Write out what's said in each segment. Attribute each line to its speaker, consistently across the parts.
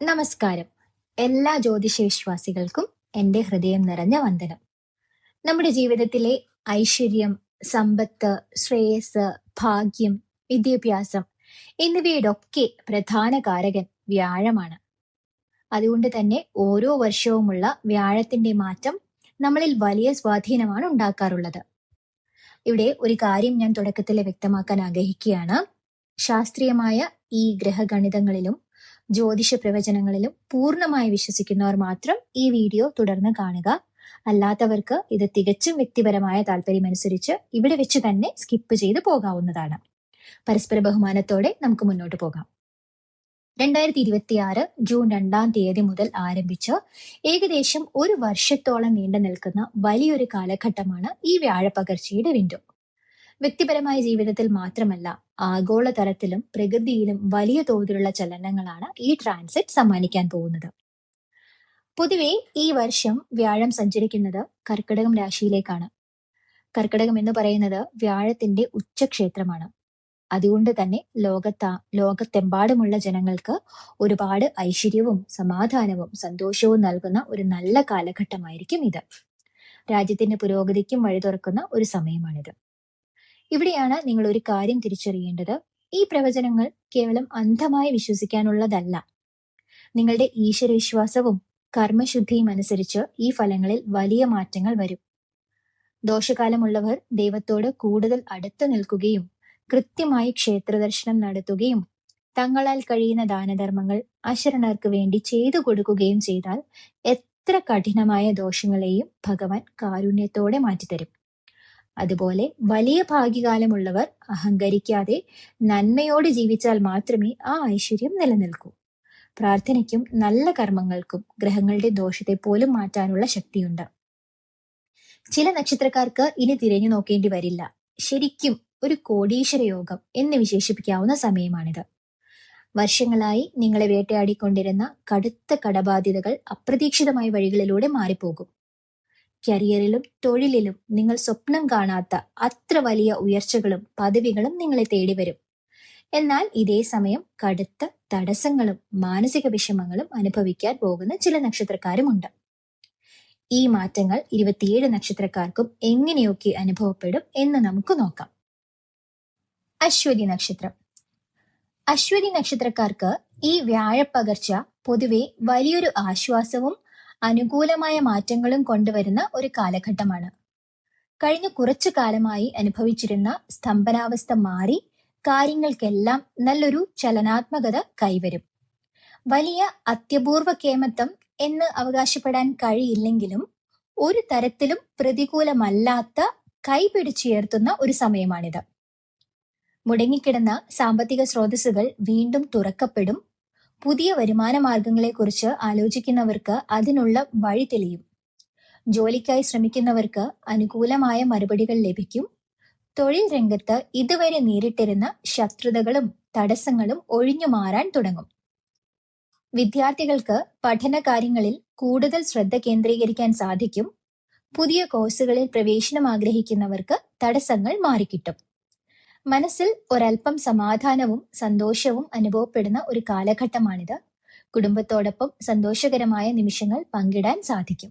Speaker 1: നമസ്കാരം. എല്ലാ ജ്യോതിഷ വിശ്വാസികൾക്കും എൻ്റെ ഹൃദയം നിറഞ്ഞ വന്ദനം. നമ്മുടെ ജീവിതത്തിലെ ഐശ്വര്യം, സമ്പത്ത്, ശ്രേയസ്, ഭാഗ്യം, വിദ്യാഭ്യാസം എന്നിവയുടെ ഒക്കെ പ്രധാന കാരകൻ വ്യാഴമാണ്. അതുകൊണ്ട് തന്നെ ഓരോ വർഷവുമുള്ള വ്യാഴത്തിന്റെ മാറ്റം നമ്മളിൽ വലിയ സ്വാധീനമാണ് ഉണ്ടാക്കാറുള്ളത്. ഇവിടെ ഒരു കാര്യം ഞാൻ തുടക്കത്തിൽ വ്യക്തമാക്കാൻ ആഗ്രഹിക്കുകയാണ്. ശാസ്ത്രീയമായ ഈ ഗ്രഹഗണിതങ്ങളിലും ജ്യോതിഷ പ്രവചനങ്ങളിലും പൂർണ്ണമായി വിശ്വസിക്കുന്നവർ മാത്രം ഈ വീഡിയോ തുടർന്ന് കാണുക. അല്ലാത്തവർക്ക് ഇത് തികച്ചും വ്യക്തിപരമായ താല്പര്യമനുസരിച്ച് ഇവിടെ വെച്ച് തന്നെ സ്കിപ്പ് ചെയ്ത് പോകാവുന്നതാണ്. പരസ്പര ബഹുമാനത്തോടെ നമുക്ക് മുന്നോട്ട് പോകാം. 2026 ജൂൺ 2-ാം തീയതി മുതൽ ആരംഭിച്ച് ഏകദേശം ഒരു വർഷത്തോളം നീണ്ടു നിൽക്കുന്ന വലിയൊരു കാലഘട്ടമാണ് ഈ വ്യാഴപ്പകർച്ചയുടെ വിൻഡോ. വ്യക്തിപരമായ ജീവിതത്തിൽ മാത്രമല്ല, ആഗോളതലത്തിലും പ്രകൃതിയിലും വലിയ തോതിലുള്ള ചലനങ്ങളാണ് ഈ ട്രാൻസിറ്റ് സമ്മാനിക്കാൻ പോകുന്നത്. പൊതുവെ ഈ വർഷം വ്യാഴം സഞ്ചരിക്കുന്നത് കർക്കിടകം രാശിയിലേക്കാണ്. കർക്കിടകം എന്ന് പറയുന്നത് വ്യാഴത്തിന്റെ ഉച്ചക്ഷേത്രമാണ്. അതുകൊണ്ട് തന്നെ ലോകത്തെമ്പാടുമുള്ള ജനങ്ങൾക്ക് ഒരുപാട് ഐശ്വര്യവും സമാധാനവും സന്തോഷവും നൽകുന്ന ഒരു നല്ല കാലഘട്ടമായിരിക്കും ഇത്. രാജ്യത്തിന്റെ പുരോഗതിക്കും വഴി തുറക്കുന്ന ഒരു സമയമാണിത്. ഇവിടെയാണ് നിങ്ങൾ ഒരു കാര്യം തിരിച്ചറിയേണ്ടത്. ഈ പ്രവചനങ്ങൾ കേവലം അന്ധമായി വിശ്വസിക്കാനുള്ളതല്ല. നിങ്ങളുടെ ഈശ്വരവിശ്വാസവും കർമ്മശുദ്ധിയും അനുസരിച്ച് ഈ ഫലങ്ങളിൽ വലിയ മാറ്റങ്ങൾ വരും. ദോഷകാലമുള്ളവർ ദൈവത്തോട് കൂടുതൽ അടുത്ത് നിൽക്കുകയും കൃത്യമായി ക്ഷേത്രദർശനം നടത്തുകയും തങ്ങളാൽ കഴിയുന്ന ദാനധർമ്മങ്ങൾ അശരണർക്ക് വേണ്ടി ചെയ്തു കൊടുക്കുകയും ചെയ്താൽ എത്ര കഠിനമായ ദോഷങ്ങളെയും ഭഗവാൻ കാരുണ്യത്തോടെ മാറ്റിത്തരും. അതുപോലെ വലിയ ഭാഗ്യകാലമുള്ളവർ അഹങ്കരിക്കാതെ നന്മയോടെ ജീവിച്ചാൽ മാത്രമേ ആ ഐശ്വര്യം നിലനിൽക്കൂ. പ്രാർത്ഥനയ്ക്കും നല്ല കർമ്മങ്ങൾക്കും ഗ്രഹങ്ങളുടെ ദോഷത്തെ പോലും മാറ്റാനുള്ള ശക്തിയുണ്ട്. ചില നക്ഷത്രക്കാർക്ക് ഇനി തിരഞ്ഞു നോക്കേണ്ടി വരില്ല. ശരിക്കും ഒരു കോടീശ്വര യോഗം എന്ന് വിശേഷിപ്പിക്കാവുന്ന സമയമാണിത്. വർഷങ്ങളായി നിങ്ങളെ വേട്ടയാടിക്കൊണ്ടിരുന്ന കടുത്ത കടബാധ്യതകൾ അപ്രതീക്ഷിതമായ വഴികളിലൂടെ മാറിപ്പോകും. കരിയറിലും തൊഴിലിലും നിങ്ങൾ സ്വപ്നം കാണാത്ത അത്ര വലിയ ഉയർച്ചകളും പദവികളും നിങ്ങളെ തേടി വരും. എന്നാൽ ഇതേ സമയം കടുത്ത തടസ്സങ്ങളും മാനസിക വിഷമങ്ങളും അനുഭവിക്കാൻ പോകുന്ന ചില നക്ഷത്രക്കാരുമുണ്ട്. ഈ മാറ്റങ്ങൾ 27 നക്ഷത്രക്കാർക്കും എങ്ങനെയൊക്കെ അനുഭവപ്പെടും എന്ന് നമുക്ക് നോക്കാം. അശ്വതി നക്ഷത്രം. അശ്വതി നക്ഷത്രക്കാർക്ക് ഈ വ്യാഴപ്പകർച്ച പൊതുവെ വലിയൊരു ആശ്വാസവും അനുകൂലമായ മാറ്റങ്ങളും കൊണ്ടുവരുന്ന ഒരു കാലഘട്ടമാണ്. കഴിഞ്ഞ കുറച്ചു കാലമായി അനുഭവിച്ചിരുന്ന സ്തംഭനാവസ്ഥ മാറി കാര്യങ്ങൾക്കെല്ലാം നല്ലൊരു ചലനാത്മകത കൈവരും. വലിയ അത്യപൂർവ കേമത്വം എന്ന് അവകാശപ്പെടാൻ കഴിയില്ലെങ്കിലും ഒരു തരത്തിലും പ്രതികൂലമല്ലാത്ത കൈപിടിച്ചുയർത്തുന്ന ഒരു സമയമാണിത്. മുടങ്ങിക്കിടന്ന സാമ്പത്തിക സ്രോതസ്സുകൾ വീണ്ടും തുറക്കപ്പെടും. പുതിയ വരുമാന മാർഗങ്ങളെക്കുറിച്ച് ആലോചിക്കുന്നവർക്ക് അതിനുള്ള വഴി തെളിയും. ജോലിക്കായി ശ്രമിക്കുന്നവർക്ക് അനുകൂലമായ മറുപടികൾ ലഭിക്കും. തൊഴിൽ രംഗത്ത് ഇതുവരെ നേരിട്ടിരുന്ന ശത്രുതകളും തടസ്സങ്ങളും ഒഴിഞ്ഞു മാറാൻ തുടങ്ങും. വിദ്യാർത്ഥികൾക്ക് പഠന കാര്യങ്ങളിൽ കൂടുതൽ ശ്രദ്ധ കേന്ദ്രീകരിക്കാൻ സാധിക്കും. പുതിയ കോഴ്സുകളിൽ പ്രവേശനം ആഗ്രഹിക്കുന്നവർക്ക് തടസ്സങ്ങൾ മാറിക്കിട്ടും. മനസ്സിൽ ഒരൽപ്പം സമാധാനവും സന്തോഷവും അനുഭവപ്പെടുന്ന ഒരു കാലഘട്ടമാണിത്. കുടുംബത്തോടൊപ്പം സന്തോഷകരമായ നിമിഷങ്ങൾ പങ്കിടാൻ സാധിക്കും.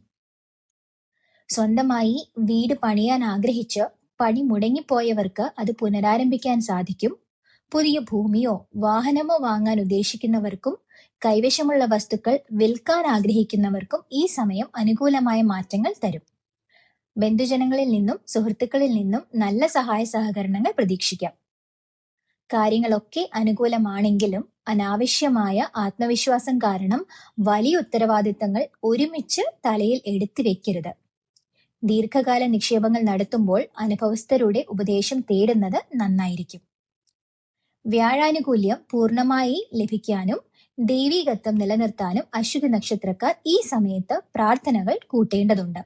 Speaker 1: സ്വന്തമായി വീട് പണിയാൻ ആഗ്രഹിച്ച് പണി മുടങ്ങിപ്പോയവർക്ക് അത് പുനരാരംഭിക്കാൻ സാധിക്കും. പുതിയ ഭൂമിയോ വാഹനമോ വാങ്ങാൻ ഉദ്ദേശിക്കുന്നവർക്കും കൈവശമുള്ള വസ്തുക്കൾ വിൽക്കാൻ ആഗ്രഹിക്കുന്നവർക്കും ഈ സമയം അനുകൂലമായ മാറ്റങ്ങൾ തരും. ബന്ധുജനങ്ങളിൽ നിന്നും സുഹൃത്തുക്കളിൽ നിന്നും നല്ല സഹായ സഹകരണങ്ങൾ പ്രതീക്ഷിക്കാം. കാര്യങ്ങളൊക്കെ അനുകൂലമാണെങ്കിലും അനാവശ്യമായ ആത്മവിശ്വാസം കാരണം വലിയ ഉത്തരവാദിത്തങ്ങൾ ഒരുമിച്ച് തലയിൽ എടുത്തു വെക്കരുത്. ദീർഘകാല നിക്ഷേപങ്ങൾ നടത്തുമ്പോൾ അനുഭവസ്ഥരുടെ ഉപദേശം തേടുന്നത് നന്നായിരിക്കും. വ്യാഴാനുകൂല്യം പൂർണ്ണമായി ലഭിക്കാനും ദൈവീകത്വം നിലനിർത്താനും അശ്വതി നക്ഷത്രക്കാർ ഈ സമയത്ത് പ്രാർത്ഥനകൾ കൂട്ടേണ്ടതുണ്ട്.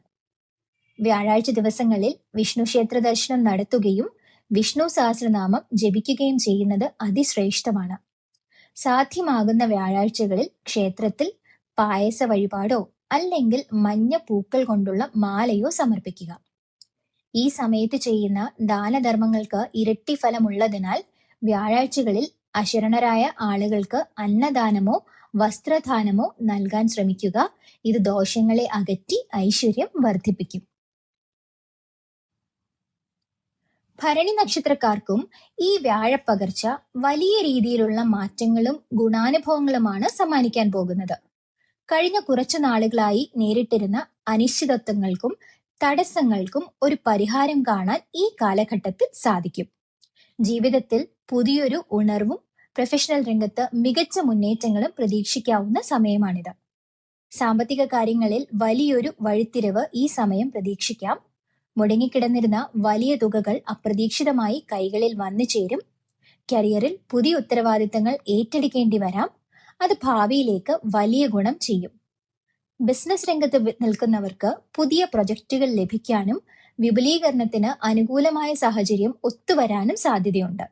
Speaker 1: വ്യാഴാഴ്ച ദിവസങ്ങളിൽ വിഷ്ണു ക്ഷേത്ര ദർശനം നടത്തുകയും വിഷ്ണു സഹസ്രനാമം ജപിക്കുകയും ചെയ്യുന്നത് അതിശ്രേഷ്ഠമാണ്. സാധ്യമാകുന്ന വ്യാഴാഴ്ചകളിൽ ക്ഷേത്രത്തിൽ പായസ വഴിപാടോ അല്ലെങ്കിൽ മഞ്ഞ പൂക്കൾ കൊണ്ടുള്ള മാലയോ സമർപ്പിക്കുക. ഈ സമയത്ത് ചെയ്യുന്ന ദാനധർമ്മങ്ങൾക്ക് ഇരട്ടി ഫലമുള്ളതിനാൽ വ്യാഴാഴ്ചകളിൽ അശരണരായ ആളുകൾക്ക് അന്നദാനമോ വസ്ത്രദാനമോ നൽകാൻ ശ്രമിക്കുക. ഇത് ദോഷങ്ങളെ അകറ്റി ഐശ്വര്യം വർദ്ധിപ്പിക്കും. ഭരണി നക്ഷത്രക്കാർക്കും ഈ വ്യാഴപ്പകർച്ച വലിയ രീതിയിലുള്ള മാറ്റങ്ങളും ഗുണാനുഭവങ്ങളുമാണ് സമ്മാനിക്കാൻ പോകുന്നത്. കഴിഞ്ഞ കുറച്ചു നാളുകളായി നേരിട്ടിരുന്ന അനിശ്ചിതത്വങ്ങൾക്കും തടസ്സങ്ങൾക്കും ഒരു പരിഹാരം കാണാൻ ഈ കാലഘട്ടത്തിൽ സാധിക്കും. ജീവിതത്തിൽ പുതിയൊരു ഉണർവും പ്രൊഫഷണൽ രംഗത്ത് മികച്ച മുന്നേറ്റങ്ങളും പ്രതീക്ഷിക്കാവുന്ന സമയമാണിത്. സാമ്പത്തിക കാര്യങ്ങളിൽ വലിയൊരു വഴിത്തിരിവ് ഈ സമയം പ്രതീക്ഷിക്കാം. മുടങ്ങിക്കിടന്നിരുന്ന വലിയ തുകകൾ അപ്രതീക്ഷിതമായി കൈകളിൽ വന്നു ചേരും. കരിയറിൽ പുതിയ ഉത്തരവാദിത്തങ്ങൾ ഏറ്റെടുക്കേണ്ടി വരാം. അത് ഭാവിയിലേക്ക് വലിയ ഗുണം ചെയ്യും. ബിസിനസ് രംഗത്ത് നിൽക്കുന്നവർക്ക് പുതിയ പ്രൊജക്റ്റുകൾ ലഭിക്കാനും വിപുലീകരണത്തിന് അനുകൂലമായ സാഹചര്യം ഒത്തുവരാനും സാധ്യതയുണ്ട്.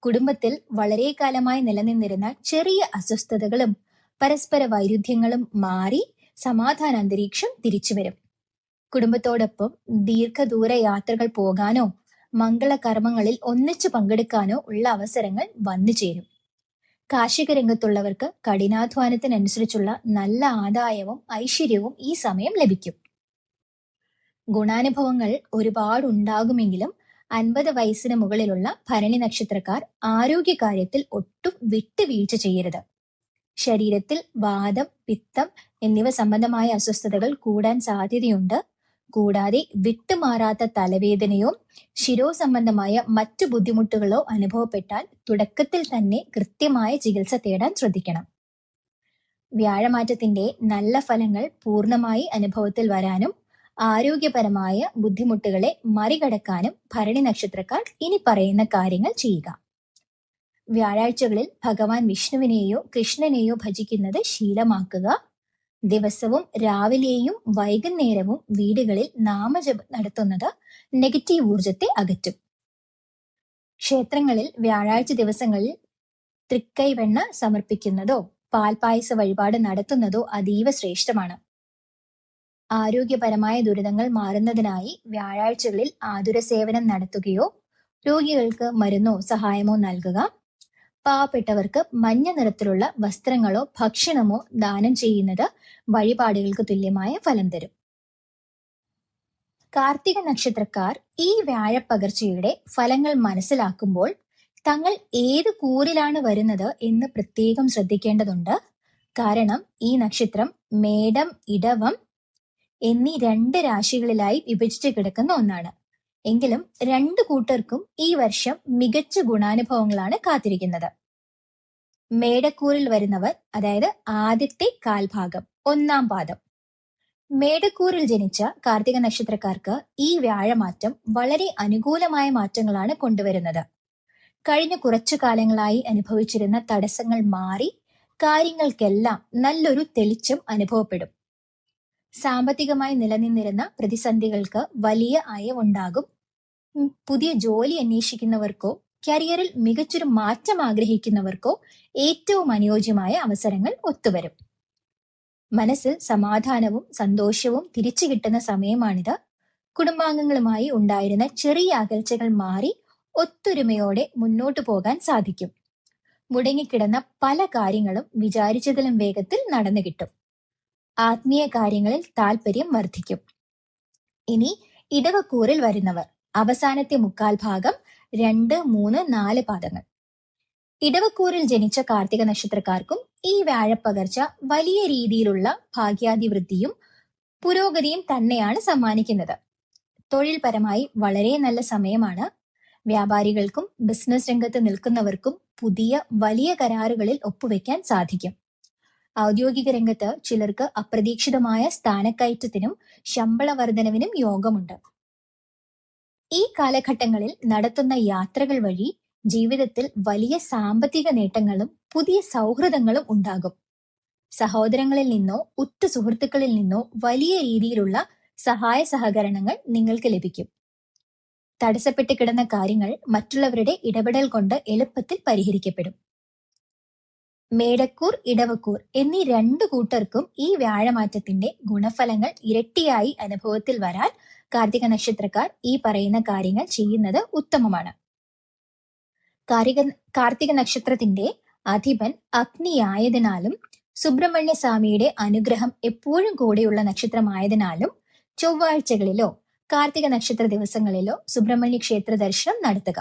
Speaker 1: കുടുംബത്തിൽ വളരെ കാലമായി നിലനിന്നിരുന്ന ചെറിയ അസ്വസ്ഥതകളും പരസ്പര വൈരുദ്ധ്യങ്ങളും മാറി സമാധാന അന്തരീക്ഷം തിരിച്ചുവരും. കുടുംബത്തോടൊപ്പം ദീർഘദൂര യാത്രകൾ പോകാനോ മംഗളകർമ്മങ്ങളിൽ ഒന്നിച്ചു പങ്കെടുക്കാനോ ഉള്ള അവസരങ്ങൾ വന്നു ചേരും. കാർഷിക രംഗത്തുള്ളവർക്ക് കഠിനാധ്വാനത്തിനനുസരിച്ചുള്ള നല്ല ആദായവും ഐശ്വര്യവും ഈ സമയം ലഭിക്കും. ഗുണാനുഭവങ്ങൾ ഒരുപാടുണ്ടാകുമെങ്കിലും 50 വയസ്സിന് മുകളിലുള്ള ഭരണി നക്ഷത്രക്കാർ ആരോഗ്യകാര്യത്തിൽ ഒട്ടും വിട്ടുവീഴ്ച ചെയ്യരുത്. ശരീരത്തിൽ വാതം, പിത്തം എന്നിവ സംബന്ധമായ അസ്വസ്ഥതകൾ കൂടാൻ സാധ്യതയുണ്ട്. കൂടാതെ വിട്ടുമാറാത്ത തലവേദനയോ ശിരോസംബന്ധമായ മറ്റു ബുദ്ധിമുട്ടുകളോ അനുഭവപ്പെട്ടാൽ തുടക്കത്തിൽ തന്നെ കൃത്യമായ ചികിത്സ തേടാൻ ശ്രദ്ധിക്കണം. വ്യാഴമാറ്റത്തിന്റെ നല്ല ഫലങ്ങൾ പൂർണ്ണമായി അനുഭവത്തിൽ വരാനും ആരോഗ്യപരമായ ബുദ്ധിമുട്ടുകളെ മറികടക്കാനും ഭരണി നക്ഷത്രക്കാർ ഇനി പറയുന്ന കാര്യങ്ങൾ ചെയ്യുക. വ്യാഴാഴ്ചകളിൽ ഭഗവാൻ വിഷ്ണുവിനെയോ കൃഷ്ണനെയോ ഭജിക്കുന്നത് ശീലമാക്കുക. ദിവസവും രാവിലെയും വൈകുന്നേരവും വീടുകളിൽ നാമജപം നടത്തുന്നത് നെഗറ്റീവ് ഊർജത്തെ അകറ്റും. ക്ഷേത്രങ്ങളിൽ വ്യാഴാഴ്ച ദിവസങ്ങളിൽ തൃക്കൈവെണ്ണ സമർപ്പിക്കുന്നതോ പാൽപായസ വഴിപാട് നടത്തുന്നതോ അതീവ ശ്രേഷ്ഠമാണ്. ആരോഗ്യപരമായ ദുരിതങ്ങൾ മാറുന്നതിനായി വ്യാഴാഴ്ചകളിൽ ആതുര സേവനം നടത്തുകയോ രോഗികൾക്ക് മരുന്നോ സഹായമോ നൽകുക. പാവപ്പെട്ടവർക്ക് മഞ്ഞ നിറത്തിലുള്ള വസ്ത്രങ്ങളോ ഭക്ഷണമോ ദാനം ചെയ്യുന്നത് വഴിപാടുകൾക്ക് തുല്യമായ ഫലം തരും. കാർത്തിക നക്ഷത്രക്കാർ ഈ വ്യാഴപ്പകർച്ചയുടെ ഫലങ്ങൾ മനസ്സിലാക്കുമ്പോൾ തങ്ങൾ ഏത് കൂറിലാണ് വരുന്നത് എന്ന് പ്രത്യേകം ശ്രദ്ധിക്കേണ്ടതുണ്ട്. കാരണം ഈ നക്ഷത്രം മേടം, ഇടവം എന്നീ 2 രാശികളിലായി വിഭജിച്ച് കിടക്കുന്ന ഒന്നാണ്. എങ്കിലും 2 കൂട്ടർക്കും ഈ വർഷം മികച്ച ഗുണാനുഭവങ്ങളാണ് കാത്തിരിക്കുന്നത്. മേടക്കൂറിൽ വരുന്നവർ, അതായത് ആദ്യത്തെ കാൽഭാഗം, 1-ാം പാദം. മേടക്കൂറിൽ ജനിച്ച കാർത്തിക നക്ഷത്രക്കാർക്ക് ഈ വ്യാഴമാറ്റം വളരെ അനുകൂലമായ മാറ്റങ്ങളാണ് കൊണ്ടുവരുന്നത്. കഴിഞ്ഞ കുറച്ചു കാലങ്ങളായി അനുഭവിച്ചിരുന്ന തടസ്സങ്ങൾ മാറി കാര്യങ്ങൾക്കെല്ലാം നല്ലൊരു തെളിച്ചം അനുഭവപ്പെടും. സാമ്പത്തികമായി നിലനിന്നിരുന്ന പ്രതിസന്ധികൾക്ക് വലിയ അയവുണ്ടാകും. പുതിയ ജോലി അന്വേഷിക്കുന്നവർക്കോ കരിയറിൽ മികച്ചൊരു മാറ്റം ആഗ്രഹിക്കുന്നവർക്കോ ഏറ്റവും അനുയോജ്യമായ അവസരങ്ങൾ ഒത്തുവരും. മനസ്സിൽ സമാധാനവും സന്തോഷവും തിരിച്ചു കിട്ടുന്ന സമയമാണിത്. കുടുംബാംഗങ്ങളുമായി ഉണ്ടായിരുന്ന ചെറിയ അകൽച്ചകൾ മാറി ഒത്തൊരുമയോടെ മുന്നോട്ടു പോകാൻ സാധിക്കും. മുടങ്ങിക്കിടന്ന പല കാര്യങ്ങളും വിചാരിച്ചതിലും വേഗത്തിൽ നടന്നു കിട്ടും. ആത്മീയ കാര്യങ്ങളിൽ താല്പര്യം വർദ്ധിക്കും. ഇനി ഇടവക്കൂറിൽ വരുന്നവർ, അവസാനത്തെ 1/4 ഭാഗം, 2, 3, 4 പാദങ്ങൾ. ഇടവക്കൂറിൽ ജനിച്ച കാർത്തിക നക്ഷത്രക്കാർക്കും ഈ വ്യാഴപ്പകർച്ച വലിയ രീതിയിലുള്ള ഭാഗ്യാധിവൃദ്ധിയും പുരോഗതിയും തന്നെയാണ് സമ്മാനിക്കുന്നത്. തൊഴിൽപരമായി വളരെ നല്ല സമയമാണ്. വ്യാപാരികൾക്കും ബിസിനസ് രംഗത്ത് നിൽക്കുന്നവർക്കും പുതിയ വലിയ കരാറുകളിൽ ഒപ്പുവെക്കാൻ സാധിക്കും. ഔദ്യോഗിക രംഗത്ത് ചിലർക്ക് അപ്രതീക്ഷിതമായ സ്ഥാനക്കയറ്റത്തിനും ശമ്പള വർധനവിനും യോഗമുണ്ട്. ഈ കാലഘട്ടങ്ങളിൽ നടത്തുന്ന യാത്രകൾ വഴി ജീവിതത്തിൽ വലിയ സാമ്പത്തിക നേട്ടങ്ങളും പുതിയ സൗഹൃദങ്ങളും ഉണ്ടാകും. സഹോദരങ്ങളിൽ നിന്നോ ഉറ്റ സുഹൃത്തുക്കളിൽ നിന്നോ വലിയ രീതിയിലുള്ള സഹായ സഹകരണങ്ങൾ നിങ്ങൾക്ക് ലഭിക്കും. തടസ്സപ്പെട്ട് കിടന്ന കാര്യങ്ങൾ മറ്റുള്ളവരുടെ ഇടപെടൽ കൊണ്ട് എളുപ്പത്തിൽ പരിഹരിക്കപ്പെടും. മേടക്കൂർ, ഇടവക്കൂർ എന്നീ 2 കൂട്ടർക്കും ഈ വ്യാഴമാറ്റത്തിന്റെ ഗുണഫലങ്ങൾ ഇരട്ടിയായി അനുഭവത്തിൽ വരാൻ കാർത്തിക നക്ഷത്രക്കാർ ഈ പറയുന്ന കാര്യങ്ങൾ ചെയ്യുന്നത് ഉത്തമമാണ്. കാർത്തിക നക്ഷത്രത്തിന്റെ അധിപൻ അഗ്നിയായതിനാലും സുബ്രഹ്മണ്യ സ്വാമിയുടെ അനുഗ്രഹം എപ്പോഴും കൂടെയുള്ള നക്ഷത്രമായതിനാലും ചൊവ്വാഴ്ചകളിലോ കാർത്തിക നക്ഷത്ര ദിവസങ്ങളിലോ സുബ്രഹ്മണ്യ ക്ഷേത്ര ദർശനം നടത്തുക.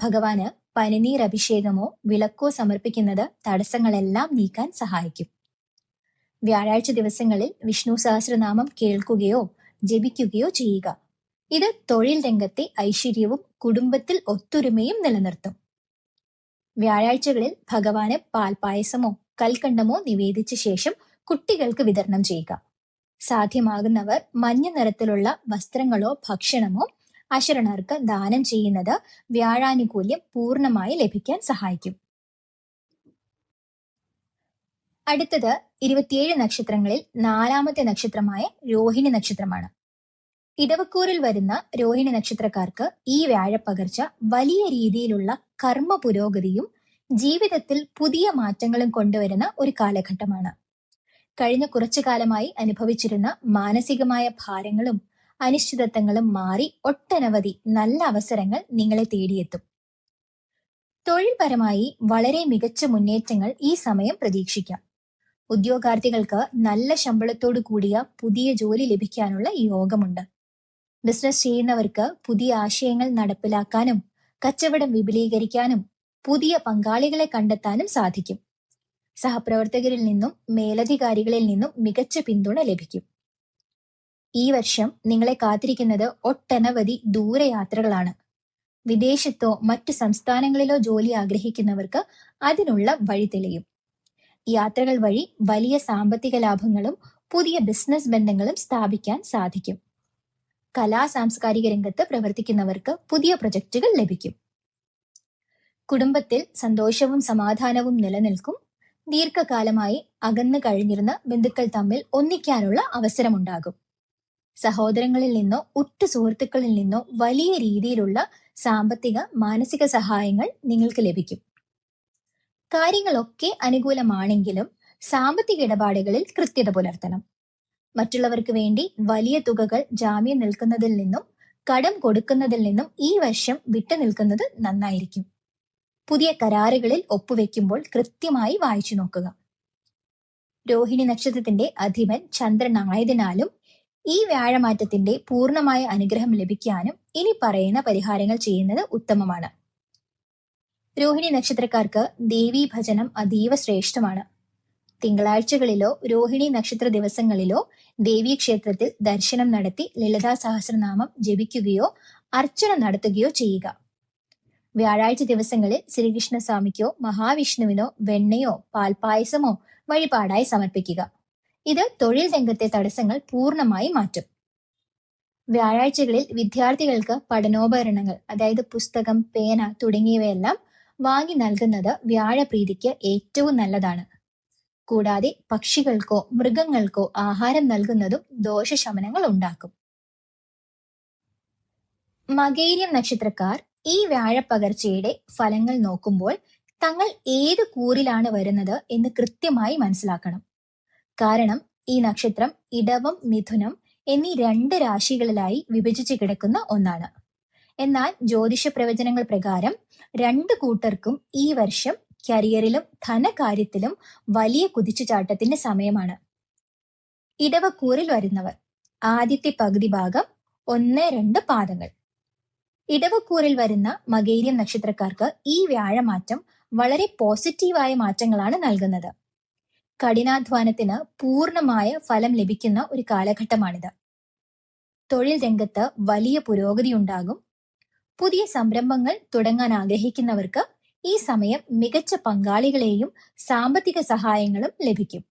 Speaker 1: ഭഗവാന് പനിനീർ അഭിഷേകമോ വിളക്കോ സമർപ്പിക്കുന്നത് തടസ്സങ്ങളെല്ലാം നീക്കാൻ സഹായിക്കും. വ്യാഴാഴ്ച ദിവസങ്ങളിൽ വിഷ്ണു സഹസ്രനാമം കേൾക്കുകയോ ജപിക്കുകയോ ചെയ്യുക. ഇത് തൊഴിൽ രംഗത്തെ ഐശ്വര്യവും കുടുംബത്തിൽ ഒത്തൊരുമയും നിലനിർത്തും. വ്യാഴാഴ്ചകളിൽ ഭഗവാന് പാൽപായസമോ കൽക്കണ്ടമോ നിവേദിച്ച ശേഷം കുട്ടികൾക്ക് വിതരണം ചെയ്യുക. സാധ്യമാകുന്നവർ മഞ്ഞ നിറത്തിലുള്ള വസ്ത്രങ്ങളോ ഭക്ഷണമോ അശരണർക്ക് ദാനം ചെയ്യുന്നത് വ്യാഴാനുകൂല്യം പൂർണ്ണമായി ലഭിക്കാൻ സഹായിക്കും. അടുത്തത് 27 നക്ഷത്രങ്ങളിൽ 4ാമത്തെ നക്ഷത്രമായ രോഹിണി നക്ഷത്രമാണ്. ഇടവക്കൂറിൽ വരുന്ന രോഹിണി നക്ഷത്രക്കാർക്ക് ഈ വ്യാഴപ്പകർച്ച വലിയ രീതിയിലുള്ള കർമ്മ പുരോഗതിയും ജീവിതത്തിൽ പുതിയ മാറ്റങ്ങളും കൊണ്ടുവരുന്ന ഒരു കാലഘട്ടമാണ്. കഴിഞ്ഞ കുറച്ചു കാലമായി അനുഭവിച്ചിരുന്ന മാനസികമായ ഭാരങ്ങളും അനിശ്ചിതത്വങ്ങളും മാറി ഒട്ടനവധി നല്ല അവസരങ്ങൾ നിങ്ങളെ തേടിയെത്തും. തൊഴിൽപരമായി വളരെ മികച്ച മുന്നേറ്റങ്ങൾ ഈ സമയം പ്രതീക്ഷിക്കാം. ഉദ്യോഗാർത്ഥികൾക്ക് നല്ല ശമ്പളത്തോടു കൂടിയ പുതിയ ജോലി ലഭിക്കാനുള്ള യോഗമുണ്ട്. ബിസിനസ് ചെയ്യുന്നവർക്ക് പുതിയ ആശയങ്ങൾ നടപ്പിലാക്കാനും കച്ചവടം വിപുലീകരിക്കാനും പുതിയ പങ്കാളികളെ കണ്ടെത്താനും സാധിക്കും. സഹപ്രവർത്തകരിൽ നിന്നും മേലധികാരികളിൽ നിന്നും മികച്ച പിന്തുണ ലഭിക്കും. ഈ വർഷം നിങ്ങളെ കാത്തിരിക്കുന്നത് ഒട്ടനവധി ദൂരയാത്രകളാണ്. വിദേശത്തോ മറ്റു സംസ്ഥാനങ്ങളിലോ ജോലി ആഗ്രഹിക്കുന്നവർക്ക് അതിനുള്ള വഴി തെളിയും. യാത്രകൾ വഴി വലിയ സാമ്പത്തിക ലാഭങ്ങളും പുതിയ ബിസിനസ് ബന്ധങ്ങളും സ്ഥാപിക്കാൻ സാധിക്കും. കലാ സാംസ്കാരിക രംഗത്ത് പ്രവർത്തിക്കുന്നവർക്ക് പുതിയ പ്രൊജക്റ്റുകൾ ലഭിക്കും. കുടുംബത്തിൽ സന്തോഷവും സമാധാനവും നിലനിൽക്കും. ദീർഘകാലമായി അകന്നു കഴിഞ്ഞിരുന്ന ബന്ധുക്കൾ തമ്മിൽ ഒന്നിക്കാനുള്ള അവസരമുണ്ടാകും. സഹോദരങ്ങളിൽ നിന്നോ ഉറ്റ സുഹൃത്തുക്കളിൽ നിന്നോ വലിയ രീതിയിലുള്ള സാമ്പത്തിക മാനസിക സഹായങ്ങൾ നിങ്ങൾക്ക് ലഭിക്കും. കാര്യങ്ങളൊക്കെ അനുകൂലമാണെങ്കിലും സാമ്പത്തിക ഇടപാടുകളിൽ കൃത്യത പുലർത്തണം. മറ്റുള്ളവർക്ക് വേണ്ടി വലിയ തുകകൾ ജാമ്യം നിൽക്കുന്നതിൽ നിന്നും കടം കൊടുക്കുന്നതിൽ നിന്നും ഈ വർഷം വിട്ടുനിൽക്കുന്നത് നന്നായിരിക്കും. പുതിയ കരാറുകളിൽ ഒപ്പുവെക്കുമ്പോൾ കൃത്യമായി വായിച്ചു നോക്കുക. രോഹിണി നക്ഷത്രത്തിന്റെ അധിപൻ ചന്ദ്രനായതിനാലും ഈ വ്യാഴമാറ്റത്തിന്റെ പൂർണ്ണമായ അനുഗ്രഹം ലഭിക്കാനും ഇനി പറയുന്ന പരിഹാരങ്ങൾ ചെയ്യുന്നത് ഉത്തമമാണ്. രോഹിണി നക്ഷത്രക്കാർക്ക് ദേവീ ഭജനം അതീവ ശ്രേഷ്ഠമാണ്. തിങ്കളാഴ്ചകളിലോ രോഹിണി നക്ഷത്ര ദിവസങ്ങളിലോ ദേവീക്ഷേത്രത്തിൽ ദർശനം നടത്തി ലളിതാ സഹസ്രനാമം ജപിക്കുകയോ അർച്ചന നടത്തുകയോ ചെയ്യുക. വ്യാഴാഴ്ച ദിവസങ്ങളിൽ ശ്രീകൃഷ്ണസ്വാമിക്കോ മഹാവിഷ്ണുവിനോ വെണ്ണയോ പാൽപായസമോ വഴിപാടായി സമർപ്പിക്കുക. ഇത് തൊഴിൽ രംഗത്തെ തടസ്സങ്ങൾ പൂർണ്ണമായി മാറ്റും. വ്യാഴാഴ്ചകളിൽ വിദ്യാർത്ഥികൾക്ക് പഠനോപകരണങ്ങൾ, അതായത് പുസ്തകം, പേന തുടങ്ങിയവയെല്ലാം വാങ്ങി നൽകുന്നത് വ്യാഴപ്രീതിക്ക് ഏറ്റവും നല്ലതാണ്. കൂടാതെ പക്ഷികൾക്കോ മൃഗങ്ങൾക്കോ ആഹാരം നൽകുന്നതും ദോഷശമനങ്ങൾ ഉണ്ടാക്കും. മകയിരം നക്ഷത്രക്കാർ ഈ വ്യാഴപ്പകർച്ചയുടെ ഫലങ്ങൾ നോക്കുമ്പോൾ തങ്ങൾ ഏത് കൂറിലാണ് വരുന്നത് എന്ന് കൃത്യമായി മനസ്സിലാക്കണം. കാരണം ഈ നക്ഷത്രം ഇടവം, മിഥുനം എന്നീ 2 രാശികളിലായി വിഭജിച്ച് കിടക്കുന്ന ഒന്നാണ്. എന്നാൽ ജ്യോതിഷ പ്രവചനങ്ങൾ പ്രകാരം 2 കൂട്ടർക്കും ഈ വർഷം കരിയറിലും ധനകാര്യത്തിലും വലിയ കുതിച്ചുചാട്ടത്തിന്റെ സമയമാണ്. ഇടവക്കൂറിൽ വരുന്നവർ ആദ്യത്തെ പകുതി ഭാഗം 1-2 പാദങ്ങൾ. ഇടവക്കൂറിൽ വരുന്ന മകയിരം നക്ഷത്രക്കാർക്ക് ഈ വ്യാഴമാറ്റം വളരെ പോസിറ്റീവായ മാറ്റങ്ങളാണ് നൽകുന്നത്. കഠിനാധ്വാനത്തിന് പൂർണ്ണമായ ഫലം ലഭിക്കുന്ന ഒരു കാലഘട്ടമാണിത്. തൊഴിൽ രംഗത്ത് വലിയ പുരോഗതി ഉണ്ടാകും. പുതിയ സംരംഭങ്ങൾ തുടങ്ങാൻ ആഗ്രഹിക്കുന്നവർക്ക് ഈ സമയം മികച്ച പങ്കാളികളെയും സാമ്പത്തിക സഹായങ്ങളും ലഭിക്കും.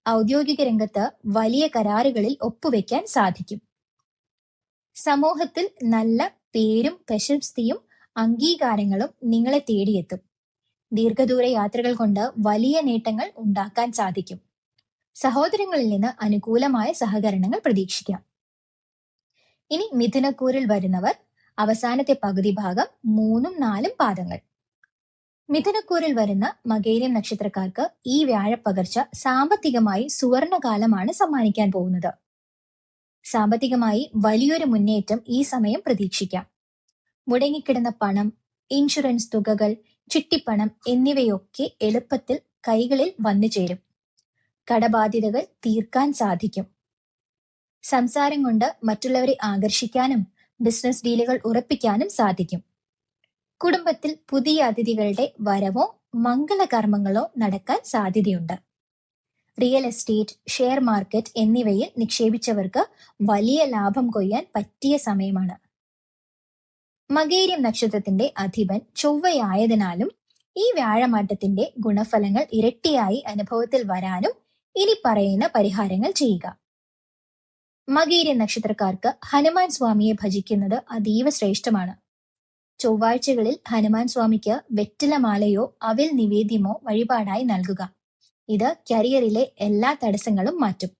Speaker 1: ഔദ്യോഗിക രംഗത്ത് വലിയ കരാറുകളിൽ ഒപ്പുവെക്കാൻ സാധിക്കും. സമൂഹത്തിൽ നല്ല പേരും പ്രശസ്തിയും അംഗീകാരങ്ങളും നിങ്ങളെ തേടിയെത്തും. ദീർഘദൂര യാത്രകൾ കൊണ്ട് വലിയ നേട്ടങ്ങൾ ഉണ്ടാക്കാൻ സാധിക്കും. സഹോദരങ്ങളിൽ നിന്ന് അനുകൂലമായ സഹകരണങ്ങൾ പ്രതീക്ഷിക്കാം. ഇനി മിഥുനക്കൂറിൽ വരുന്നവർ അവസാനത്തെ പകുതി ഭാഗം 3-4 പാദങ്ങൾ. മിഥുനക്കൂറിൽ വരുന്ന മകയിരം നക്ഷത്രക്കാർക്ക് ഈ വ്യാഴപ്പകർച്ച സാമ്പത്തികമായി സുവർണകാലമാണ് സമ്മാനിക്കാൻ പോകുന്നത്. സാമ്പത്തികമായി വലിയൊരു മുന്നേറ്റം ഈ സമയം പ്രതീക്ഷിക്കാം. മുടങ്ങിക്കിടന്ന പണം, ഇൻഷുറൻസ് തുകകൾ ചിട്ടിപ്പണം എന്നിവയൊക്കെ എളുപ്പത്തിൽ കൈകളിൽ വന്നു ചേരും. കടബാധ്യതകൾ തീർക്കാൻ സാധിക്കും. സംസാരം കൊണ്ട് മറ്റുള്ളവരെ ആകർഷിക്കാനും ബിസിനസ് ഡീലുകൾ ഉറപ്പിക്കാനും സാധിക്കും. കുടുംബത്തിൽ പുതിയ അതിഥികളുടെ വരവോ മംഗളകർമ്മങ്ങളോ നടക്കാൻ സാധ്യതയുണ്ട്. റിയൽ എസ്റ്റേറ്റ്, ഷെയർ മാർക്കറ്റ് എന്നിവയിൽ നിക്ഷേപിച്ചവർക്ക് വലിയ ലാഭം കൊയ്യാൻ പറ്റിയ സമയമാണ്. മകേര്യം നക്ഷത്രത്തിന്റെ അധിപൻ ചൊവ്വയായതിനാലും ഈ വ്യാഴമാറ്റത്തിന്റെ ഗുണഫലങ്ങൾ ഇരട്ടിയായി അനുഭവത്തിൽ വരാനും ഇനി പറയുന്ന പരിഹാരങ്ങൾ ചെയ്യുക. മകേര്യ നക്ഷത്രക്കാർക്ക് ഹനുമാൻ സ്വാമിയെ ഭജിക്കുന്നത് അതീവ ശ്രേഷ്ഠമാണ്. ചൊവ്വാഴ്ചകളിൽ ഹനുമാൻ സ്വാമിക്ക് വെറ്റിലമാലയോ അവിൽ നിവേദ്യമോ വഴിപാടായി നൽകുക. ഇത് കരിയറിലെ എല്ലാ തടസ്സങ്ങളും മാറ്റും.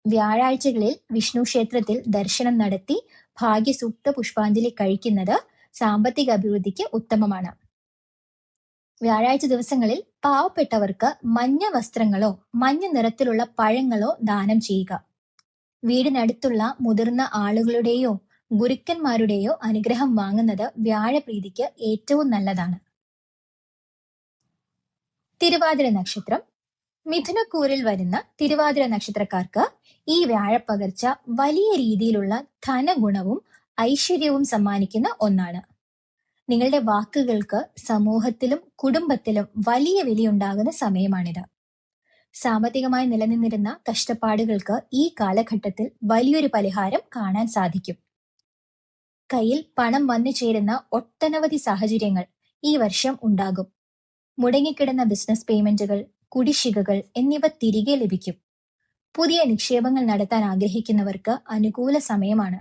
Speaker 1: വ്യാഴാഴ്ചകളിൽ വിഷ്ണു ക്ഷേത്രത്തിൽ ദർശനം നടത്തി ഭാഗ്യസൂക്ത പുഷ്പാഞ്ജലി കഴിക്കുന്നത് സാമ്പത്തിക അഭിവൃദ്ധിക്ക് ഉത്തമമാണ്. വ്യാഴാഴ്ച ദിവസങ്ങളിൽ പാവപ്പെട്ടവർക്ക് മഞ്ഞ വസ്ത്രങ്ങളോ മഞ്ഞ നിറത്തിലുള്ള പഴങ്ങളോ ദാനം ചെയ്യുക. വീടിനടുത്തുള്ള മുതിർന്ന ആളുകളുടെയോ ഗുരുക്കന്മാരുടെയോ അനുഗ്രഹം വാങ്ങുന്നത് വ്യാഴപ്രീതിക്ക് ഏറ്റവും നല്ലതാണ്. തിരുവാതിര നക്ഷത്രം. മിഥുനക്കൂറിൽ വരുന്ന തിരുവാതിര നക്ഷത്രക്കാർക്ക് ഈ വ്യാഴപ്പകർച്ച വലിയ രീതിയിലുള്ള ധനഗുണവും ഐശ്വര്യവും സമ്മാനിക്കുന്ന ഒന്നാണ്. നിങ്ങളുടെ വാക്കുകൾക്ക് സമൂഹത്തിലും കുടുംബത്തിലും വലിയ വിലയുണ്ടാകുന്ന സമയമാണിത്. സാമ്പത്തികമായി നിലനിന്നിരുന്ന കഷ്ടപ്പാടുകൾക്ക് ഈ കാലഘട്ടത്തിൽ വലിയൊരു പരിഹാരം കാണാൻ സാധിക്കും. കയ്യിൽ പണം വന്നു ചേരുന്ന ഒട്ടനവധി സാഹചര്യങ്ങൾ ഈ വർഷം ഉണ്ടാകും. മുടങ്ങിക്കിടന്ന ബിസിനസ് പേയ്മെന്റുകൾ, കുടിശ്ശികകൾ എന്നിവ തിരികെ ലഭിക്കും. പുതിയ നിക്ഷേപങ്ങൾ നടത്താൻ ആഗ്രഹിക്കുന്നവർക്ക് അനുകൂല സമയമാണ്.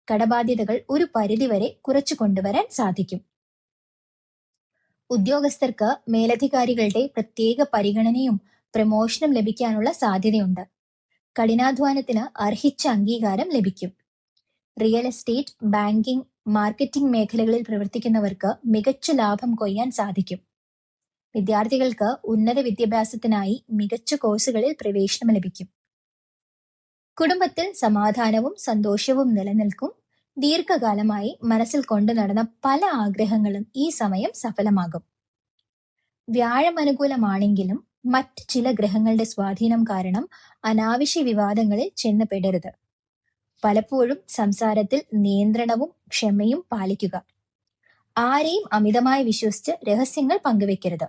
Speaker 1: കടബാധ്യതകൾ ഒരു പരിധിവരെ കുറച്ചു കൊണ്ടുവരാൻ സാധിക്കും. ഉദ്യോഗസ്ഥർക്ക് മേലധികാരികളുടെ പ്രത്യേക പരിഗണനയും പ്രമോഷനും ലഭിക്കാനുള്ള സാധ്യതയുണ്ട്. കഠിനാധ്വാനത്തിന് അർഹിച്ച അംഗീകാരം ലഭിക്കും. റിയൽ എസ്റ്റേറ്റ്, ബാങ്കിംഗ്, മാർക്കറ്റിംഗ് മേഖലകളിൽ പ്രവർത്തിക്കുന്നവർക്ക് മികച്ച ലാഭം കൊയ്യാൻ സാധിക്കും. വിദ്യാർത്ഥികൾക്ക് ഉന്നത വിദ്യാഭ്യാസത്തിനായി മികച്ച കോഴ്സുകളിൽ പ്രവേശനം ലഭിക്കും. കുടുംബത്തിൽ സമാധാനവും സന്തോഷവും നിലനിൽക്കും. ദീർഘകാലമായി മനസ്സിൽ കൊണ്ടു നടന്ന പല ആഗ്രഹങ്ങളും ഈ സമയം സഫലമാകും. വ്യാഴം അനുകൂലമാണെങ്കിലും മറ്റ് ചില ഗ്രഹങ്ങളുടെ സ്വാധീനം കാരണം അനാവശ്യ വിവാദങ്ങളിൽ ചെന്ന് പെടരുത്. പലപ്പോഴും സംസാരത്തിൽ നിയന്ത്രണവും ക്ഷമയും പാലിക്കുക. ആരെയും അമിതമായി വിശ്വസിച്ച് രഹസ്യങ്ങൾ പങ്കുവെക്കരുത്.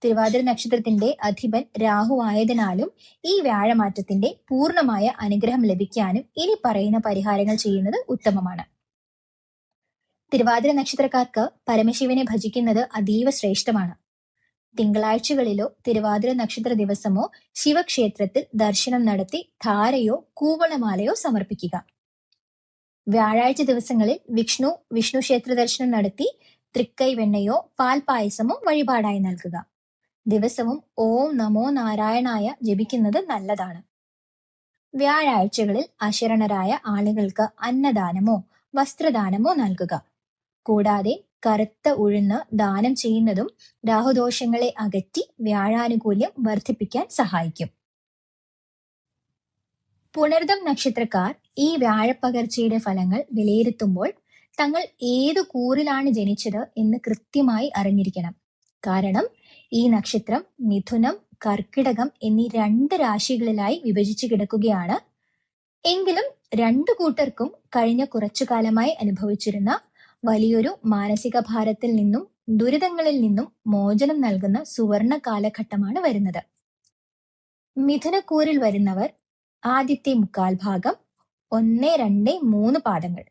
Speaker 1: തിരുവാതിര നക്ഷത്രത്തിന്റെ അധിപൻ രാഹു ആയതിനാലും ഈ വ്യാഴമാറ്റത്തിന്റെ പൂർണ്ണമായ അനുഗ്രഹം ലഭിക്കാനും ഇനി പറയുന്ന പരിഹാരങ്ങൾ ചെയ്യുന്നത് ഉത്തമമാണ്. തിരുവാതിര നക്ഷത്രക്കാർക്ക് പരമശിവനെ ഭജിക്കുന്നത് അതീവ ശ്രേഷ്ഠമാണ്. തിങ്കളാഴ്ചകളിലോ തിരുവാതിര നക്ഷത്ര ദിവസമോ ശിവക്ഷേത്രത്തിൽ ദർശനം നടത്തി ധാരയോ കൂവളമാലയോ സമർപ്പിക്കുക. വ്യാഴാഴ്ച ദിവസങ്ങളിൽ വിഷ്ണു ക്ഷേത്ര ദർശനം നടത്തി തൃക്കൈ വെണ്ണയോ പാൽപായസമോ വഴിപാടായി നൽകുക. ദിവസവും ഓം നമോ നാരായണായ ജപിക്കുന്നത് നല്ലതാണ്. വ്യാഴാഴ്ചകളിൽ അശരണരായ ആളുകൾക്ക് അന്നദാനമോ വസ്ത്രദാനമോ നൽകുക. കൂടാതെ കറുത്ത ഉഴുന്ന് ദാനം ചെയ്യുന്നതും രാഹുദോഷങ്ങളെ അകറ്റി വ്യാഴാനുകൂല്യം വർദ്ധിപ്പിക്കാൻ സഹായിക്കും. പുണർദം നക്ഷത്രക്കാർ ഈ വ്യാഴപ്പകർച്ചയുടെ ഫലങ്ങൾ വിലയിരുത്തുമ്പോൾ തങ്ങൾ ഏതു കൂറിലാണ് ജനിച്ചത് എന്ന് കൃത്യമായി അറിഞ്ഞിരിക്കണം. കാരണം ഈ നക്ഷത്രം മിഥുനം, കർക്കിടകം എന്നീ 2 രാശികളിലായി വിഭജിച്ചു കിടക്കുകയാണ്. എങ്കിലും 2 കൂട്ടർക്കും കഴിഞ്ഞ കുറച്ചു കാലമായി അനുഭവിച്ചിരുന്ന വലിയൊരു മാനസിക ഭാരത്തിൽ നിന്നും ദുരിതങ്ങളിൽ നിന്നും മോചനം നൽകുന്ന സുവർണ കാലഘട്ടമാണ് വരുന്നത്. മിഥുനക്കൂറിൽ വരുന്നവർ ആദ്യത്തെ 1/4 ഭാഗം, 1, 2, 3 പാദങ്ങൾ.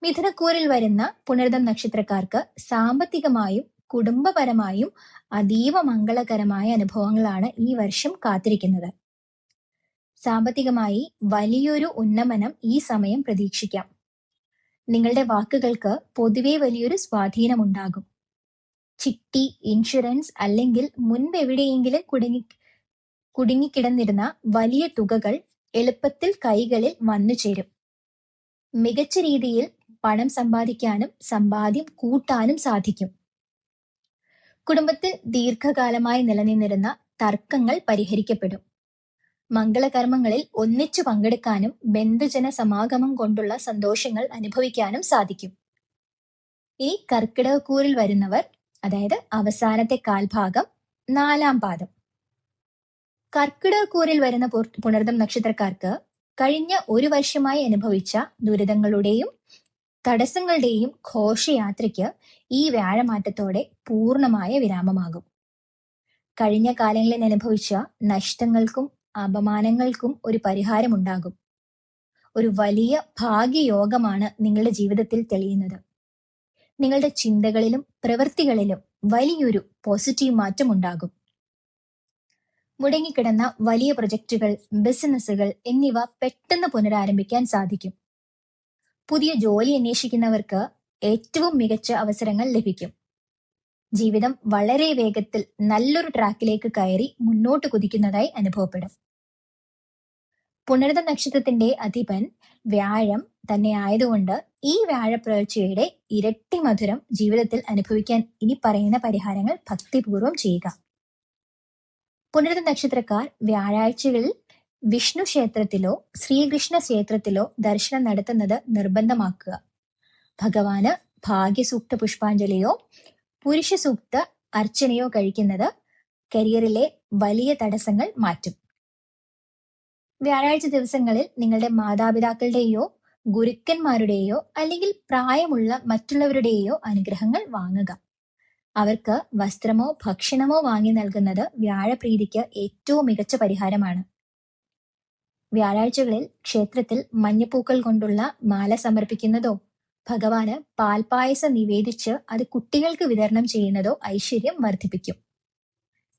Speaker 1: മിഥുനക്കൂറിൽ വരുന്ന പുണർദം നക്ഷത്രക്കാർക്ക് സാമ്പത്തികമായും കുടുംബപരമായും അതീവ മംഗളകരമായ അനുഭവങ്ങളാണ് ഈ വർഷം കാത്തിരിക്കുന്നത്. സാമ്പത്തികമായി വലിയൊരു ഉന്നമനം ഈ സമയം പ്രതീക്ഷിക്കാം. നിങ്ങളുടെ വാക്കുകൾക്ക് പൊതുവെ വലിയൊരു സ്വാധീനമുണ്ടാകും. ചിട്ടി, ഇൻഷുറൻസ് അല്ലെങ്കിൽ മുൻപ് എവിടെയെങ്കിലും കുടുങ്ങിക്കിടന്നിരുന്ന വലിയ തുകകൾ എളുപ്പത്തിൽ കൈകളിൽ വന്നു ചേരും. മികച്ച രീതിയിൽ പണം സമ്പാദിക്കാനും സമ്പാദ്യം കൂട്ടാനും സാധിക്കും. കുടുംബത്തിൽ ദീർഘകാലമായി നിലനിന്നിരുന്ന തർക്കങ്ങൾ പരിഹരിക്കപ്പെടും. മംഗളകർമ്മങ്ങളിൽ ഒന്നിച്ചു പങ്കെടുക്കാനും ബന്ധുജന സമാഗമം കൊണ്ടുള്ള സന്തോഷങ്ങൾ അനുഭവിക്കാനും സാധിക്കും. ഇനി കർക്കിടകക്കൂറിൽ വരുന്നവർ, അതായത് അവസാനത്തെ കാൽഭാഗം, 4-ാം പാദം. കർക്കിടകക്കൂറിൽ വരുന്ന പുണർദം നക്ഷത്രക്കാർക്ക് കഴിഞ്ഞ ഒരു വർഷമായി അനുഭവിച്ച ദുരിതങ്ങളുടെയും തടസ്സങ്ങളുടെയും ഘോഷയാത്രയ്ക്ക് ഈ വ്യാഴമാറ്റത്തോടെ പൂർണ്ണമായ വിരാമമാകും. കഴിഞ്ഞ കാലങ്ങളിൽ അനുഭവിച്ച നഷ്ടങ്ങൾക്കും അപമാനങ്ങൾക്കും ഒരു പരിഹാരമുണ്ടാകും. ഒരു വലിയ ഭാഗ്യയോഗമാണ് നിങ്ങളുടെ ജീവിതത്തിൽ തെളിയുന്നത്. നിങ്ങളുടെ ചിന്തകളിലും പ്രവൃത്തികളിലും വലിയൊരു പോസിറ്റീവ് മാറ്റം ഉണ്ടാകും. മുടങ്ങിക്കിടന്ന വലിയ പ്രൊജക്റ്റുകൾ, ബിസിനസ്സുകൾ എന്നിവ പെട്ടെന്ന് പുനരാരംഭിക്കാൻ സാധിക്കും. പുതിയ ജോലി അന്വേഷിക്കുന്നവർക്ക് ഏറ്റവും മികച്ച അവസരങ്ങൾ ലഭിക്കും. ജീവിതം വളരെ വേഗത്തിൽ നല്ലൊരു ട്രാക്കിലേക്ക് കയറി മുന്നോട്ട് കുതിക്കുന്നതായി അനുഭവപ്പെടും. പുണർദ നക്ഷത്രത്തിന്റെ അധിപൻ വ്യാഴം തന്നെ ആയതുകൊണ്ട് ഈ വ്യാഴപ്രവർച്ചയുടെ ഇരട്ടി മധുരം ജീവിതത്തിൽ അനുഭവിക്കാൻ ഇനി പറയുന്ന പരിഹാരങ്ങൾ ഭക്തിപൂർവ്വം ചെയ്യുക. പുണർദ നക്ഷത്രക്കാർ വ്യാഴാഴ്ചകളിൽ വിഷ്ണു ക്ഷേത്രത്തിലോ ശ്രീകൃഷ്ണ ക്ഷേത്രത്തിലോ ദർശനം നടത്തുന്നത് നിർബന്ധമാക്കുക. ഭഗവാന് ഭാഗ്യസൂക്ത പുഷ്പാഞ്ജലിയോ പുരുഷ സൂക്ത അർച്ചനയോ കഴിക്കുന്നത് കരിയറിലെ വലിയ തടസ്സങ്ങൾ മാറ്റും. വ്യാഴാഴ്ച ദിവസങ്ങളിൽ നിങ്ങളുടെ മാതാപിതാക്കളുടെയോ ഗുരുക്കന്മാരുടെയോ അല്ലെങ്കിൽ പ്രായമുള്ള മറ്റുള്ളവരുടെയോ അനുഗ്രഹങ്ങൾ വാങ്ങുക. അവർക്ക് വസ്ത്രമോ ഭക്ഷണമോ വാങ്ങി നൽകുന്നത് വ്യാഴപ്രീതിക്ക് ഏറ്റവും മികച്ച പരിഹാരമാണ്. വ്യാഴാഴ്ചകളിൽ ക്ഷേത്രത്തിൽ മഞ്ഞപ്പൂക്കൾ കൊണ്ടുള്ള മാല സമർപ്പിക്കുന്നതോ ഭഗവാന് പാൽപായസം നിവേദിച്ച് അത് കുട്ടികൾക്ക് വിതരണം ചെയ്യുന്നതോ ഐശ്വര്യം വർദ്ധിപ്പിക്കും.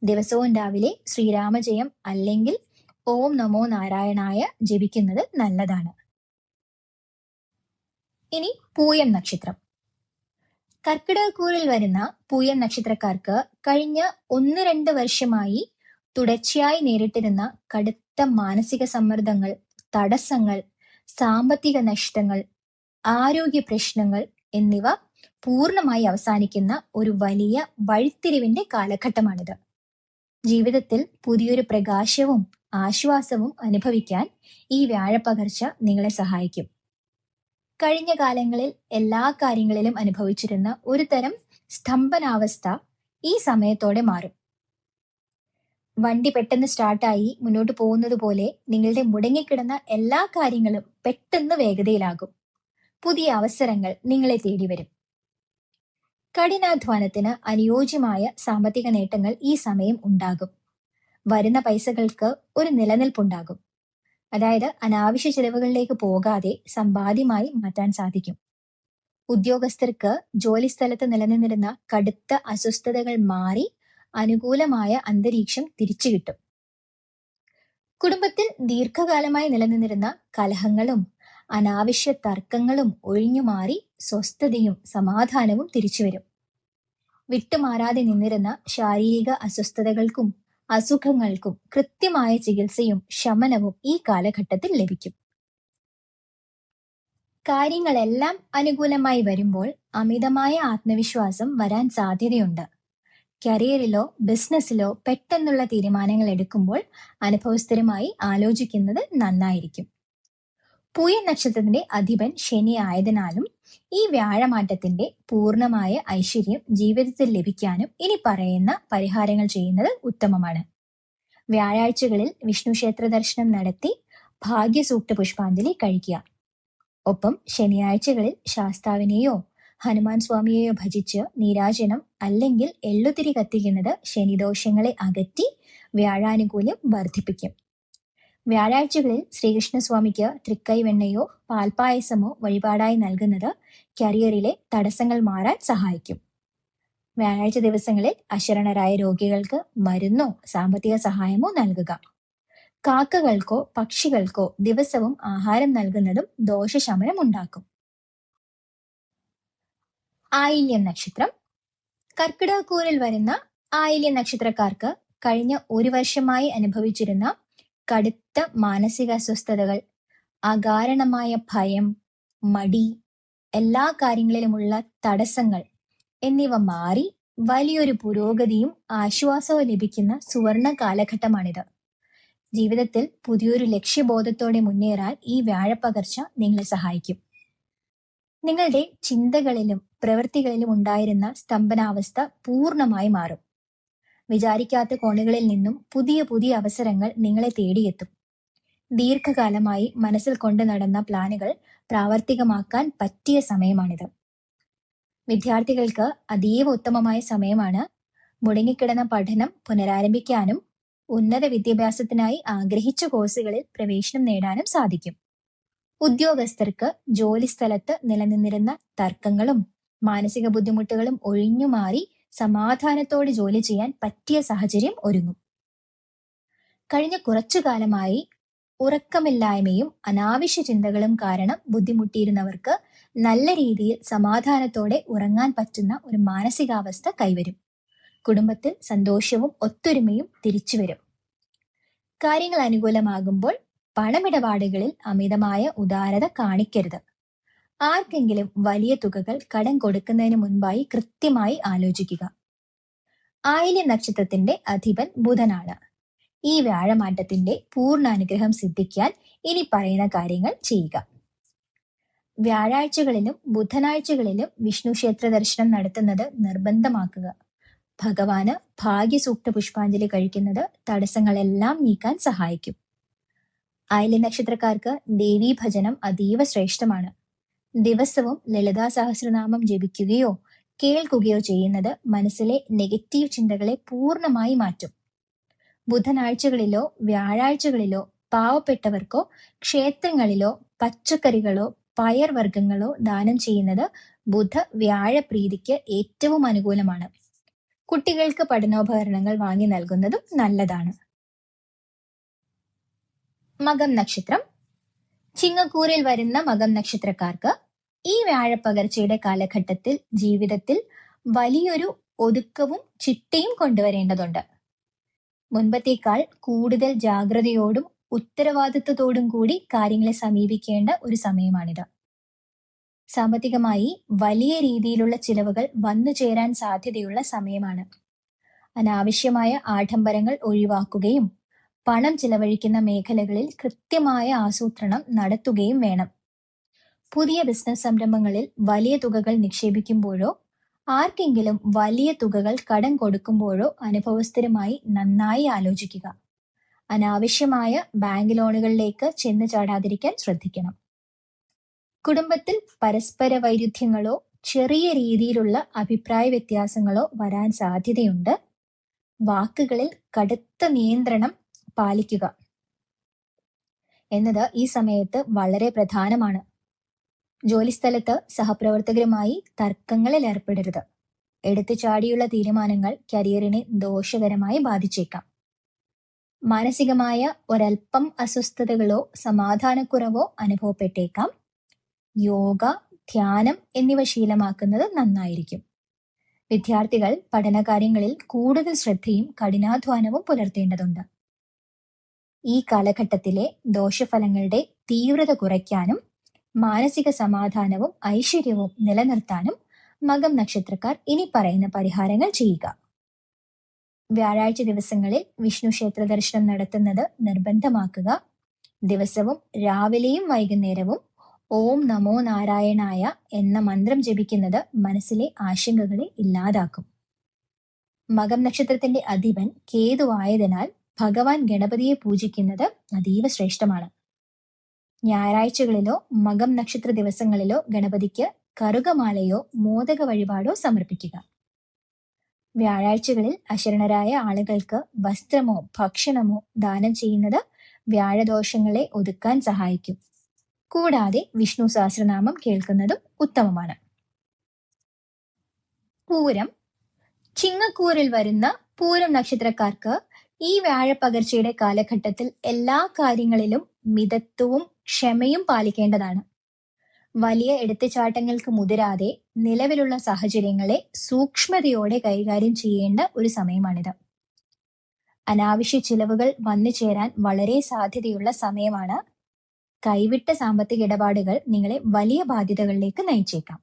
Speaker 1: ദിവസവും രാവിലെ ശ്രീരാമജയം അല്ലെങ്കിൽ ഓം നമോ നാരായണായ ജപിക്കുന്നത് നല്ലതാണ്. ഇനി പൂയം നക്ഷത്രം. കർക്കിടകക്കൂറിൽ വരുന്ന പൂയം നക്ഷത്രക്കാർക്ക് കഴിഞ്ഞ 1-2 വർഷമായി തുടർച്ചയായി നേരിട്ടിരുന്ന കടുത്ത മാനസിക സമ്മർദ്ദങ്ങൾ, തടസ്സങ്ങൾ, സാമ്പത്തിക നഷ്ടങ്ങൾ, ആരോഗ്യ പ്രശ്നങ്ങൾ എന്നിവ പൂർണ്ണമായി അവസാനിക്കുന്ന ഒരു വലിയ വഴിത്തിരിവിന്റെ കാലഘട്ടമാണിത്. ജീവിതത്തിൽ പുതിയൊരു പ്രകാശവും ആശ്വാസവും അനുഭവിക്കാൻ ഈ വ്യാഴപ്പകർച്ച നിങ്ങളെ സഹായിക്കും. കഴിഞ്ഞ കാലങ്ങളിൽ എല്ലാ കാര്യങ്ങളിലും അനുഭവിച്ചിരുന്ന ഒരു തരം സ്തംഭനാവസ്ഥ ഈ സമയത്തോടെ മാറും. വണ്ടി പെട്ടെന്ന് സ്റ്റാർട്ടായി മുന്നോട്ട് പോകുന്നത് പോലെ നിങ്ങളുടെ മുടങ്ങിക്കിടന്ന എല്ലാ കാര്യങ്ങളും പെട്ടെന്ന് വേഗതയിലാകും. പുതിയ അവസരങ്ങൾ നിങ്ങളെ തേടി വരും. കഠിനാധ്വാനത്തിന് അനുയോജ്യമായ സാമ്പത്തിക നേട്ടങ്ങൾ ഈ സമയം ഉണ്ടാകും. വരുന്ന പൈസകൾക്ക് ഒരു നിലനിൽപ്പുണ്ടാകും. അതായത് അനാവശ്യ ചിലവുകളിലേക്ക് പോകാതെ സമ്പാദ്യമായി മാറ്റാൻ സാധിക്കും. ഉദ്യോഗസ്ഥർക്ക് ജോലി സ്ഥലത്ത് നിലനിന്നിരുന്ന കടുത്ത അസ്വസ്ഥതകൾ മാറി അനുകൂലമായ അന്തരീക്ഷം തിരിച്ചു കിട്ടും. കുടുംബത്തിൽ ദീർഘകാലമായി നിലനിന്നിരുന്ന കലഹങ്ങളും അനാവശ്യ തർക്കങ്ങളും ഒഴിഞ്ഞുമാറി സ്വസ്ഥതയും സമാധാനവും തിരിച്ചുവരും. വിട്ടുമാറാതെ നിന്നിരുന്ന ശാരീരിക അസ്വസ്ഥതകൾക്കും അസുഖങ്ങൾക്കും കൃത്യമായ ചികിത്സയും ശമനവും ഈ കാലഘട്ടത്തിൽ ലഭിക്കും. കാര്യങ്ങളെല്ലാം അനുകൂലമായി വരുമ്പോൾ അമിതമായ ആത്മവിശ്വാസം വരാൻ സാധ്യതയുണ്ട്. കരിയറിലോ ബിസിനസ്സിലോ പെട്ടെന്നുള്ള തീരുമാനങ്ങൾ എടുക്കുമ്പോൾ അനുഭവസ്ഥരുമായി ആലോചിക്കുന്നത് നന്നായിരിക്കും. പൂയ നക്ഷത്രത്തിന്റെ അധിപൻ ശനി ആയതിനാലും ഈ വ്യാഴമാറ്റത്തിന്റെ പൂർണ്ണമായ ഐശ്വര്യം ജീവിതത്തിൽ ലഭിക്കാനും ഇനി പറയുന്ന പരിഹാരങ്ങൾ ചെയ്യുന്നത് ഉത്തമമാണ്. വ്യാഴാഴ്ചകളിൽ വിഷ്ണു ക്ഷേത്ര ദർശനം നടത്തി ഭാഗ്യസൂക്ത പുഷ്പാഞ്ജലി കഴിക്കുക. ഒപ്പം ശനിയാഴ്ചകളിൽ ശാസ്താവിനെയോ ഹനുമാൻ സ്വാമിയെയോ ഭജിച്ച് നീരാജനം അല്ലെങ്കിൽ എള്ളുതിരി കത്തിക്കുന്നത് ശനിദോഷങ്ങളെ അകറ്റി വ്യാഴാനുകൂല്യം വർദ്ധിപ്പിക്കും. വ്യാഴാഴ്ചകളിൽ ശ്രീകൃഷ്ണസ്വാമിക്ക് തൃക്കൈവെണ്ണയോ പാൽപായസമോ വഴിപാടായി നൽകുന്നത് കരിയറിലെ തടസ്സങ്ങൾ മാറാൻ സഹായിക്കും. വ്യാഴാഴ്ച ദിവസങ്ങളിൽ അശരണരായ രോഗികൾക്ക് മരുന്നോ സാമ്പത്തിക സഹായമോ നൽകുക. കാക്കകൾക്കോ പക്ഷികൾക്കോ ദിവസവും ആഹാരം നൽകുന്നതും ദോഷശമനം ഉണ്ടാക്കും. ആയില്യം നക്ഷത്രം. കർക്കിടകക്കൂറിൽ വരുന്ന ആയില്യം നക്ഷത്രക്കാർക്ക് കഴിഞ്ഞ ഒരു വർഷമായി അനുഭവിച്ചിരുന്ന കടുത്ത മാനസിക അസ്വസ്ഥതകൾ, അകാരണമായ ഭയം, മടി, എല്ലാ കാര്യങ്ങളിലുമുള്ള തടസ്സങ്ങൾ എന്നിവ മാറി വലിയൊരു പുരോഗതിയും ആശ്വാസവും ലഭിക്കുന്ന സുവർണ കാലഘട്ടമാണിത്. ജീവിതത്തിൽ പുതിയൊരു ലക്ഷ്യബോധത്തോടെ മുന്നേറാൻ ഈ വ്യാഴപ്പകർച്ച നിങ്ങളെ സഹായിക്കും. നിങ്ങളുടെ ചിന്തകളിലും പ്രവൃത്തികളിലും ഉണ്ടായിരുന്ന സ്തംഭനാവസ്ഥ പൂർണ്ണമായി മാറും. വിചാരിക്കാത്ത കോണുകളിൽ നിന്നും പുതിയ പുതിയ അവസരങ്ങൾ നിങ്ങളെ തേടിയെത്തും. ദീർഘകാലമായി മനസ്സിൽ കൊണ്ടു നടന്ന പ്ലാനുകൾ പ്രാവർത്തികമാക്കാൻ പറ്റിയ സമയമാണിത്. വിദ്യാർത്ഥികൾക്ക് അതീവ ഉത്തമമായ സമയമാണ്. മുടങ്ങിക്കിടന്ന പഠനം പുനരാരംഭിക്കാനും ഉന്നത വിദ്യാഭ്യാസത്തിനായി ആഗ്രഹിച്ച കോഴ്സുകളിൽ പ്രവേശനം നേടാനും സാധിക്കും. ഉദ്യോഗസ്ഥർക്ക് ജോലിസ്ഥലത്ത് നിലനിന്നിരുന്ന തർക്കങ്ങളും മാനസിക ബുദ്ധിമുട്ടുകളും ഒഴിഞ്ഞുമാറി സമാധാനത്തോടെ ജോലി ചെയ്യാൻ പറ്റിയ സാഹചര്യം ഒരുങ്ങും. കഴിഞ്ഞ കുറച്ചു കാലമായി ഉറക്കമില്ലായ്മയും അനാവശ്യ ചിന്തകളും കാരണം ബുദ്ധിമുട്ടിയിരുന്നവർക്ക് നല്ല രീതിയിൽ സമാധാനത്തോടെ ഉറങ്ങാൻ പറ്റുന്ന ഒരു മാനസികാവസ്ഥ കൈവരും. കുടുംബത്തിൽ സന്തോഷവും ഒത്തൊരുമയും തിരിച്ചുവരും. കാര്യങ്ങൾ അനുകൂലമാകുമ്പോൾ പണമിടപാടുകളിൽ അമിതമായ ഉദാരത കാണിക്കരുത്. ആർക്കെങ്കിലും വലിയ തുകകൾ കടം കൊടുക്കുന്നതിന് മുൻപായി കൃത്യമായി ആലോചിക്കുക. ആയില്യ നക്ഷത്രത്തിന്റെ അധിപൻ ബുധനാണ്. ഈ വ്യാഴമാറ്റത്തിന്റെ പൂർണ്ണ അനുഗ്രഹം സിദ്ധിക്കാൻ ഇനി പറയുന്ന കാര്യങ്ങൾ ചെയ്യുക. വ്യാഴാഴ്ചകളിലും ബുധനാഴ്ചകളിലും വിഷ്ണു ക്ഷേത്ര ദർശനം നടത്തുന്നത് നിർബന്ധമാക്കുക. ഭഗവാന് ഭാഗ്യസൂക്ത പുഷ്പാഞ്ജലി കഴിക്കുന്നത് തടസ്സങ്ങളെല്ലാം നീക്കാൻ സഹായിക്കും. ആയില്യ നക്ഷത്രക്കാർക്ക് ദേവീ ഭജനം അതീവ ശ്രേഷ്ഠമാണ്. ദിവസവും ലളിതാ സഹസ്രനാമം ജപിക്കുകയോ കേൾക്കുകയോ ചെയ്യുന്നത് മനസ്സിലെ നെഗറ്റീവ് ചിന്തകളെ പൂർണ്ണമായി മാറ്റും. ബുധനാഴ്ചകളിലോ വ്യാഴാഴ്ചകളിലോ പാവപ്പെട്ടവർക്കോ ക്ഷേത്രങ്ങളിലോ പച്ചക്കറികളോ പയർവർഗ്ഗങ്ങളോ ദാനം ചെയ്യുന്നത് ബുധ വ്യാഴ പ്രീതിക്ക് ഏറ്റവും അനുകൂലമാണ്. കുട്ടികൾക്ക് പഠനോപകരണങ്ങൾ വാങ്ങി നൽകുന്നതും നല്ലതാണ്. മകം നക്ഷത്രം. ചിങ്ങക്കൂറിൽ വരുന്ന മകം നക്ഷത്രക്കാർക്ക് ഈ വ്യാഴപ്പകർച്ചയുടെ കാലഘട്ടത്തിൽ ജീവിതത്തിൽ വലിയൊരു ഒതുക്കവും ചിട്ടയും കൊണ്ടുവരേണ്ടതുണ്ട്. മുൻപത്തേക്കാൾ കൂടുതൽ ജാഗ്രതയോടും ഉത്തരവാദിത്വത്തോടും കൂടി കാര്യങ്ങളെ സമീപിക്കേണ്ട ഒരു സമയമാണിത്. സാമ്പത്തികമായി വലിയ രീതിയിലുള്ള ചിലവുകൾ വന്നു ചേരാൻ സാധ്യതയുള്ള സമയമാണ്. അനാവശ്യമായ ആഡംബരങ്ങൾ ഒഴിവാക്കുകയും പണം ചിലവഴിക്കുന്ന മേഖലകളിൽ കൃത്യമായ ആസൂത്രണം നടത്തുകയും വേണം. പുതിയ ബിസിനസ് സംരംഭങ്ങളിൽ വലിയ തുകകൾ നിക്ഷേപിക്കുമ്പോഴോ ആർക്കെങ്കിലും വലിയ തുകകൾ കടം കൊടുക്കുമ്പോഴോ അനുഭവസ്ഥരുമായി നന്നായി ആലോചിക്കുക. അനാവശ്യമായ ബാങ്ക് ലോണുകളിലേക്ക് ചെന്ന് ചാടാതിരിക്കാൻ ശ്രദ്ധിക്കണം. കുടുംബത്തിൽ പരസ്പര വൈരുദ്ധ്യങ്ങളോ ചെറിയ രീതിയിലുള്ള അഭിപ്രായ വ്യത്യാസങ്ങളോ വരാൻ സാധ്യതയുണ്ട്. വാക്കുകളിൽ കടുത്ത നിയന്ത്രണം പാലിക്കുക എന്നത് ഈ സമയത്ത് വളരെ പ്രധാനമാണ്. ജോലിസ്ഥലത്ത് സഹപ്രവർത്തകരുമായി തർക്കങ്ങളിൽ ഏർപ്പെടരുത്. എടുത്തുചാടിയുള്ള തീരുമാനങ്ങൾ കരിയറിനെ ദോഷകരമായി ബാധിച്ചേക്കാം. മാനസികമായ ഒരൽപ്പം അസ്വസ്ഥതകളോ സമാധാനക്കുറവോ അനുഭവപ്പെട്ടേക്കാം. യോഗ, ധ്യാനം എന്നിവ ശീലമാക്കുന്നത് നന്നായിരിക്കും. വിദ്യാർത്ഥികൾ പഠനകാര്യങ്ങളിൽ കൂടുതൽ ശ്രദ്ധയും കഠിനാധ്വാനവും പുലർത്തേണ്ടതുണ്ട്. ഈ കാലഘട്ടത്തിലെ ദോഷഫലങ്ങളുടെ തീവ്രത കുറയ്ക്കാനും മാനസിക സമാധാനവും ഐശ്വര്യവും നിലനിർത്താനും മകം നക്ഷത്രക്കാർ ഇനി പറയുന്ന പരിഹാരങ്ങൾ ചെയ്യുക. വ്യാഴാഴ്ച ദിവസങ്ങളിൽ വിഷ്ണു ക്ഷേത്ര ദർശനം നടത്തുന്നത് നിർബന്ധമാക്കുക. ദിവസവും രാവിലെയും വൈകുന്നേരവും ഓം നമോ നാരായണായ എന്ന മന്ത്രം ജപിക്കുന്നത് മനസ്സിലെ ആശങ്കകളെ ഇല്ലാതാക്കും. മകം നക്ഷത്രത്തിന്റെ അധിപൻ കേതുവായതിനാൽ ഭഗവാൻ ഗണപതിയെ പൂജിക്കുന്നത് അതീവ ശ്രേഷ്ഠമാണ്. ഞായറാഴ്ചകളിലോ മകം നക്ഷത്ര ദിവസങ്ങളിലോ ഗണപതിക്ക് കറുകമാലയോ മോദക വഴിപാടോ സമർപ്പിക്കുക. വ്യാഴാഴ്ചകളിൽ അശരണരായ ആളുകൾക്ക് വസ്ത്രമോ ഭക്ഷണമോ ദാനം ചെയ്യുന്നത് വ്യാഴദോഷങ്ങളെ ഒതുക്കാൻ സഹായിക്കും. കൂടാതെ വിഷ്ണു സഹസ്രനാമം കേൾക്കുന്നതും ഉത്തമമാണ്. പൂരം. ചിങ്ങക്കൂറിൽ വരുന്ന പൂരം നക്ഷത്രക്കാർക്ക് ഈ വ്യാഴപ്പകർച്ചയുടെ കാലഘട്ടത്തിൽ എല്ലാ കാര്യങ്ങളിലും മിതത്വവും ക്ഷമയും പാലിക്കേണ്ടതാണ്. വലിയ എടുത്തുചാട്ടങ്ങൾക്ക് മുതിരാതെ നിലവിലുള്ള സാഹചര്യങ്ങളെ സൂക്ഷ്മതയോടെ കൈകാര്യം ചെയ്യേണ്ട ഒരു സമയമാണിത്. അനാവശ്യ ചിലവുകൾ വന്നു ചേരാൻ വളരെ സാധ്യതയുള്ള സമയമാണ്. കൈവിട്ട സാമ്പത്തിക ഇടപാടുകൾ നിങ്ങളെ വലിയ ബാധ്യതകളിലേക്ക് നയിച്ചേക്കാം.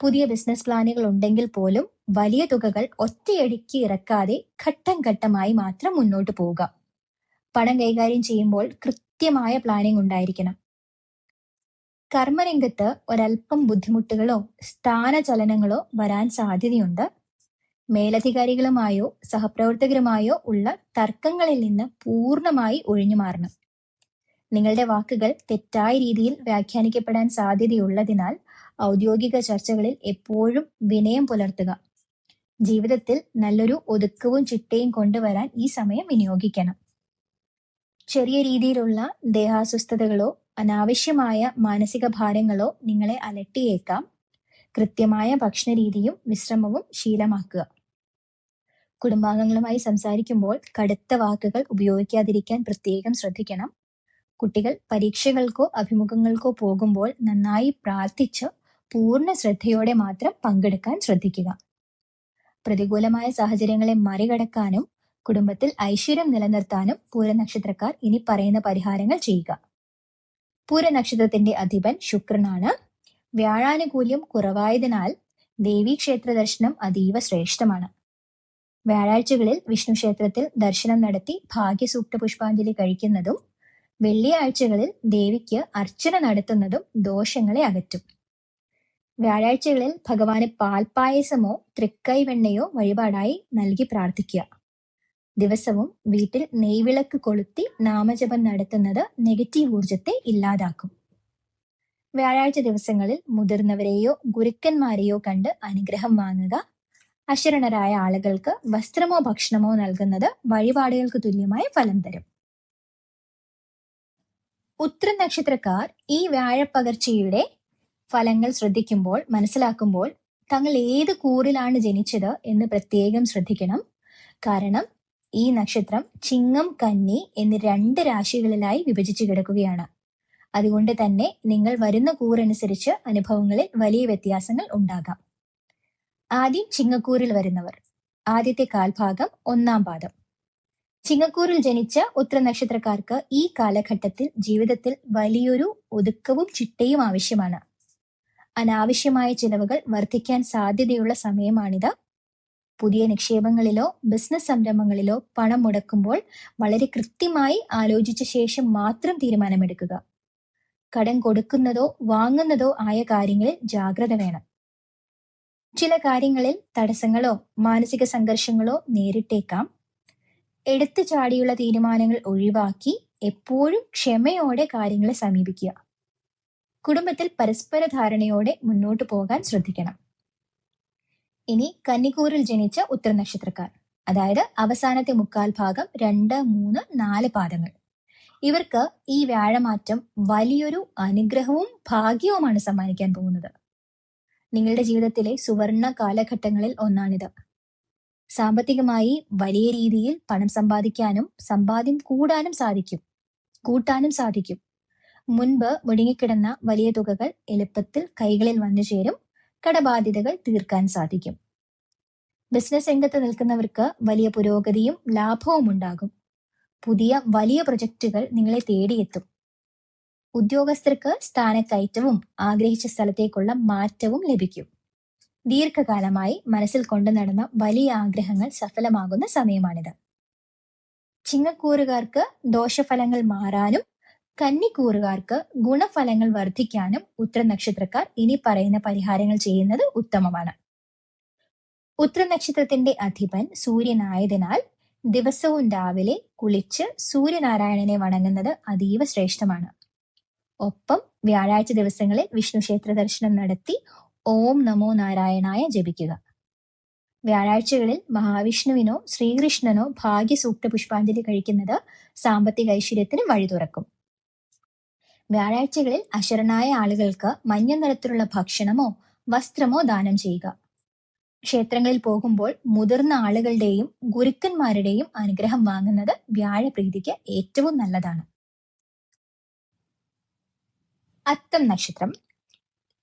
Speaker 1: പുതിയ ബിസിനസ് പ്ലാനുകൾ ഉണ്ടെങ്കിൽ പോലും വലിയ തുകകൾ ഒറ്റയടിക്ക് ഇറക്കാതെ ഘട്ടം ഘട്ടമായി മാത്രം മുന്നോട്ട് പോവുക. പണം കൈകാര്യം ചെയ്യുമ്പോൾ കൃത്യമായ പ്ലാനിംഗ് ഉണ്ടായിരിക്കണം. കർമ്മരംഗത്ത് ഒരല്പം ബുദ്ധിമുട്ടുകളോ സ്ഥാനചലനങ്ങളോ വരാൻ സാധ്യതയുണ്ട്. മേലധികാരികളുമായോ സഹപ്രവർത്തകരുമായോ ഉള്ള തർക്കങ്ങളിൽ നിന്ന് പൂർണ്ണമായി ഒഴിഞ്ഞു മാറണം. നിങ്ങളുടെ വാക്കുകൾ തെറ്റായ രീതിയിൽ വ്യാഖ്യാനിക്കപ്പെടാൻ സാധ്യതയുള്ളതിനാൽ ഔദ്യോഗിക ചർച്ചകളിൽ എപ്പോഴും വിനയം പുലർത്തുക. ജീവിതത്തിൽ നല്ലൊരു ഒതുക്കവും ചിട്ടയും കൊണ്ടുവരാൻ ഈ സമയം വിനിയോഗിക്കണം. ചെറിയ രീതിയിലുള്ള ദേഹാസ്വസ്ഥതകളോ അനാവശ്യമായ മാനസിക ഭാരങ്ങളോ നിങ്ങളെ അലട്ടിയേക്കാം. കൃത്യമായ ഭക്ഷണരീതിയും വിശ്രമവും ശീലമാക്കുക. കുടുംബാംഗങ്ങളുമായി സംസാരിക്കുമ്പോൾ കടുത്ത വാക്കുകൾ ഉപയോഗിക്കാതിരിക്കാൻ പ്രത്യേകം ശ്രദ്ധിക്കണം. കുട്ടികൾ പരീക്ഷകൾക്കോ അഭിമുഖങ്ങൾക്കോ പോകുമ്പോൾ നന്നായി പ്രാർത്ഥിച്ച് പൂർണ്ണ ശ്രദ്ധയോടെ മാത്രം പങ്കെടുക്കാൻ ശ്രദ്ധിക്കുക. പ്രതികൂലമായ സാഹചര്യങ്ങളെ മറികടക്കാനും കുടുംബത്തിൽ ഐശ്വര്യം നിലനിർത്താനും പൂരനക്ഷത്രക്കാർ ഇനി പറയുന്ന പരിഹാരങ്ങൾ ചെയ്യുക. പൂരനക്ഷത്രത്തിന്റെ അധിപൻ ശുക്രനാണ്. വ്യാഴാനുകൂല്യം കുറവായതിനാൽ ദേവീക്ഷേത്ര ദർശനം അതീവ ശ്രേഷ്ഠമാണ്. വ്യാഴാഴ്ചകളിൽ വിഷ്ണു ക്ഷേത്രത്തിൽ ദർശനം നടത്തി ഭാഗ്യസൂക്ത പുഷ്പാഞ്ജലി കഴിക്കുന്നതും വെള്ളിയാഴ്ചകളിൽ ദേവിക്ക് അർച്ചന നടത്തുന്നതും ദോഷങ്ങളെ അകറ്റും. വ്യാഴാഴ്ചകളിൽ ഭഗവാന് പാൽപ്പായസമോ തൃക്കൈവെണ്ണയോ വഴിപാടായി നൽകി പ്രാർത്ഥിക്കുക. ദിവസവും വീട്ടിൽ നെയ്വിളക്ക് കൊളുത്തി നാമജപം നടത്തുന്നത് നെഗറ്റീവ് ഊർജത്തെ ഇല്ലാതാക്കും. വ്യാഴാഴ്ച ദിവസങ്ങളിൽ മുതിർന്നവരെയോ ഗുരുക്കന്മാരെയോ കണ്ട് അനുഗ്രഹം വാങ്ങുക. അശരണരായ ആളുകൾക്ക് വസ്ത്രമോ ഭക്ഷണമോ നൽകുന്നത് വഴിപാടുകൾക്ക് തുല്യമായ ഫലം തരും. ഉത്ര നക്ഷത്രക്കാർ ഈ വ്യാഴപ്പകർച്ചയുടെ ഫലങ്ങൾ ശ്രദ്ധിക്കുമ്പോൾ മനസ്സിലാക്കുമ്പോൾ തങ്ങൾ ഏത് കൂറിലാണ് ജനിച്ചത് എന്ന് പ്രത്യേകം ശ്രദ്ധിക്കണം. കാരണം ഈ നക്ഷത്രം ചിങ്ങം കന്നി എന്നീ 2 രാശികളിലായി വിഭജിച്ചു കിടക്കുകയാണ്. അതുകൊണ്ട് തന്നെ നിങ്ങൾ വരുന്ന കൂറനുസരിച്ച് അനുഭവങ്ങളിൽ വലിയ വ്യത്യാസങ്ങൾ ഉണ്ടാകാം. ആദ്യം ചിങ്ങക്കൂറിൽ വരുന്നവർ. ആദ്യത്തെ കാൽഭാഗം 1-ാം പാദം. ചിങ്ങക്കൂറിൽ ജനിച്ച ഉത്ര നക്ഷത്രക്കാർക്ക് ഈ കാലഘട്ടത്തിൽ ജീവിതത്തിൽ വലിയൊരു ഒതുക്കവും ചിട്ടയും ആവശ്യമാണ്. അനാവശ്യമായ ചിലവുകൾ വർദ്ധിക്കാൻ സാധ്യതയുള്ള സമയമാണിത്. പുതിയ നിക്ഷേപങ്ങളിലോ ബിസിനസ് സംരംഭങ്ങളിലോ പണം മുടക്കുമ്പോൾ വളരെ കൃത്യമായി ആലോചിച്ച ശേഷം മാത്രം തീരുമാനമെടുക്കുക. കടം കൊടുക്കുന്നതോ വാങ്ങുന്നതോ ആയ കാര്യങ്ങളിൽ ജാഗ്രത വേണം. ചില കാര്യങ്ങളിൽ തടസ്സങ്ങളോ മാനസിക സംഘർഷങ്ങളോ നേരിട്ടേക്കാം. എടുത്തു ചാടിയുള്ള തീരുമാനങ്ങൾ ഒഴിവാക്കി എപ്പോഴും ക്ഷമയോടെ കാര്യങ്ങളെ സമീപിക്കുക. കുടുംബത്തിൽ പരസ്പര ധാരണയോടെ മുന്നോട്ട് പോകാൻ ശ്രദ്ധിക്കണം. ഇനി കന്നിക്കൂറിൽ ജനിച്ച ഉത്തര നക്ഷത്രക്കാർ, അതായത് അവസാനത്തെ 1/4 ഭാഗം 2, 3, 4 പാദങ്ങൾ. ഇവർക്ക് ഈ വ്യാഴമാറ്റം വലിയൊരു അനുഗ്രഹവും ഭാഗ്യവുമാണ് സമ്മാനിക്കാൻ പോകുന്നത്. നിങ്ങളുടെ ജീവിതത്തിലെ സുവർണ കാലഘട്ടങ്ങളിൽ ഒന്നാണിത്. സാമ്പത്തികമായി വലിയ രീതിയിൽ പണം സമ്പാദിക്കാനും സമ്പാദ്യം കൂട്ടാനും സാധിക്കും. മുൻപ് മുടങ്ങിക്കിടന്ന വലിയ തുകകൾ എളുപ്പത്തിൽ കൈകളിൽ വന്നു ചേരും. കടബാധ്യതകൾ തീർക്കാൻ സാധിക്കും. ബിസിനസ് രംഗത്ത് നിൽക്കുന്നവർക്ക് വലിയ പുരോഗതിയും ലാഭവും ഉണ്ടാകും. പുതിയ വലിയ പ്രൊജക്റ്റുകൾ നിങ്ങളെ തേടിയെത്തും. ഉദ്യോഗസ്ഥർക്ക് സ്ഥാനക്കയറ്റവും ആഗ്രഹിച്ച സ്ഥലത്തേക്കുള്ള മാറ്റവും ലഭിക്കും. ദീർഘകാലമായി മനസ്സിൽ കൊണ്ടു നടന്ന വലിയ ആഗ്രഹങ്ങൾ സഫലമാകുന്ന സമയമാണിത്. ചിങ്ങക്കൂറുകാർക്ക് ദോഷഫലങ്ങൾ മാറാനും കന്നിക്കൂറുകാർക്ക് ഗുണഫലങ്ങൾ വർദ്ധിക്കാനും ഉത്തര നക്ഷത്രക്കാർ ഇനി പറയുന്ന പരിഹാരങ്ങൾ ചെയ്യുന്നത് ഉത്തമമാണ്. ഉത്തര നക്ഷത്രത്തിന്റെ അധിപൻ സൂര്യനായതിനാൽ ദിവസവും രാവിലെ കുളിച്ച് സൂര്യനാരായണനെ വണങ്ങുന്നത് അതീവ ശ്രേഷ്ഠമാണ്. ഒപ്പം വ്യാഴാഴ്ച ദിവസങ്ങളിൽ വിഷ്ണു ക്ഷേത്ര ദർശനം നടത്തി ഓം നമോ നാരായണായ ജപിക്കുക. വ്യാഴാഴ്ചകളിൽ മഹാവിഷ്ണുവിനോ ശ്രീകൃഷ്ണനോ ഭാഗ്യസൂക്ത പുഷ്പാഞ്ജലി കഴിക്കുന്നത് സാമ്പത്തിക ഐശ്വര്യത്തിന് വഴി തുറക്കും. വ്യാഴാഴ്ചകളിൽ അശരണായ ആളുകൾക്ക് മഞ്ഞ നിറത്തിലുള്ള ഭക്ഷണമോ വസ്ത്രമോ ദാനം ചെയ്യുക. ക്ഷേത്രങ്ങളിൽ പോകുമ്പോൾ മുതിർന്ന ആളുകളുടെയും ഗുരുക്കന്മാരുടെയും അനുഗ്രഹം വാങ്ങുന്നത് വ്യാഴപ്രീതിക്ക് ഏറ്റവും നല്ലതാണ്. അത്തം നക്ഷത്രം.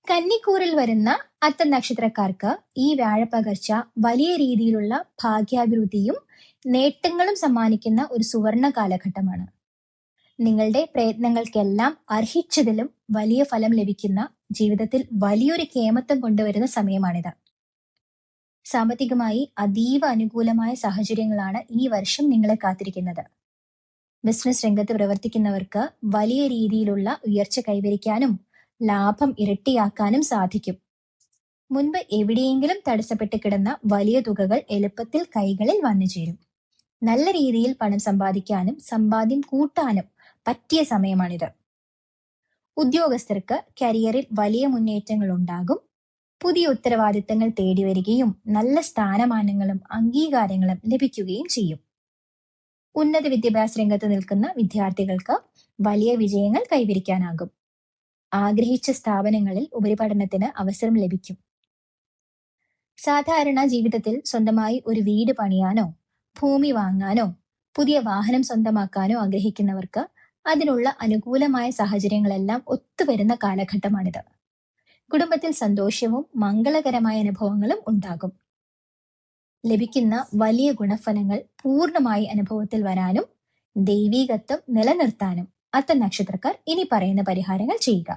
Speaker 1: കന്നിക്കൂറിൽ വരുന്ന അത്തം നക്ഷത്രക്കാർക്ക് ഈ വ്യാഴപ്പകർച്ച വലിയ രീതിയിലുള്ള ഭാഗ്യാഭിവൃദ്ധിയും നേട്ടങ്ങളും സമ്മാനിക്കുന്ന ഒരു സുവർണ കാലഘട്ടമാണ്. നിങ്ങളുടെ പ്രയത്നങ്ങൾക്കെല്ലാം അർഹിച്ചതിലും വലിയ ഫലം ലഭിക്കുന്ന, ജീവിതത്തിൽ വലിയൊരു കേമത്വം കൊണ്ടുവരുന്ന സമയമാണിത്. സാമ്പത്തികമായി അതീവ അനുകൂലമായ സാഹചര്യങ്ങളാണ് ഈ വർഷം നിങ്ങളെ കാത്തിരിക്കുന്നത്. ബിസിനസ് രംഗത്ത് പ്രവർത്തിക്കുന്നവർക്ക് വലിയ രീതിയിലുള്ള ഉയർച്ച കൈവരിക്കാനും ലാഭം ഇരട്ടിയാക്കാനും സാധിക്കും. മുൻപ് എവിടെയെങ്കിലും തടസ്സപ്പെട്ട് കിടന്ന വലിയ തുകകൾ എളുപ്പത്തിൽ കൈകളിൽ വന്നു ചേരും. നല്ല രീതിയിൽ പണം സമ്പാദിക്കാനും സമ്പാദ്യം കൂട്ടാനും പറ്റിയ സമയമാണിത്. ഉദ്യോഗസ്ഥർക്ക് കരിയറിൽ വലിയ മുന്നേറ്റങ്ങൾ ഉണ്ടാകും. പുതിയ ഉത്തരവാദിത്തങ്ങൾ തേടി വരികയും നല്ല സ്ഥാനമാനങ്ങളും അംഗീകാരങ്ങളും ലഭിക്കുകയും ചെയ്യും. ഉന്നത വിദ്യാഭ്യാസ രംഗത്ത് നിൽക്കുന്ന വിദ്യാർത്ഥികൾക്ക് വലിയ വിജയങ്ങൾ കൈവരിക്കാനാകും. ആഗ്രഹിച്ച സ്ഥാപനങ്ങളിൽ ഉപരിപഠനത്തിന് അവസരം ലഭിക്കും. സാധാരണ ജീവിതത്തിൽ സ്വന്തമായി ഒരു വീട് പണിയാനോ ഭൂമി വാങ്ങാനോ പുതിയ വാഹനം സ്വന്തമാക്കാനോ ആഗ്രഹിക്കുന്നവർക്ക് അതിനുള്ള അനുകൂലമായ സാഹചര്യങ്ങളെല്ലാം ഒത്തുവരുന്ന കാലഘട്ടമാണിത്. കുടുംബത്തിൽ സന്തോഷവും മംഗളകരമായ അനുഭവങ്ങളും ഉണ്ടാകും. ലഭിക്കുന്ന വലിയ ഗുണഫലങ്ങൾ പൂർണ്ണമായി അനുഭവത്തിൽ വരാനും ദൈവീകത്വം നിലനിർത്താനും അത്തം നക്ഷത്രക്കാർ ഇനി പറയുന്ന പരിഹാരങ്ങൾ ചെയ്യുക.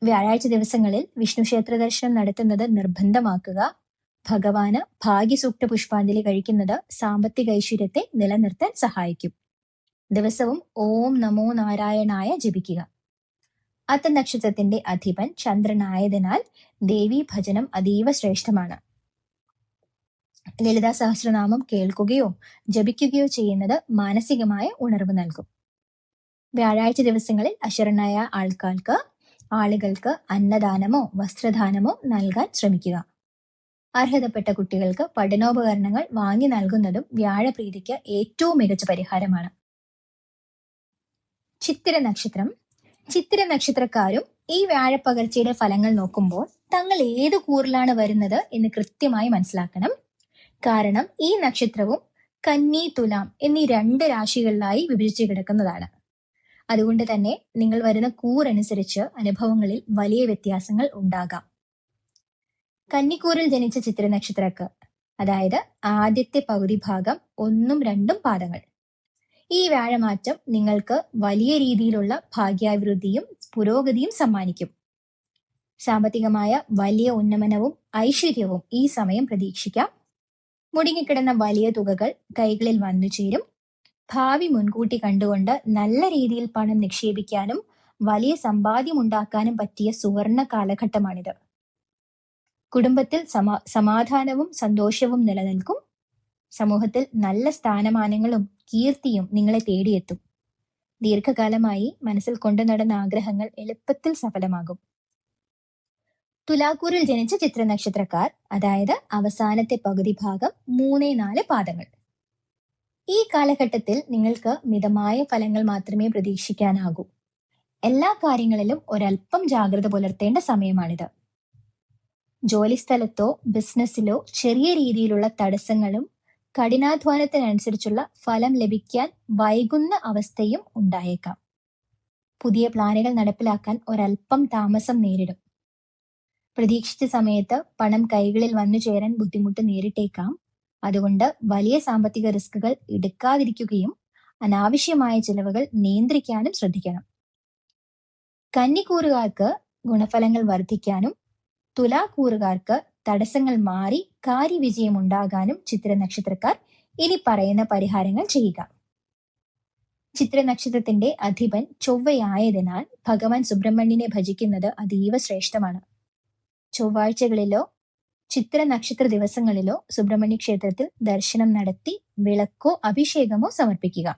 Speaker 1: വ്യാഴാഴ്ച ദിവസങ്ങളിൽ വിഷ്ണു ക്ഷേത്ര ദർശനം നടത്തുന്നത് നിർബന്ധമാക്കുക. ഭഗവാന് ഭാഗ്യസൂക്ത പുഷ്പാഞ്ജലി കഴിക്കുന്നത് സാമ്പത്തിക ഐശ്വര്യത്തെ നിലനിർത്താൻ സഹായിക്കും. ദിവസവും ഓം നമോ നാരായണായ ജപിക്കുക. അത്തം നക്ഷത്രത്തിന്റെ അധിപൻ ചന്ദ്രനായതിനാൽ ദേവീ ഭജനം അതീവ ശ്രേഷ്ഠമാണ്. ലളിതാ സഹസ്രനാമം കേൾക്കുകയോ ജപിക്കുകയോ ചെയ്യുന്നത് മാനസികമായ ഉണർവ് നൽകും. വ്യാഴാഴ്ച ദിവസങ്ങളിൽ അശരണായ ആളുകൾക്ക് അന്നദാനമോ വസ്ത്രദാനമോ നൽകാൻ ശ്രമിക്കുക. അർഹതപ്പെട്ട കുട്ടികൾക്ക് പഠനോപകരണങ്ങൾ വാങ്ങി നൽകുന്നതും വ്യാഴപ്രീതിക്ക് ഏറ്റവും മികച്ച പരിഹാരമാണ്. ചിത്തിര നക്ഷത്രം. ചിത്തിര നക്ഷത്രക്കാരും ഈ വ്യാഴപ്പകർച്ചയുടെ ഫലങ്ങൾ നോക്കുമ്പോൾ തങ്ങൾ ഏത് കൂറിലാണ് വരുന്നത് എന്ന് കൃത്യമായി മനസ്സിലാക്കണം. കാരണം ഈ നക്ഷത്രവും കന്നി, തുലാം എന്നീ 2 രാശികളിലായി വിഭജിച്ച് കിടക്കുന്നതാണ്. അതുകൊണ്ട് തന്നെ നിങ്ങൾ വരുന്ന കൂറനുസരിച്ച് അനുഭവങ്ങളിൽ വലിയ വ്യത്യാസങ്ങൾ ഉണ്ടാകാം. കന്നിക്കൂറിൽ ജനിച്ച ചിത്തിര നക്ഷത്രക്ക്, അതായത് ആദ്യത്തെ പകുതി ഭാഗം 1ഉം 2ഉം പാദങ്ങൾ, ഈ വ്യാഴമാറ്റം നിങ്ങൾക്ക് വലിയ രീതിയിലുള്ള ഭാഗ്യാഭിവൃദ്ധിയും പുരോഗതിയും സമ്മാനിക്കും. സാമ്പത്തികമായ വലിയ ഉന്നമനവും ഐശ്വര്യവും ഈ സമയം പ്രതീക്ഷിക്കാം. മുടങ്ങിക്കിടന്ന വലിയ തുകകൾ കൈകളിൽ വന്നു ചേരും. ഭാവി മുൻകൂട്ടി കണ്ടുകൊണ്ട് നല്ല രീതിയിൽ പണം നിക്ഷേപിക്കാനും വലിയ സമ്പാദ്യം ഉണ്ടാക്കാനും പറ്റിയ സുവർണ കാലഘട്ടമാണിത്. കുടുംബത്തിൽ സമാധാനവും സന്തോഷവും നിലനിൽക്കും. സമൂഹത്തിൽ നല്ല സ്ഥാനമാനങ്ങളും കീർത്തിയും നിങ്ങളെ തേടിയെത്തും. ദീർഘകാലമായി മനസ്സിൽ കൊണ്ടു നടന്ന ആഗ്രഹങ്ങൾ എളുപ്പത്തിൽ സഫലമാകും. തുലാക്കൂറിൽ ജനിച്ച ചിത്ര നക്ഷത്രക്കാർ, അതായത് അവസാനത്തെ പകുതി ഭാഗം 3-4 പാദങ്ങൾ, ഈ കാലഘട്ടത്തിൽ നിങ്ങൾക്ക് മിതമായ ഫലങ്ങൾ മാത്രമേ പ്രതീക്ഷിക്കാനാകൂ. എല്ലാ കാര്യങ്ങളിലും ഒരല്പം ജാഗ്രത പുലർത്തേണ്ട സമയമാണിത്. ജോലിസ്ഥലത്തോ ബിസിനസ്സിലോ ചെറിയ രീതിയിലുള്ള തടസ്സങ്ങളും കഠിനാധ്വാനത്തിനനുസരിച്ചുള്ള ഫലം ലഭിക്കാൻ വൈകുന്ന അവസ്ഥയും ഉണ്ടായേക്കാം. പുതിയ പ്ലാനുകൾ നടപ്പിലാക്കാൻ ഒരല്പം താമസം നേരിടും. പ്രതീക്ഷിച്ച സമയത്ത് പണം കൈകളിൽ വന്നു ചേരാൻ ബുദ്ധിമുട്ട് നേരിട്ടേക്കാം. അതുകൊണ്ട് വലിയ സാമ്പത്തിക റിസ്കുകൾ എടുക്കാതിരിക്കുകയും അനാവശ്യമായ ചിലവുകൾ നിയന്ത്രിക്കാനും ശ്രദ്ധിക്കണം. കന്നിക്കൂറുകാർക്ക് ഗുണഫലങ്ങൾ വർദ്ധിക്കാനും തുലാക്കൂറുകാർക്ക് തടസ്സങ്ങൾ മാറി കാര്യവിജയം ഉണ്ടാകാനും ചിത്ര നക്ഷത്രക്കാർ ഇനി പറയുന്ന പരിഹാരങ്ങൾ ചെയ്യുക. ചിത്ര നക്ഷത്രത്തിന്റെ അധിപൻ ചൊവ്വയായതിനാൽ ഭഗവാൻ സുബ്രഹ്മണ്യനെ ഭജിക്കുന്നത് അതീവ ശ്രേഷ്ഠമാണ്. ചൊവ്വാഴ്ചകളിലോ ചിത്ര നക്ഷത്ര ദിവസങ്ങളിലോ സുബ്രഹ്മണ്യ ക്ഷേത്രത്തിൽ ദർശനം നടത്തി വിളക്കോ അഭിഷേകമോ സമർപ്പിക്കുക.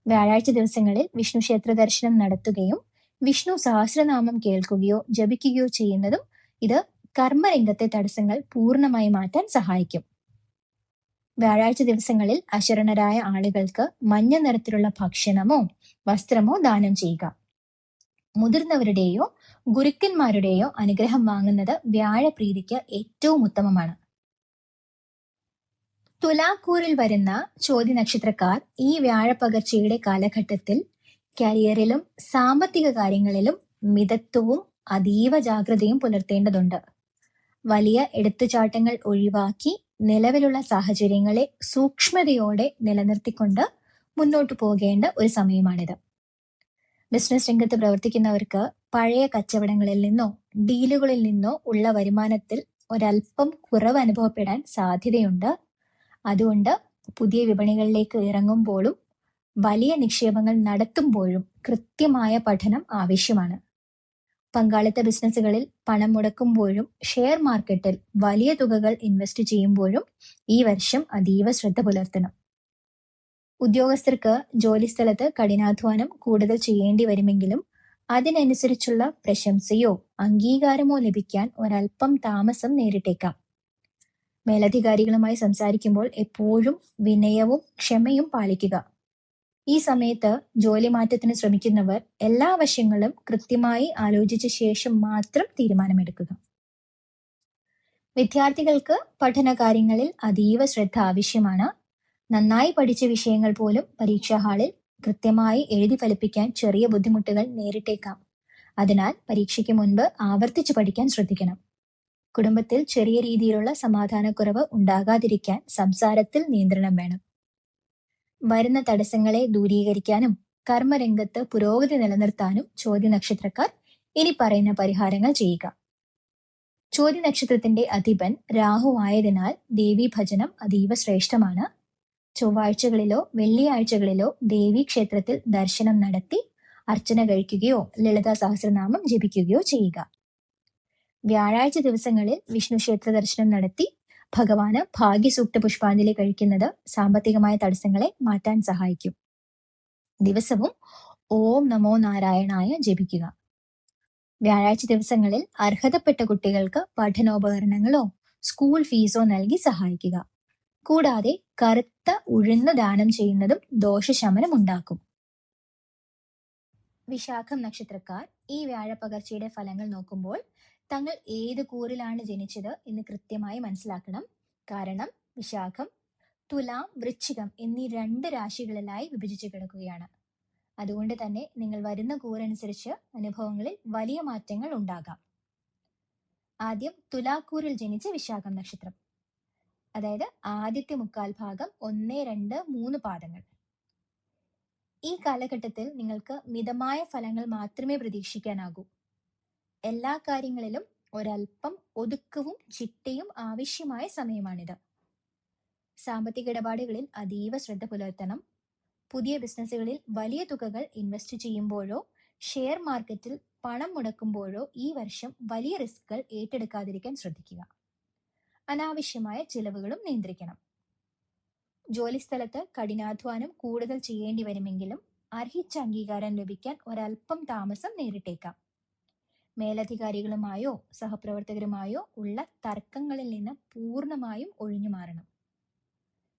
Speaker 1: വ്യാഴാഴ്ച ദിവസങ്ങളിൽ വിഷ്ണു ക്ഷേത്ര ദർശനം നടത്തുകയും വിഷ്ണു സഹസ്രനാമം കേൾക്കുകയോ ജപിക്കുകയോ ചെയ്യുന്നതും ഇത് കർമ്മരംഗത്തെ തടസ്സങ്ങൾ പൂർണ്ണമായി മാറ്റാൻ സഹായിക്കും. വ്യാഴാഴ്ച ദിവസങ്ങളിൽ അശരണരായ ആളുകൾക്ക് മഞ്ഞ നിറത്തിലുള്ള ഭക്ഷണമോ വസ്ത്രമോ ദാനം ചെയ്യുക. മുതിർന്നവരുടെയോ ഗുരുക്കന്മാരുടെയോ അനുഗ്രഹം വാങ്ങുന്നത് വ്യാഴപ്രീതിക്ക് ഏറ്റവും ഉത്തമമാണ്. തുലാക്കൂറിൽ വരുന്ന ചോതി നക്ഷത്രക്കാർ ഈ വ്യാഴപ്പകർച്ചയുടെ കാലഘട്ടത്തിൽ കരിയറിലും സാമ്പത്തിക കാര്യങ്ങളിലും മിതത്വവും അതീവ ജാഗ്രതയും പുലർത്തേണ്ടതുണ്ട്. വലിയ എടുത്തുചാട്ടങ്ങൾ ഒഴിവാക്കി നിലവിലുള്ള സാഹചര്യങ്ങളെ സൂക്ഷ്മതയോടെ നിലനിർത്തിക്കൊണ്ട് മുന്നോട്ടു പോകേണ്ട ഒരു സമയമാണിത്. ബിസിനസ് രംഗത്ത് പ്രവർത്തിക്കുന്നവർക്ക് പഴയ കച്ചവടങ്ങളിൽ നിന്നോ ഡീലുകളിൽ നിന്നോ ഉള്ള വരുമാനത്തിൽ ഒരല്പം കുറവ് അനുഭവപ്പെടാൻ സാധ്യതയുണ്ട്. അതുകൊണ്ട് പുതിയ വിപണികളിലേക്ക് ഇറങ്ങുമ്പോഴും വലിയ നിക്ഷേപങ്ങൾ നടത്തുമ്പോഴും കൃത്യമായ പഠനം ആവശ്യമാണ്. പങ്കാളിത്ത ബിസിനസ്സുകളിൽ പണം മുടക്കുമ്പോഴും ഷെയർ മാർക്കറ്റിൽ വലിയ തുകകൾ ഇൻവെസ്റ്റ് ചെയ്യുമ്പോഴും ഈ വർഷം അതീവ ശ്രദ്ധ പുലർത്തണം. ഉദ്യോഗസ്ഥർക്ക് ജോലിസ്ഥലത്ത് കഠിനാധ്വാനം കൂടുതൽ ചെയ്യേണ്ടി വരുമെങ്കിലും അതിനനുസരിച്ചുള്ള പ്രശംസയോ അംഗീകാരമോ ലഭിക്കാൻ ഒരല്പം താമസം നേരിട്ടേക്കാം. മേലധികാരികളുമായി സംസാരിക്കുമ്പോൾ എപ്പോഴും വിനയവും ക്ഷമയും പാലിക്കുക. ഈ സമയത്ത് ജോലി മാറ്റത്തിന് ശ്രമിക്കുന്നവർ എല്ലാ വശങ്ങളും കൃത്യമായി ആലോചിച്ച ശേഷം മാത്രം തീരുമാനമെടുക്കുക. വിദ്യാർത്ഥികൾക്ക് പഠന കാര്യങ്ങളിൽ അതീവ ശ്രദ്ധ ആവശ്യമാണ്. നന്നായി പഠിച്ച വിഷയങ്ങൾ പോലും പരീക്ഷാ ഹാളിൽ കൃത്യമായി എഴുതി ഫലിപ്പിക്കാൻ ചെറിയ ബുദ്ധിമുട്ടുകൾ നേരിട്ടേക്കാം. അതിനാൽ പരീക്ഷയ്ക്ക് മുൻപ് ആവർത്തിച്ച് പഠിക്കാൻ ശ്രദ്ധിക്കണം. കുടുംബത്തിൽ ചെറിയ രീതിയിലുള്ള സമാധാനക്കുറവ് ഉണ്ടാകാതിരിക്കാൻ സംസാരത്തിൽ നിയന്ത്രണം വേണം. വരുന്ന തടസ്സങ്ങളെ ദൂരീകരിക്കാനും കർമ്മരംഗത്ത് പുരോഗതി നിലനിർത്താനും ചോദ്യ നക്ഷത്രക്കാർ ഇനി പറയുന്ന പരിഹാരങ്ങൾ ചെയ്യുക. ചോദ്യ നക്ഷത്രത്തിന്റെ അധിപൻ രാഹു ആയതിനാൽ ദേവീ ഭജനം അതീവ ശ്രേഷ്ഠമാണ്. ചൊവ്വാഴ്ചകളിലോ വെള്ളിയാഴ്ചകളിലോ ദേവീ ക്ഷേത്രത്തിൽ ദർശനം നടത്തി അർച്ചന കഴിക്കുകയോ ലളിതാ സഹസ്രനാമം ജപിക്കുകയോ ചെയ്യുക. വ്യാഴാഴ്ച ദിവസങ്ങളിൽ വിഷ്ണു ക്ഷേത്ര ദർശനം നടത്തി ഭഗവാന് ഭാഗ്യസൂക്ത പുഷ്പാഞ്ജലി കഴിക്കുന്നത് സാമ്പത്തികമായ തടസ്സങ്ങളെ മാറ്റാൻ സഹായിക്കും. ദിവസവും ഓം നമോ നാരായണായ ജപിക്കുക. വ്യാഴാഴ്ച ദിവസങ്ങളിൽ അർഹതപ്പെട്ട കുട്ടികൾക്ക് പഠനോപകരണങ്ങളോ സ്കൂൾ ഫീസോ നൽകി സഹായിക്കുക. കൂടാതെ കറുത്ത ഉഴുന്ന് ദാനം ചെയ്യുന്നതും ദോഷശമനം ഉണ്ടാക്കും. വിശാഖം നക്ഷത്രക്കാർ ഈ വ്യാഴപ്പകർച്ചയുടെ ഫലങ്ങൾ നോക്കുമ്പോൾ തങ്ങൾ ഏത് കൂറിലാണ് ജനിച്ചത് എന്ന് കൃത്യമായി മനസ്സിലാക്കണം. കാരണം വിശാഖം, തുലാം, വൃശ്ചികം എന്നീ 2 രാശികളിലായി വിഭജിച്ച് കിടക്കുകയാണ്. അതുകൊണ്ട് തന്നെ നിങ്ങൾ വരുന്ന കൂറനുസരിച്ച് അനുഭവങ്ങളിൽ വലിയ മാറ്റങ്ങൾ ഉണ്ടാകാം. ആദ്യം തുലാക്കൂറിൽ ജനിച്ച വിശാഖം നക്ഷത്രം, അതായത് ആദ്യത്തെ 3/4 ഭാഗം 1, 2, 3 പാദങ്ങൾ. ഈ കാലഘട്ടത്തിൽ നിങ്ങൾക്ക് മിതമായ ഫലങ്ങൾ മാത്രമേ പ്രതീക്ഷിക്കാനാകൂ. എല്ലാ കാര്യങ്ങളിലും ഒരൽപ്പം ഒതുക്കവും ചിട്ടയും ആവശ്യമായ സമയമാണിത്. സാമ്പത്തിക ഇടപാടുകളിൽ അതീവ ശ്രദ്ധ പുലർത്തണം. പുതിയ ബിസിനസ്സുകളിൽ വലിയ തുകകൾ ഇൻവെസ്റ്റ് ചെയ്യുമ്പോഴോ ഷെയർ മാർക്കറ്റിൽ പണം മുടക്കുമ്പോഴോ ഈ വർഷം വലിയ റിസ്കുകൾ ഏറ്റെടുക്കാതിരിക്കാൻ ശ്രദ്ധിക്കുക. അനാവശ്യമായ ചിലവുകളും നിയന്ത്രിക്കണം. ജോലിസ്ഥലത്ത് കഠിനാധ്വാനം കൂടുതൽ ചെയ്യേണ്ടി വരുമെങ്കിലും അർഹിച്ച അംഗീകാരം ലഭിക്കാൻ ഒരൽപ്പം താമസം നേരിട്ടേക്കാം. മേലധികാരികളുമായോ സഹപ്രവർത്തകരുമായോ ഉള്ള തർക്കങ്ങളിൽ നിന്ന് പൂർണ്ണമായും ഒഴിഞ്ഞു മാറണം.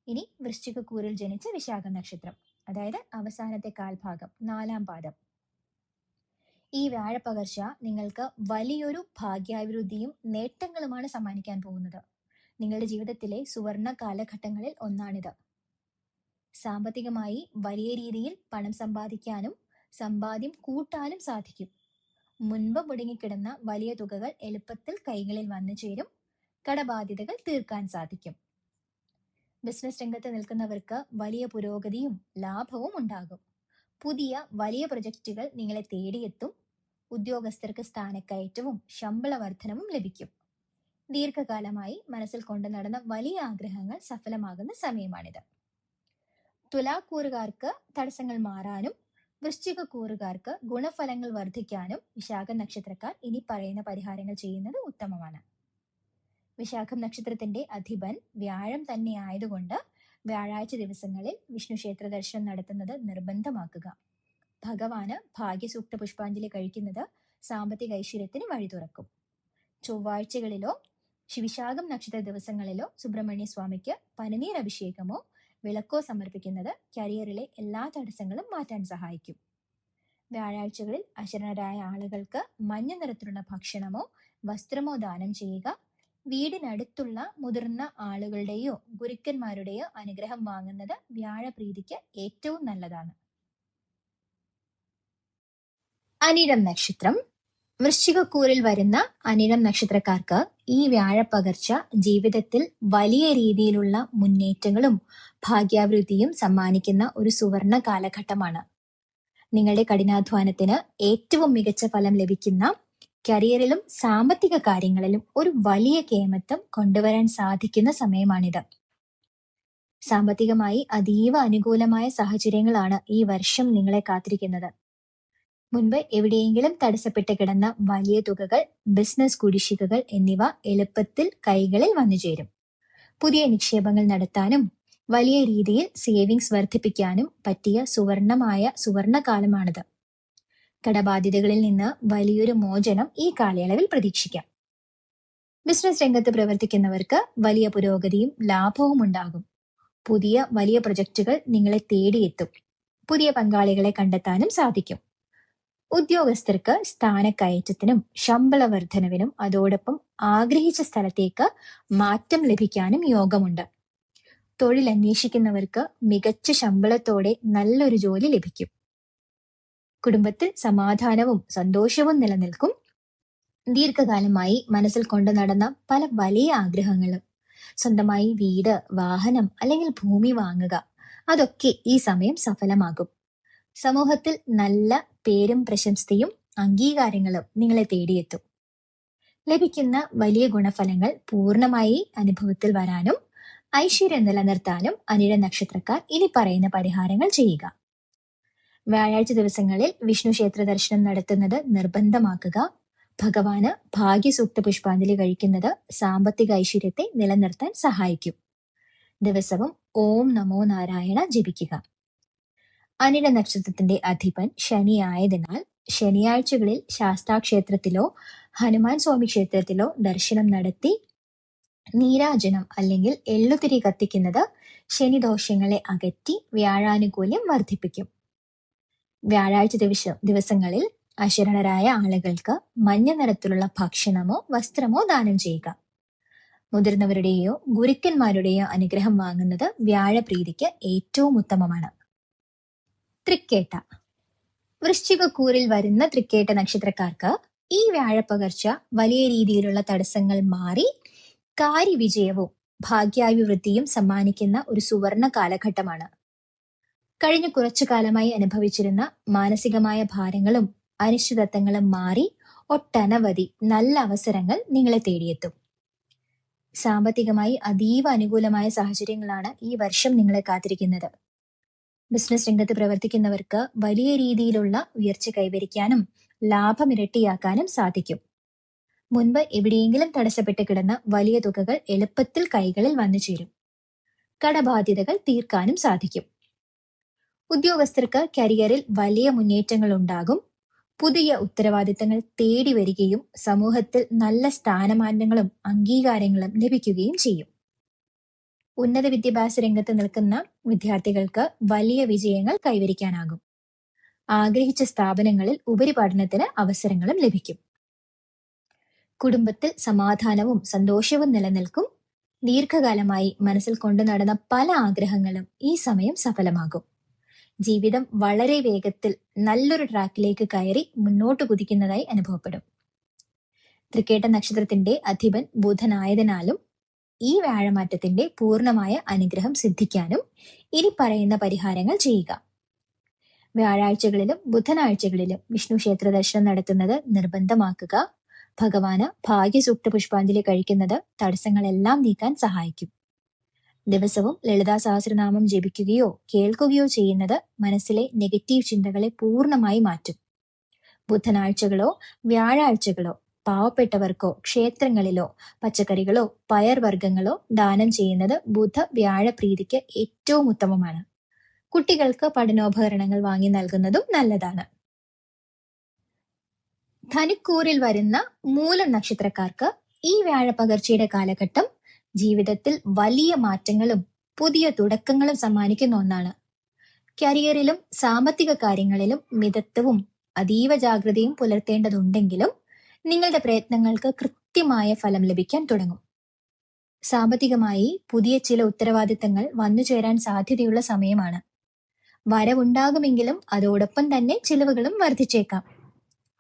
Speaker 1: ഇനി വൃശ്ചികക്കൂറിൽ ജനിച്ച വിശാഖ നക്ഷത്രം, അതായത് അവസാനത്തെ 1/4 ഭാഗം 4-ാം പാദം. ഈ വ്യാഴപ്പകർച്ച നിങ്ങൾക്ക് വലിയൊരു ഭാഗ്യാഭിവൃദ്ധിയും നേട്ടങ്ങളുമാണ് സമ്മാനിക്കാൻ പോകുന്നത്. നിങ്ങളുടെ ജീവിതത്തിലെ സുവർണ കാലഘട്ടങ്ങളിൽ ഒന്നാണിത്. സാമ്പത്തികമായി വലിയ രീതിയിൽ പണം സമ്പാദിക്കാനും സമ്പാദ്യം കൂട്ടാനും സാധിക്കും. മുൻപ് മുടങ്ങിക്കിടന്ന വലിയ തുകകൾ എളുപ്പത്തിൽ കൈകളിൽ വന്നു ചേരും. കടബാധ്യതകൾ തീർക്കാൻ സാധിക്കും. ബിസിനസ് രംഗത്ത് നിൽക്കുന്നവർക്ക് വലിയ പുരോഗതിയും ലാഭവും ഉണ്ടാകും. പുതിയ വലിയ പ്രൊജക്റ്റുകൾ നിങ്ങളെ തേടിയെത്തും. ഉദ്യോഗസ്ഥർക്ക് സ്ഥാനക്കയറ്റവും ശമ്പള വർധനവും ലഭിക്കും. ദീർഘകാലമായി മനസ്സിൽ കൊണ്ടു നടന്ന വലിയ ആഗ്രഹങ്ങൾ സഫലമാകുന്ന സമയമാണിത്. തുലാക്കൂറുകാർക്ക് തടസ്സങ്ങൾ മാറാനും വൃശ്ചികക്കൂറുകാർക്ക് ഗുണഫലങ്ങൾ വർദ്ധിക്കാനും വിശാഖ നക്ഷത്രക്കാർ ഇനി പറയുന്ന പരിഹാരങ്ങൾ ചെയ്യുന്നത് ഉത്തമമാണ്. വിശാഖം നക്ഷത്രത്തിന്റെ അധിപൻ വ്യാഴം തന്നെ ആയതുകൊണ്ട് വ്യാഴാഴ്ച ദിവസങ്ങളിൽ വിഷ്ണു ക്ഷേത്ര ദർശനം നടത്തുന്നത് നിർബന്ധമാക്കുക. ഭഗവാന് ഭാഗ്യസൂക്ത പുഷ്പാഞ്ജലി കഴിക്കുന്നത് സാമ്പത്തിക ഐശ്വര്യത്തിന് വഴി തുറക്കും. ചൊവ്വാഴ്ചകളിലോ വിശാഖം നക്ഷത്ര ദിവസങ്ങളിലോ സുബ്രഹ്മണ്യ സ്വാമിക്ക് പനിനീർ അഭിഷേകമോ വിളക്കോ സമർപ്പിക്കുന്നത് കരിയറിലെ എല്ലാ തടസ്സങ്ങളും മാറ്റാൻ സഹായിക്കും. വ്യാഴാഴ്ചകളിൽ അശരണരായ ആളുകൾക്ക് മഞ്ഞ നിറത്തിലുള്ള ഭക്ഷണമോ വസ്ത്രമോ ദാനം ചെയ്യുക. വീടിനടുത്തുള്ള മുതിർന്ന ആളുകളുടെയോ ഗുരുക്കന്മാരുടെയോ അനുഗ്രഹം വാങ്ങുന്നത് വ്യാഴപ്രീതിക്ക് ഏറ്റവും നല്ലതാണ്. അനിഴം നക്ഷത്രം. വൃശ്ചികക്കൂറിൽ വരുന്ന അനിഴം നക്ഷത്രക്കാർക്ക് ഈ വ്യാഴപ്പകർച്ച ജീവിതത്തിൽ വലിയ രീതിയിലുള്ള മുന്നേറ്റങ്ങളും ഭാഗ്യാഭിവൃദ്ധിയും സമ്മാനിക്കുന്ന ഒരു സുവർണ കാലഘട്ടമാണ്. നിങ്ങളുടെ കഠിനാധ്വാനത്തിന് ഏറ്റവും മികച്ച ഫലം ലഭിക്കുന്ന, കരിയറിലും സാമ്പത്തിക കാര്യങ്ങളിലും ഒരു വലിയ കേമത്വം കൊണ്ടുവരാൻ സാധിക്കുന്ന സമയമാണിത്. സാമ്പത്തികമായി അതീവ അനുകൂലമായ സാഹചര്യങ്ങളാണ് ഈ വർഷം നിങ്ങളെ കാത്തിരിക്കുന്നത്. മുൻപ് എവിടെയെങ്കിലും തടസ്സപ്പെട്ട് കിടന്ന വലിയ തുകകൾ, ബിസിനസ് കുടിശ്ശികകൾ എന്നിവ എളുപ്പത്തിൽ കൈകളിൽ വന്നുചേരും. പുതിയ നിക്ഷേപങ്ങൾ നടത്താനും വലിയ രീതിയിൽ സേവിങ്സ് വർദ്ധിപ്പിക്കാനും പറ്റിയ സുവർണകാലമാണിത്. കടബാധ്യതകളിൽ നിന്ന് വലിയൊരു മോചനം ഈ കാലയളവിൽ പ്രതീക്ഷിക്കാം. ബിസിനസ് രംഗത്ത് പ്രവർത്തിക്കുന്നവർക്ക് വലിയ പുരോഗതിയും ലാഭവും ഉണ്ടാകും. പുതിയ വലിയ പ്രൊജക്റ്റുകൾ നിങ്ങളെ തേടിയെത്തും. പുതിയ പങ്കാളികളെ കണ്ടെത്താനും സാധിക്കും. ഉദ്യോഗസ്ഥർക്ക് സ്ഥാനക്കയറ്റത്തിനും ശമ്പള വർധനവിനും അതോടൊപ്പം ആഗ്രഹിച്ച സ്ഥലത്തേക്ക് മാറ്റം ലഭിക്കാനും യോഗമുണ്ട്. തൊഴിൽ അന്വേഷിക്കുന്നവർക്ക് മികച്ച ശമ്പളത്തോടെ നല്ലൊരു ജോലി ലഭിക്കും. കുടുംബത്തിൽ സമാധാനവും സന്തോഷവും നിലനിൽക്കും. ദീർഘകാലമായി മനസ്സിൽ കൊണ്ടു നടന്ന പല വലിയ ആഗ്രഹങ്ങളും, സ്വന്തമായി വീട്, വാഹനം അല്ലെങ്കിൽ ഭൂമി വാങ്ങുക, അതൊക്കെ ഈ സമയം സഫലമാകും. സമൂഹത്തിൽ നല്ല പേരും പ്രശസ്തിയും അംഗീകാരങ്ങളും നിങ്ങളെ തേടിയെത്തും. ലഭിക്കുന്ന വലിയ ഗുണഫലങ്ങൾ പൂർണ്ണമായി അനുഭവത്തിൽ വരാനും ഐശ്വര്യം നിലനിർത്താനും അനിഴ നക്ഷത്രക്കാർ ഇനി പറയുന്ന പരിഹാരങ്ങൾ ചെയ്യുക. വ്യാഴാഴ്ച ദിവസങ്ങളിൽ വിഷ്ണു ക്ഷേത്ര ദർശനം നടത്തുന്നത് നിർബന്ധമാക്കുക. ഭഗവാന് ഭാഗ്യസൂക്ത പുഷ്പാഞ്ജലി കഴിക്കുന്നത് സാമ്പത്തിക ഐശ്വര്യത്തെ നിലനിർത്താൻ സഹായിക്കും. ദിവസവും ഓം നമോ നാരായണ ജപിക്കുക. അനിഴ നക്ഷത്രത്തിന്റെ അധിപൻ ശനി ആയതിനാൽ ശനിയാഴ്ചകളിൽ ശാസ്താക്ഷേത്രത്തിലോ ഹനുമാൻ സ്വാമി ക്ഷേത്രത്തിലോ ദർശനം നടത്തി നീരാജനം അല്ലെങ്കിൽ എള്ളുതിരി കത്തിക്കുന്നത് ശനിദോഷങ്ങളെ അകറ്റി വ്യാഴാനുകൂല്യം വർദ്ധിപ്പിക്കും. വ്യാഴാഴ്ച ദിവസങ്ങളിൽ അശരണരായ ആളുകൾക്ക് മഞ്ഞ നിറത്തിലുള്ള ഭക്ഷണമോ വസ്ത്രമോ ദാനം ചെയ്യുക. മുതിർന്നവരുടെയോ ഗുരുക്കന്മാരുടെയോ അനുഗ്രഹം വാങ്ങുന്നത് വ്യാഴപ്രീതിക്ക് ഏറ്റവും ഉത്തമമാണ്. തൃക്കേട്ട. വൃശ്ചികക്കൂറിൽ വരുന്ന തൃക്കേട്ട നക്ഷത്രക്കാർക്ക് ഈ വ്യാഴപ്പകർച്ച വലിയ രീതിയിലുള്ള തടസ്സങ്ങൾ മാറി കാര്യവിജയവും ഭാഗ്യാഭിവൃദ്ധിയും സമ്മാനിക്കുന്ന ഒരു സുവർണ കാലഘട്ടമാണ്. കഴിഞ്ഞ കുറച്ചു കാലമായി അനുഭവിച്ചിരുന്ന മാനസികമായ ഭാരങ്ങളും അനിശ്ചിതത്വങ്ങളും മാറി ഒട്ടനവധി നല്ല അവസരങ്ങൾ നിങ്ങളെ തേടിയെത്തും. സാമ്പത്തികമായി അതീവ അനുകൂലമായ സാഹചര്യങ്ങളാണ് ഈ വർഷം നിങ്ങളെ കാത്തിരിക്കുന്നത്. ബിസിനസ് രംഗത്ത് പ്രവർത്തിക്കുന്നവർക്ക് വലിയ രീതിയിലുള്ള ഉയർച്ച കൈവരിക്കാനും ലാഭം ഇരട്ടിയാക്കാനും സാധിക്കും. മുൻപ് എവിടെയെങ്കിലും തടസ്സപ്പെട്ട് കിടന്ന വലിയ തുകകൾ എളുപ്പത്തിൽ കൈകളിൽ വന്നു ചേരും. കടബാധ്യതകൾ തീർക്കാനും സാധിക്കും. ഉദ്യോഗസ്ഥർക്ക് കരിയറിൽ വലിയ മുന്നേറ്റങ്ങൾ ഉണ്ടാകും. പുതിയ ഉത്തരവാദിത്തങ്ങൾ തേടി വരികയും സമൂഹത്തിൽ നല്ല സ്ഥാനമാനങ്ങളും അംഗീകാരങ്ങളും ലഭിക്കുകയും ചെയ്യും. ഉന്നത വിദ്യാഭ്യാസ രംഗത്ത് നിൽക്കുന്ന വിദ്യാർത്ഥികൾക്ക് വലിയ വിജയങ്ങൾ കൈവരിക്കാനാകും. ആഗ്രഹിച്ച സ്ഥാപനങ്ങളിൽ ഉപരിപഠനത്തിന് അവസരങ്ങളും ലഭിക്കും. കുടുംബത്തിൽ സമാധാനവും സന്തോഷവും നിലനിൽക്കും. ദീർഘകാലമായി മനസ്സിൽ കൊണ്ടു നടന്ന പല ആഗ്രഹങ്ങളും ഈ സമയം സഫലമാകും. ജീവിതം വളരെ വേഗത്തിൽ നല്ലൊരു ട്രാക്കിലേക്ക് കയറി മുന്നോട്ട് കുതിക്കുന്നതായി അനുഭവപ്പെടും. തൃക്കേട്ട നക്ഷത്രത്തിന്റെ അധിപൻ ബുധനായതിനാലും ഈ വ്യാഴമാറ്റത്തിന്റെ പൂർണ്ണമായ അനുഗ്രഹം സിദ്ധിക്കാനും ഇനി പറയുന്ന പരിഹാരങ്ങൾ ചെയ്യുക. വ്യാഴാഴ്ചകളിലും ബുധനാഴ്ചകളിലും വിഷ്ണു ക്ഷേത്ര ദർശനം നടത്തുന്നത് നിർബന്ധമാക്കുക. ഭഗവാന് ഭാഗ്യസൂക്ത പുഷ്പാഞ്ജലി കഴിക്കുന്നത് തടസ്സങ്ങളെല്ലാം നീക്കാൻ സഹായിക്കും. ദിവസവും ലളിതാ സഹസ്രനാമം ജപിക്കുകയോ കേൾക്കുകയോ ചെയ്യുന്നത് മനസ്സിലെ നെഗറ്റീവ് ചിന്തകളെ പൂർണ്ണമായി മാറ്റും. ബുധനാഴ്ചകളോ വ്യാഴാഴ്ചകളോ പാവപ്പെട്ടവർക്കോ ക്ഷേത്രങ്ങളിലോ പച്ചക്കറികളോ പയർവർഗ്ഗങ്ങളോ ദാനം ചെയ്യുന്നത് ബുധ വ്യാഴ പ്രീതിക്ക് ഏറ്റവും ഉത്തമമാണ്. കുട്ടികൾക്ക് പഠനോപകരണങ്ങൾ വാങ്ങി നൽകുന്നതും നല്ലതാണ്. ധനുക്കൂറിൽ വരുന്ന മൂലം നക്ഷത്രക്കാർക്ക് ഈ വ്യാഴപ്പകർച്ചയുടെ കാലഘട്ടം ജീവിതത്തിൽ വലിയ മാറ്റങ്ങളും പുതിയ തുടക്കങ്ങളും സമ്മാനിക്കുന്ന ഒന്നാണ്. കരിയറിലും സാമ്പത്തിക കാര്യങ്ങളിലും മിതത്വവും അതീവ ജാഗ്രതയും പുലർത്തേണ്ടതുണ്ടെങ്കിലും നിങ്ങളുടെ പ്രയത്നങ്ങൾക്ക് കൃത്യമായ ഫലം ലഭിക്കാൻ തുടങ്ങും. സാമ്പത്തികമായി പുതിയ ചില ഉത്തരവാദിത്തങ്ങൾ വന്നു ചേരാൻ സാധ്യതയുള്ള സമയമാണ്. വരവുണ്ടാകുമെങ്കിലും അതോടൊപ്പം തന്നെ ചിലവുകളും വർദ്ധിച്ചേക്കാം.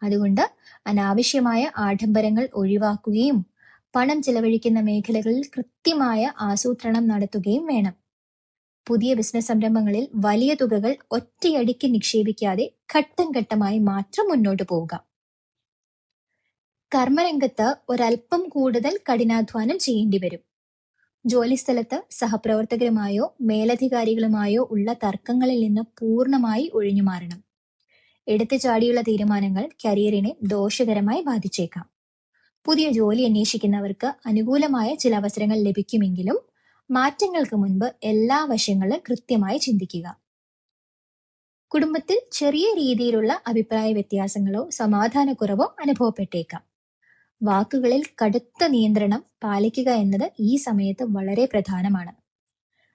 Speaker 1: അതുകൊണ്ട് അനാവശ്യമായ ആഡംബരങ്ങൾ ഒഴിവാക്കുകയും പണം ചെലവഴിക്കുന്ന മേഖലകളിൽ കൃത്യമായ ആസൂത്രണം നടത്തുകയും വേണം. പുതിയ ബിസിനസ് സംരംഭങ്ങളിൽ വലിയ തുകകൾ ഒറ്റയടിക്ക് നിക്ഷേപിക്കാതെ ഘട്ടം ഘട്ടമായി മാത്രം മുന്നോട്ട് പോവുക. കർമ്മരംഗത്ത് ഒരല്പം കൂടുതൽ കഠിനാധ്വാനം ചെയ്യേണ്ടി വരും. ജോലിസ്ഥലത്ത് സഹപ്രവർത്തകരുമായോ മേലധികാരികളുമായോ ഉള്ള തർക്കങ്ങളിൽ നിന്ന് പൂർണ്ണമായി ഒഴിഞ്ഞു മാറണം. എടുത്തു ചാടിയുള്ള തീരുമാനങ്ങൾ കരിയറിനെ ദോഷകരമായി ബാധിച്ചേക്കാം. പുതിയ ജോലി അന്വേഷിക്കുന്നവർക്ക് അനുകൂലമായ ചില അവസരങ്ങൾ ലഭിക്കുമെങ്കിലും മാറ്റങ്ങൾക്ക് മുൻപ് എല്ലാ വശങ്ങളും കൃത്യമായി ചിന്തിക്കുക. കുടുംബത്തിൽ ചെറിയ രീതിയിലുള്ള അഭിപ്രായ വ്യത്യാസങ്ങളോ സമാധാനക്കുറവോ അനുഭവപ്പെട്ടേക്കാം. വാക്കുകളിൽ കടുത്ത നിയന്ത്രണം പാലിക്കുക എന്നത് ഈ സമയത്ത് വളരെ പ്രധാനമാണ്.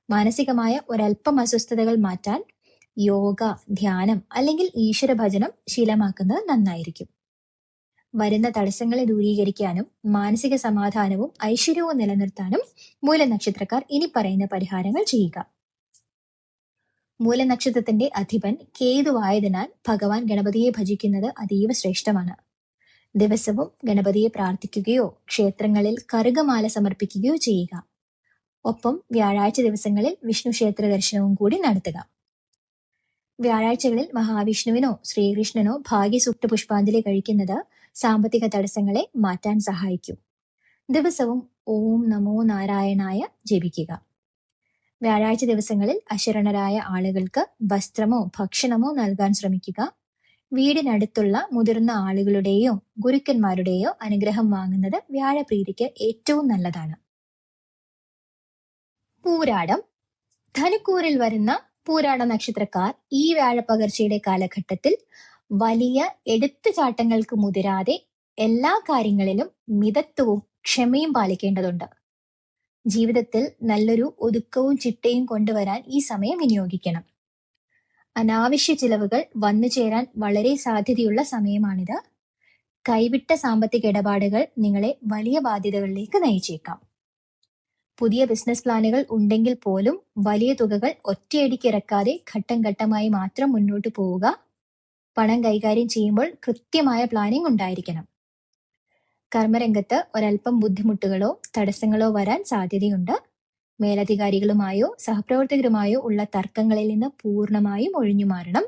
Speaker 1: മാനസികമായ ഒരല്പം അസ്വസ്ഥതകൾ മാറ്റാൻ യോഗ, ധ്യാനം അല്ലെങ്കിൽ ഈശ്വരഭജനം ശീലമാക്കുന്നത് നന്നായിരിക്കും. വരുന്ന തടസ്സങ്ങളെ ദൂരീകരിക്കാനും മാനസിക സമാധാനവും ഐശ്വര്യവും നിലനിർത്താനും മൂലനക്ഷത്രക്കാർ ഇനി പറയുന്ന പരിഹാരങ്ങൾ ചെയ്യുക. മൂലനക്ഷത്രത്തിന്റെ അധിപൻ കേതുവായതിനാൽ ഭഗവാൻ ഗണപതിയെ ഭജിക്കുന്നത് അതീവ ശ്രേഷ്ഠമാണ്. ദിവസവും ഗണപതിയെ പ്രാർത്ഥിക്കുകയോ ക്ഷേത്രങ്ങളിൽ കറുകമാല സമർപ്പിക്കുകയോ ചെയ്യുക. ഒപ്പം വ്യാഴാഴ്ച ദിവസങ്ങളിൽ വിഷ്ണു ക്ഷേത്ര ദർശനവും കൂടി നടത്തുക. വ്യാഴാഴ്ചകളിൽ മഹാവിഷ്ണുവിനോ ശ്രീകൃഷ്ണനോ ഭാഗ്യസൂക്ത പുഷ്പാഞ്ജലി കഴിക്കുന്നത് സാമ്പത്തിക തടസ്സങ്ങളെ മാറ്റാൻ സഹായിക്കും. ദിവസവും ഓം നമോ നാരായണായ ജപിക്കുക. വ്യാഴാഴ്ച ദിവസങ്ങളിൽ അശരണരായ ആളുകൾക്ക് വസ്ത്രമോ ഭക്ഷണമോ നൽകാൻ ശ്രമിക്കുക. വീടിനടുത്തുള്ള മുതിർന്ന ആളുകളുടെയോ ഗുരുക്കന്മാരുടെയോ അനുഗ്രഹം വാങ്ങുന്നത് വ്യാഴപ്രീതിക്ക് ഏറ്റവും നല്ലതാണ്. പൂരാടം. ധനുക്കൂറിൽ വരുന്ന പൂരാട നക്ഷത്രക്കാർ ഈ വ്യാഴപ്പകർച്ചയുടെ കാലഘട്ടത്തിൽ വലിയ എടുത്തുചാട്ടങ്ങൾക്ക് മുതിരാതെ എല്ലാ കാര്യങ്ങളിലും മിതത്വവും ക്ഷമയും പാലിക്കേണ്ടതുണ്ട്. ജീവിതത്തിൽ നല്ലൊരു ഒതുക്കവും ചിട്ടയും കൊണ്ടുവരാൻ ഈ സമയം വിനിയോഗിക്കണം. അനാവശ്യ ചിലവുകൾ വന്നു ചേരാൻ വളരെ സാധ്യതയുള്ള സമയമാണിത്. കൈവിട്ട സാമ്പത്തിക ഇടപാടുകൾ നിങ്ങളെ വലിയ ബാധ്യതകളിലേക്ക് നയിച്ചേക്കാം. പുതിയ ബിസിനസ് പ്ലാനുകൾ ഉണ്ടെങ്കിൽ പോലും വലിയ തുകകൾ ഒറ്റയടിക്ക് ഇറക്കാതെ ഘട്ടം ഘട്ടമായി മാത്രം മുന്നോട്ട് പോവുക. പണം കൈകാര്യം ചെയ്യുമ്പോൾ കൃത്യമായ പ്ലാനിംഗ് ഉണ്ടായിരിക്കണം. കർമ്മരംഗത്ത് ഒരൽപ്പം ബുദ്ധിമുട്ടുകളോ തടസ്സങ്ങളോ വരാൻ സാധ്യതയുണ്ട്. മേലധികാരികളുമായോ സഹപ്രവർത്തകരുമായോ ഉള്ള തർക്കങ്ങളിൽ നിന്ന് പൂർണ്ണമായും ഒഴിഞ്ഞു മാറണം.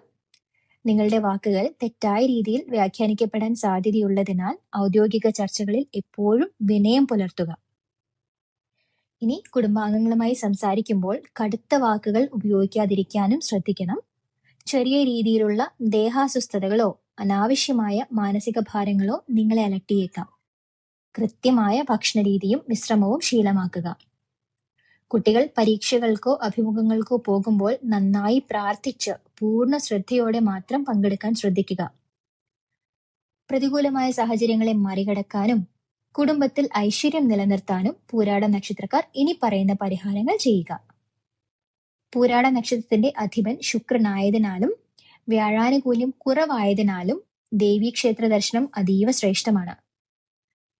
Speaker 1: നിങ്ങളുടെ വാക്കുകൾ തെറ്റായ രീതിയിൽ വ്യാഖ്യാനിക്കപ്പെടാൻ സാധ്യതയുള്ളതിനാൽ ഔദ്യോഗിക ചർച്ചകളിൽ എപ്പോഴും വിനയം പുലർത്തുക. ഇനി കുടുംബാംഗങ്ങളുമായി സംസാരിക്കുമ്പോൾ കടുത്ത വാക്കുകൾ ഉപയോഗിക്കാതിരിക്കാനും ശ്രദ്ധിക്കണം. ചെറിയ രീതിയിലുള്ള ദേഹാസ്വസ്ഥതകളോ അനാവശ്യമായ മാനസിക ഭാരങ്ങളോ നിങ്ങളെ അലട്ടിയേക്കാം. കൃത്യമായ ഭക്ഷണരീതിയും വിശ്രമവും ശീലമാക്കുക. കുട്ടികൾ പരീക്ഷകൾക്കോ അഭിമുഖങ്ങൾക്കോ പോകുമ്പോൾ നന്നായി പ്രാർത്ഥിച്ച് പൂർണ്ണ ശ്രദ്ധയോടെ മാത്രം പങ്കെടുക്കാൻ ശ്രദ്ധിക്കുക. പ്രതികൂലമായ സാഹചര്യങ്ങളെ മറികടക്കാനും കുടുംബത്തിൽ ഐശ്വര്യം നിലനിർത്താനും പൂരാട നക്ഷത്രക്കാർ ഇനി പറയുന്ന പരിഹാരങ്ങൾ ചെയ്യുക. പൂരാട നക്ഷത്രത്തിന്റെ അധിപൻ ശുക്രനായതിനാലും വ്യാഴാനുകൂല്യം കുറവായതിനാലും ദേവീക്ഷേത്ര ദർശനം അതീവ ശ്രേഷ്ഠമാണ്.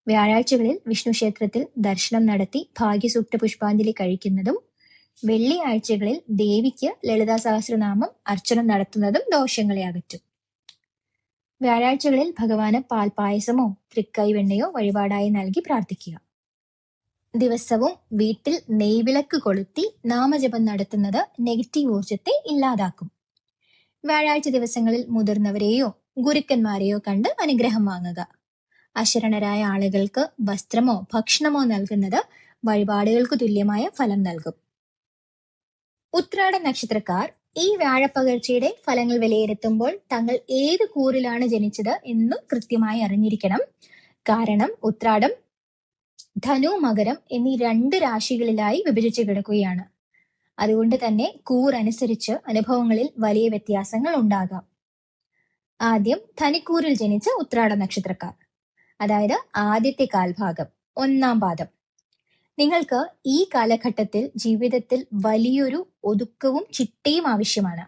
Speaker 1: വ്യാഴാഴ്ചകളിൽ വിഷ്ണു ക്ഷേത്രത്തിൽ ദർശനം നടത്തി ഭാഗ്യസൂക്ത പുഷ്പാഞ്ജലി കഴിക്കുന്നതും വെള്ളിയാഴ്ചകളിൽ ദേവിക്ക് ലളിതാ സഹസ്രനാമം അർച്ചന നടത്തുന്നതും ദോഷങ്ങളെ അകറ്റും. വ്യാഴാഴ്ചകളിൽ ഭഗവാന് പാൽപായസമോ തൃക്കൈവെണ്ണയോ വഴിപാടായി നൽകി പ്രാർത്ഥിക്കുക. ദിവസവും വീട്ടിൽ നെയ്വിളക്ക് കൊളുത്തി നാമജപം നടത്തുന്നത് നെഗറ്റീവ് ഊർജത്തെ ഇല്ലാതാക്കും. വ്യാഴാഴ്ച ദിവസങ്ങളിൽ മുതിർന്നവരെയോ ഗുരുക്കന്മാരെയോ കണ്ട് അനുഗ്രഹം വാങ്ങുക. അശരണരായ ആളുകൾക്ക് വസ്ത്രമോ ഭക്ഷണമോ നൽകുന്നത് വഴിപാടുകൾക്ക് തുല്യമായ ഫലം നൽകും. ഉത്രാട നക്ഷത്രക്കാർ ഈ വ്യാഴപ്പകർച്ചയുടെ ഫലങ്ങൾ വിലയിരുത്തുമ്പോൾ തങ്ങൾ ഏത് കൂറിലാണ് ജനിച്ചത് എന്നും കൃത്യമായി അറിഞ്ഞിരിക്കണം. കാരണം ഉത്രാടം, ധനു, മകരം എന്നീ 2 രാശികളിലായി വിഭജിച്ച് കിടക്കുകയാണ്. അതുകൊണ്ട് തന്നെ കൂർ അനുസരിച്ച് അനുഭവങ്ങളിൽ വലിയ വ്യത്യാസങ്ങൾ ഉണ്ടാകാം. ആദ്യം ധനുക്കൂറിൽ ജനിച്ച ഉത്രാട നക്ഷത്രക്കാർ, അതായത് ആദ്യത്തെ കാൽഭാഗം, 1-ാം പാദം. നിങ്ങൾക്ക് ഈ കാലഘട്ടത്തിൽ ജീവിതത്തിൽ വലിയൊരു ഒതുക്കവും ചിട്ടയും ആവശ്യമാണ്.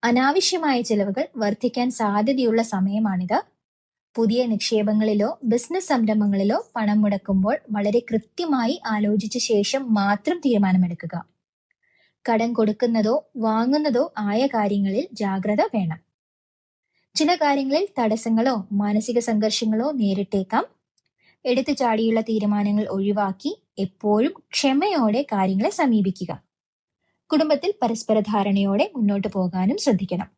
Speaker 1: അനാവശ്യമായ ചിലവുകൾ വർദ്ധിക്കാൻ സാധ്യതയുള്ള സമയമാണിത്. പുതിയ നിക്ഷേപങ്ങളിലോ ബിസിനസ് സംരംഭങ്ങളിലോ പണം മുടക്കുമ്പോൾ വളരെ കൃത്യമായി ആലോചിച്ച ശേഷം മാത്രം തീരുമാനമെടുക്കുക. കടം കൊടുക്കുന്നതോ വാങ്ങുന്നതോ ആയ കാര്യങ്ങളിൽ ജാഗ്രത വേണം. ചില കാര്യങ്ങളിൽ തടസ്സങ്ങളോ മാനസിക സംഘർഷങ്ങളോ നേരിട്ടേക്കാം. എടുത്തു ചാടിയുള്ള തീരുമാനങ്ങൾ ഒഴിവാക്കി എപ്പോഴും ക്ഷമയോടെ കാര്യങ്ങളെ സമീപിക്കുക. കുടുംബത്തിൽ പരസ്പര ധാരണയോടെ മുന്നോട്ട് പോകാനും ശ്രദ്ധിക്കണം.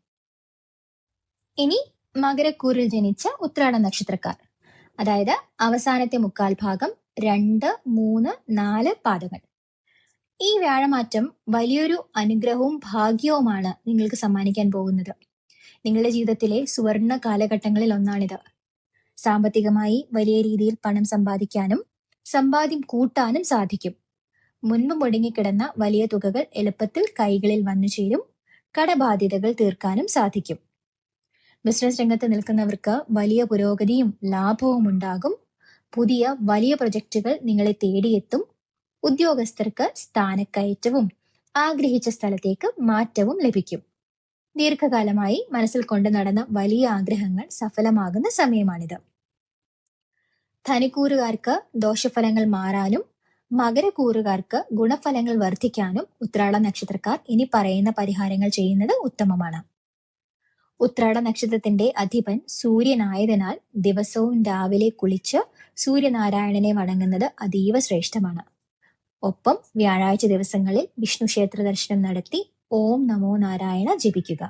Speaker 1: ഇനി മകരക്കൂറിൽ ജനിച്ച ഉത്രാട നക്ഷത്രക്കാർ, അതായത് അവസാനത്തെ 1/4 ഭാഗം, 2, 3, 4 പാദങ്ങൾ. ഈ വ്യാഴമാറ്റം വലിയൊരു അനുഗ്രഹവും ഭാഗ്യവുമാണ് നിങ്ങൾക്ക് സമ്മാനിക്കാൻ പോകുന്നത്. നിങ്ങളുടെ ജീവിതത്തിലെ സുവർണ കാലഘട്ടങ്ങളിൽ ഒന്നാണിത്. സാമ്പത്തികമായി വലിയ രീതിയിൽ പണം സമ്പാദിക്കാനും സമ്പാദ്യം കൂട്ടാനും സാധിക്കും. മുൻപ് മുടങ്ങിക്കിടന്ന വലിയ തുകകൾ എളുപ്പത്തിൽ കൈകളിൽ വന്നു ചേരും. കടബാധ്യതകൾ തീർക്കാനും സാധിക്കും. ബിസിനസ് രംഗത്ത് നിൽക്കുന്നവർക്ക് വലിയ പുരോഗതിയും ലാഭവും ഉണ്ടാകും. പുതിയ വലിയ പ്രൊജക്റ്റുകൾ നിങ്ങളെ തേടിയെത്തും. ഉദ്യോഗസ്ഥർക്ക് സ്ഥാനക്കയറ്റവും ആഗ്രഹിച്ച സ്ഥലത്തേക്ക് മാറ്റവും ലഭിക്കും. ദീർഘകാലമായി മനസ്സിൽ കൊണ്ടു നടന്ന വലിയ ആഗ്രഹങ്ങൾ സഫലമാകുന്ന സമയമാണിത്. ധനിക്കൂറുകാർക്ക് ദോഷഫലങ്ങൾ മാറാനും മകരക്കൂറുകാർക്ക് ഗുണഫലങ്ങൾ വർദ്ധിക്കാനും ഉത്രാട നക്ഷത്രക്കാർ ഇനി പറയുന്ന പരിഹാരങ്ങൾ ചെയ്യുന്നത് ഉത്തമമാണ്. ഉത്രാട നക്ഷത്രത്തിന്റെ അധിപൻ സൂര്യനായതിനാൽ ദിവസവും രാവിലെ കുളിച്ച് സൂര്യനാരായണനെ വണങ്ങുന്നത് അതീവ ശ്രേഷ്ഠമാണ്. ഒപ്പം വ്യാഴാഴ്ച ദിവസങ്ങളിൽ വിഷ്ണു ക്ഷേത്ര ദർശനം നടത്തി ഓം നമോ നാരായണ ജപിക്കുക.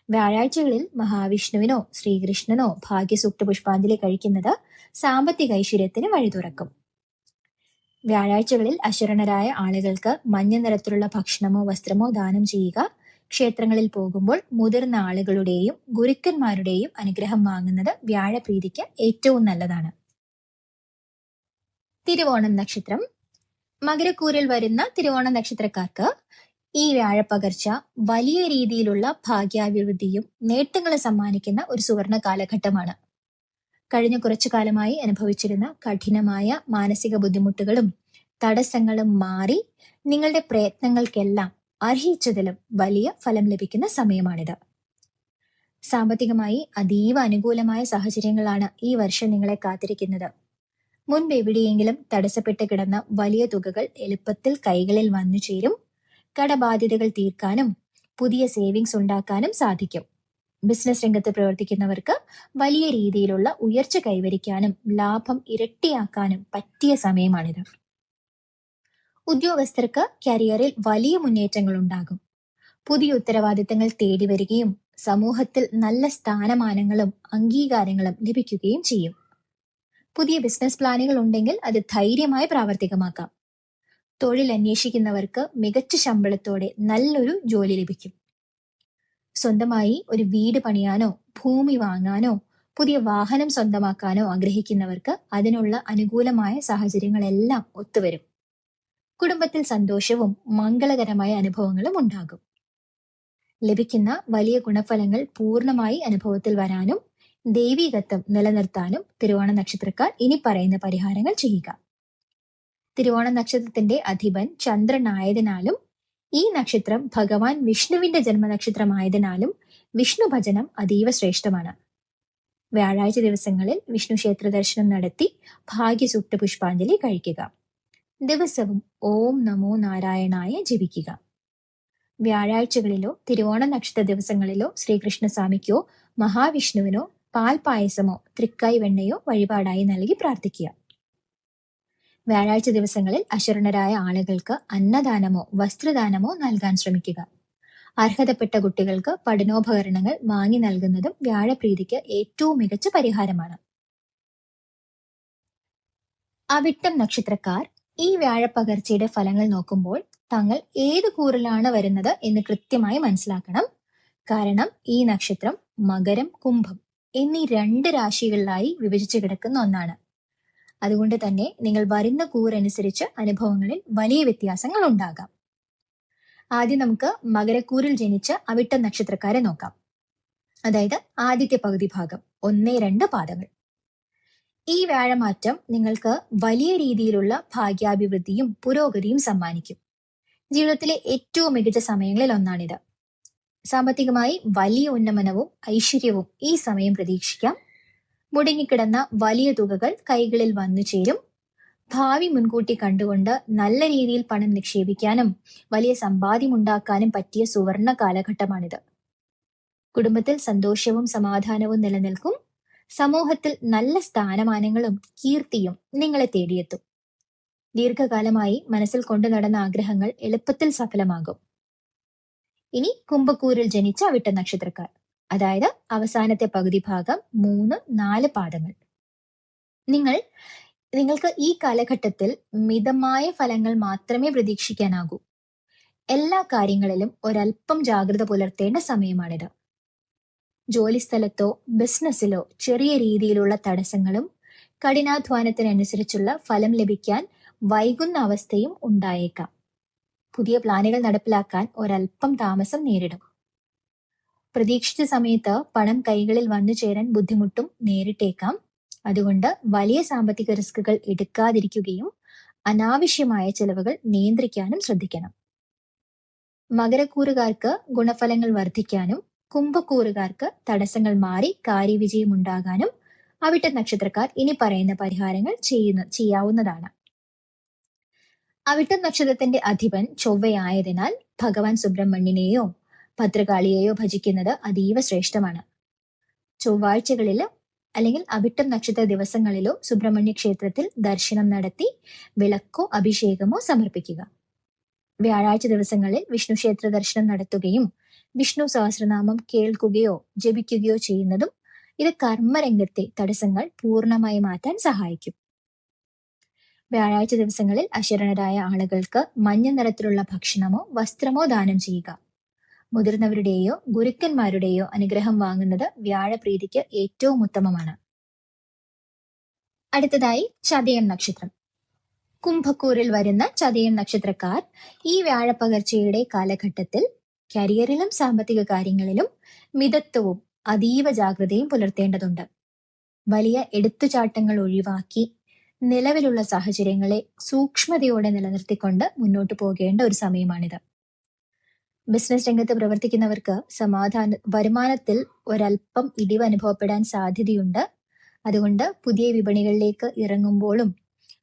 Speaker 1: വ്യാഴാഴ്ചകളിൽ മഹാവിഷ്ണുവിനോ ശ്രീകൃഷ്ണനോ ഭാഗ്യസൂക്ത പുഷ്പാഞ്ജലി കഴിക്കുന്നത് സാമ്പത്തിക ഐശ്വര്യത്തിന് വഴി തുറക്കും. വ്യാഴാഴ്ചകളിൽ അശരണരായ ആളുകൾക്ക് മഞ്ഞ നിറത്തിലുള്ള ഭക്ഷണമോ വസ്ത്രമോ ദാനം ചെയ്യുക. ക്ഷേത്രങ്ങളിൽ പോകുമ്പോൾ മുതിർന്ന ആളുകളുടെയും ഗുരുക്കന്മാരുടെയും അനുഗ്രഹം വാങ്ങുന്നത് വ്യാഴപ്രീതിക്ക് ഏറ്റവും നല്ലതാണ്. തിരുവോണം നക്ഷത്രം. മകരക്കൂറിൽ വരുന്ന തിരുവോണ നക്ഷത്രക്കാർക്ക് ഈ വ്യാഴപ്പകർച്ച വലിയ രീതിയിലുള്ള ഭാഗ്യാഭിവൃദ്ധിയും നേട്ടങ്ങളും സമ്മാനിക്കുന്ന ഒരു സുവർണ കാലഘട്ടമാണ്. കഴിഞ്ഞ കുറച്ചു കാലമായി അനുഭവിച്ചിരുന്ന കഠിനമായ മാനസിക ബുദ്ധിമുട്ടുകളും തടസ്സങ്ങളും മാറി നിങ്ങളുടെ പ്രയത്നങ്ങൾക്കെല്ലാം അർഹിച്ചതിലും വലിയ ഫലം ലഭിക്കുന്ന സമയമാണിത്. സാമ്പത്തികമായി അതീവ അനുകൂലമായ സാഹചര്യങ്ങളാണ് ഈ വർഷം നിങ്ങളെ കാത്തിരിക്കുന്നത്. മുൻപ് എവിടെയെങ്കിലും തടസ്സപ്പെട്ട് കിടന്ന വലിയ തുകകൾ എളുപ്പത്തിൽ കൈകളിൽ വന്നു ചേരും. കടബാധ്യതകൾ തീർക്കാനും പുതിയ സേവിങ്സ് ഉണ്ടാക്കാനും സാധിക്കും. ബിസിനസ് രംഗത്ത് പ്രവർത്തിക്കുന്നവർക്ക് വലിയ രീതിയിലുള്ള ഉയർച്ച കൈവരിക്കാനും ലാഭം ഇരട്ടിയാക്കാനും പറ്റിയ സമയമാണിത്. ഉദ്യോഗസ്ഥർക്ക് കരിയറിൽ വലിയ മുന്നേറ്റങ്ങൾ ഉണ്ടാകും. പുതിയ ഉത്തരവാദിത്തങ്ങൾ തേടി വരികയും സമൂഹത്തിൽ നല്ല സ്ഥാനമാനങ്ങളും അംഗീകാരങ്ങളും ലഭിക്കുകയും ചെയ്യും. പുതിയ ബിസിനസ് പ്ലാനുകൾ ഉണ്ടെങ്കിൽ അത് ധൈര്യമായി പ്രാവർത്തികമാക്കാം. തൊഴിൽ അന്വേഷിക്കുന്നവർക്ക് മികച്ച ശമ്പളത്തോടെ നല്ലൊരു ജോലി ലഭിക്കും. സ്വന്തമായി ഒരു വീട് പണിയാനോ ഭൂമി വാങ്ങാനോ പുതിയ വാഹനം സ്വന്തമാക്കാനോ ആഗ്രഹിക്കുന്നവർക്ക് അതിനുള്ള അനുകൂലമായ സാഹചര്യങ്ങളെല്ലാം ഒത്തുവരും. കുടുംബത്തിൽ സന്തോഷവും മംഗളകരമായ അനുഭവങ്ങളും ഉണ്ടാകും. ലഭിക്കുന്ന വലിയ ഗുണഫലങ്ങൾ പൂർണ്ണമായി അനുഭവത്തിൽ വരാനും ദൈവീകത്വം നിലനിർത്താനും തിരുവോണ നക്ഷത്രക്കാർ ഇനി പറയുന്ന പരിഹാരങ്ങൾ ചെയ്യുക. തിരുവോണ നക്ഷത്രത്തിന്റെ അധിപൻ ചന്ദ്രനായതിനാലും ഈ നക്ഷത്രം ഭഗവാൻ വിഷ്ണുവിന്റെ ജന്മനക്ഷത്രമായതിനാലും വിഷ്ണു ഭജനം അതീവ ശ്രേഷ്ഠമാണ്. വ്യാഴാഴ്ച ദിവസങ്ങളിൽ വിഷ്ണു ക്ഷേത്ര ദർശനം നടത്തി ഭാഗ്യസൂക്ത പുഷ്പാഞ്ജലി കഴിക്കുക. ദിവസവും ഓം നമോ നാരായണായ ജപിക്കുക. വ്യാഴാഴ്ചകളിലോ തിരുവോണ നക്ഷത്ര ദിവസങ്ങളിലോ ശ്രീകൃഷ്ണസ്വാമിക്കോ മഹാവിഷ്ണുവിനോ പാൽപായസമോ തൃക്കായ് വെണ്ണയോ വഴിപാടായി നൽകി പ്രാർത്ഥിക്കുക. വ്യാഴാഴ്ച ദിവസങ്ങളിൽ അശരണരായ ആളുകൾക്ക് അന്നദാനമോ വസ്ത്രദാനമോ നൽകാൻ ശ്രമിക്കുക. അർഹതപ്പെട്ട കുട്ടികൾക്ക് പഠനോപകരണങ്ങൾ വാങ്ങി നൽകുന്നതും വ്യാഴപ്രീതിക്ക് ഏറ്റവും മികച്ച പരിഹാരമാണ്. അവിട്ടം നക്ഷത്രക്കാർ ഈ വ്യാഴപ്പകർച്ചയുടെ ഫലങ്ങൾ നോക്കുമ്പോൾ തങ്ങൾ ഏത് കൂറിലാണ് വരുന്നത് എന്ന് കൃത്യമായി മനസ്സിലാക്കണം. കാരണം ഈ നക്ഷത്രം മകരം കുംഭം എന്നീ 2 രാശികളിലായി വിഭജിച്ചു കിടക്കുന്ന ഒന്നാണ്. അതുകൊണ്ട് തന്നെ നിങ്ങൾ വരുന്ന കൂറനുസരിച്ച് അനുഭവങ്ങളിൽ വലിയ വ്യത്യാസങ്ങൾ ഉണ്ടാകാം. ആദ്യം നമുക്ക് മകരക്കൂറിൽ ജനിച്ച അവിട്ടം നക്ഷത്രക്കാരെ നോക്കാം. അതായത് ആദ്യത്തെ പകുതി ഭാഗം 1-2 പാദങ്ങൾ. ഈ വ്യാഴമാറ്റം നിങ്ങൾക്ക് വലിയ രീതിയിലുള്ള ഭാഗ്യാഭിവൃദ്ധിയും പുരോഗതിയും സമ്മാനിക്കും. ജീവിതത്തിലെ ഏറ്റവും മികച്ച സമയങ്ങളിൽ ഒന്നാണിത്. സാമ്പത്തികമായി വലിയ ഉന്നമനവും ഐശ്വര്യവും ഈ സമയം പ്രതീക്ഷിക്കാം. മുടങ്ങിക്കിടന്ന വലിയ തുകകൾ കൈകളിൽ വന്നു ചേരും. ഭാവി മുൻകൂട്ടി കണ്ടുകൊണ്ട് നല്ല രീതിയിൽ പണം നിക്ഷേപിക്കാനും വലിയ സമ്പാദ്യം ഉണ്ടാക്കാനും പറ്റിയ സുവർണ കാലഘട്ടമാണിത്. കുടുംബത്തിൽ സന്തോഷവും സമാധാനവും നിലനിൽക്കും. സമൂഹത്തിൽ നല്ല സ്ഥാനമാനങ്ങളും കീർത്തിയും നിങ്ങളെ തേടിയെത്തും. ദീർഘകാലമായി മനസ്സിൽ കൊണ്ടു നടന്ന ആഗ്രഹങ്ങൾ എളുപ്പത്തിൽ സഫലമാകും. ഇനി കുംഭക്കൂരിൽ ജനിച്ച അവിട്ട നക്ഷത്രക്കാർ, അതായത് അവസാനത്തെ പകുതി ഭാഗം 3-4 പാദങ്ങൾ. നിങ്ങൾക്ക് ഈ കാലഘട്ടത്തിൽ മിതമായ ഫലങ്ങൾ മാത്രമേ പ്രതീക്ഷിക്കാനാകൂ. എല്ലാ കാര്യങ്ങളിലും ഒരല്പം ജാഗ്രത പുലർത്തേണ്ട സമയമാണിത്. ജോലിസ്ഥലത്തോ ബിസിനസ്സിലോ ചെറിയ രീതിയിലുള്ള തടസ്സങ്ങളും കഠിനാധ്വാനത്തിനനുസരിച്ചുള്ള ഫലം ലഭിക്കാൻ വൈകുന്ന അവസ്ഥയും ഉണ്ടായേക്കാം. പുതിയ പ്ലാനുകൾ നടപ്പിലാക്കാൻ ഒരല്പം താമസം നേരിടും. പ്രതീക്ഷിച്ച സമയത്ത് പണം കൈകളിൽ വന്നു ചേരാൻ ബുദ്ധിമുട്ടും നേരിട്ടേക്കാം. അതുകൊണ്ട് വലിയ സാമ്പത്തിക റിസ്കുകൾ എടുക്കാതിരിക്കുകയും അനാവശ്യമായ ചെലവുകൾ നിയന്ത്രിക്കാനും ശ്രദ്ധിക്കണം. മകരക്കൂറുകാർക്ക് ഗുണഫലങ്ങൾ വർദ്ധിക്കാനും കുംഭക്കൂറുകാർക്ക് തടസ്സങ്ങൾ മാറി കാര്യവിജയം ഉണ്ടാകാനും അവിട്ടം നക്ഷത്രക്കാർ ഇനി പറയുന്ന പരിഹാരങ്ങൾ ചെയ്യാവുന്നതാണ്. അവിട്ടം നക്ഷത്രത്തിന്റെ അധിപൻ ചൊവ്വയായതിനാൽ ഭഗവാൻ സുബ്രഹ്മണ്യനെയോ ഭദ്രകാളിയെയോ ഭജിക്കുന്നത് അതീവ ശ്രേഷ്ഠമാണ്. ചൊവ്വാഴ്ചകളിലോ അല്ലെങ്കിൽ അവിട്ടം നക്ഷത്ര ദിവസങ്ങളിലോ സുബ്രഹ്മണ്യ ക്ഷേത്രത്തിൽ ദർശനം നടത്തി വിളക്കോ അഭിഷേകമോ സമർപ്പിക്കുക. വ്യാഴാഴ്ച ദിവസങ്ങളിൽ വിഷ്ണു ക്ഷേത്ര ദർശനം നടത്തുകയും വിഷ്ണു സഹസ്രനാമം കേൾക്കുകയോ ജപിക്കുകയോ ചെയ്യുന്നതും ഇത് കർമ്മരംഗത്തെ തടസ്സങ്ങൾ പൂർണ്ണമായി മാറ്റാൻ സഹായിക്കും. വ്യാഴാഴ്ച ദിവസങ്ങളിൽ അശരണരായ ആളുകൾക്ക് മഞ്ഞ നിറത്തിലുള്ള ഭക്ഷണമോ വസ്ത്രമോ ദാനം ചെയ്യുക. മുതിർന്നവരുടെയോ ഗുരുക്കന്മാരുടെയോ അനുഗ്രഹം വാങ്ങുന്നത് വ്യാഴപ്രീതിക്ക് ഏറ്റവും ഉത്തമമാണ്. അടുത്തതായി ചതയം നക്ഷത്രം. കുംഭക്കൂറിൽ വരുന്ന ചതയം നക്ഷത്രക്കാർ ഈ വ്യാഴപ്പകർച്ചയുടെ കാലഘട്ടത്തിൽ കരിയറിലും സാമ്പത്തിക കാര്യങ്ങളിലും മിതത്വവും അതീവ ജാഗ്രതയും പുലർത്തേണ്ടതുണ്ട്. വലിയ എടുത്തുചാട്ടങ്ങൾ ഒഴിവാക്കി നിലവിലുള്ള സാഹചര്യങ്ങളെ സൂക്ഷ്മതയോടെ നിലനിർത്തിക്കൊണ്ട് മുന്നോട്ട് പോകേണ്ട ഒരു സമയമാണിത്. ബിസിനസ് രംഗത്ത് പ്രവർത്തിക്കുന്നവർക്ക് വരുമാനത്തിൽ ഒരല്പം ഇടിവ് അനുഭവപ്പെടാൻ സാധ്യതയുണ്ട്. അതുകൊണ്ട് പുതിയ വിപണികളിലേക്ക് ഇറങ്ങുമ്പോഴും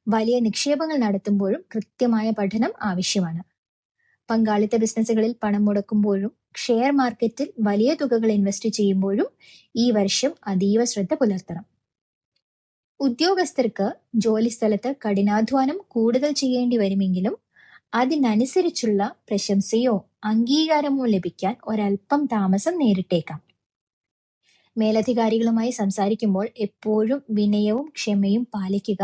Speaker 1: വലിയ നിക്ഷേപങ്ങൾ നടത്തുമ്പോഴും കൃത്യമായ പഠനം ആവശ്യമാണ്. പങ്കാളിത്ത ബിസിനസ്സുകളിൽ പണം മുടക്കുമ്പോഴും ഷെയർ മാർക്കറ്റിൽ വലിയ തുകകൾ ഇൻവെസ്റ്റ് ചെയ്യുമ്പോഴും ഈ വർഷം അതീവ ശ്രദ്ധ പുലർത്തണം. ഉദ്യോഗസ്ഥർക്ക് ജോലിസ്ഥലത്ത് കഠിനാധ്വാനം കൂടുതൽ ചെയ്യേണ്ടി വരുമെങ്കിലും അതിനനുസരിച്ചുള്ള പ്രശംസയോ അംഗീകാരമോ ലഭിക്കാൻ ഒരല്പം താമസം നേരിട്ടേക്കാം. മേലധികാരികളുമായി സംസാരിക്കുമ്പോൾ എപ്പോഴും വിനയവും ക്ഷമയും പാലിക്കുക.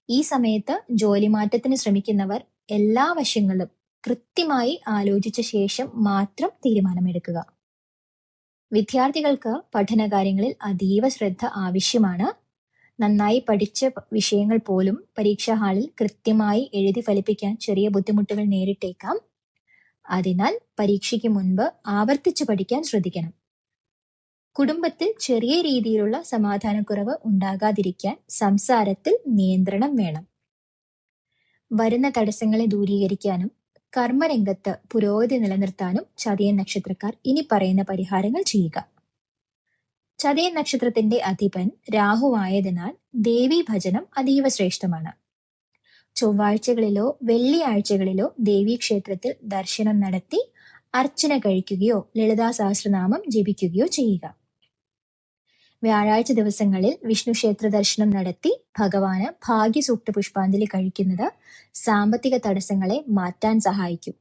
Speaker 1: ഈ സമയത്ത് ജോലി മാറ്റത്തിന് ശ്രമിക്കുന്നവർ എല്ലാ വശങ്ങളും കൃത്യമായി ആലോചിച്ച ശേഷം മാത്രം തീരുമാനമെടുക്കുക. വിദ്യാർത്ഥികൾക്ക് പഠനകാര്യങ്ങളിൽ അതീവ ശ്രദ്ധ ആവശ്യമാണ്. നന്നായി പഠിച്ച വിഷയങ്ങൾ പോലും പരീക്ഷാ ഹാളിൽ കൃത്യമായി എഴുതി ഫലിപ്പിക്കാൻ ചെറിയ ബുദ്ധിമുട്ടുകൾ നേരിട്ടേക്കാം. അതിനാൽ പരീക്ഷയ്ക്ക് മുൻപ് ആവർത്തിച്ച് പഠിക്കാൻ ശ്രദ്ധിക്കണം. കുടുംബത്തിൽ ചെറിയ രീതിയിലുള്ള സമാധാനക്കുറവ് ഉണ്ടാകാതിരിക്കാൻ സംസാരത്തിൽ നിയന്ത്രണം വേണം. വരുന്ന തടസ്സങ്ങളെ ദൂരീകരിക്കാനും കർമ്മരംഗത്ത് പുരോഗതി നിലനിർത്താനും ചതയൻ നക്ഷത്രക്കാർ ഇനി പറയുന്ന പരിഹാരങ്ങൾ ചെയ്യുക. ചതയൻ നക്ഷത്രത്തിന്റെ അധിപൻ രാഹുവായതിനാൽ ദേവീ ഭജനം അതീവ ശ്രേഷ്ഠമാണ്. ചൊവ്വാഴ്ചകളിലോ വെള്ളിയാഴ്ചകളിലോ ദേവീക്ഷേത്രത്തിൽ ദർശനം നടത്തി അർച്ചന കഴിക്കുകയോ ലളിതാ സഹസ്രനാമം ജപിക്കുകയോ ചെയ്യുക. വ്യാഴാഴ്ച ദിവസങ്ങളിൽ വിഷ്ണു ക്ഷേത്ര ദർശനം നടത്തി ഭഗവാന് ഭാഗ്യസൂക്ത പുഷ്പാഞ്ജലി കഴിക്കുന്നത് സാമ്പത്തിക തടസ്സങ്ങളെ മാറ്റാൻ സഹായിക്കും.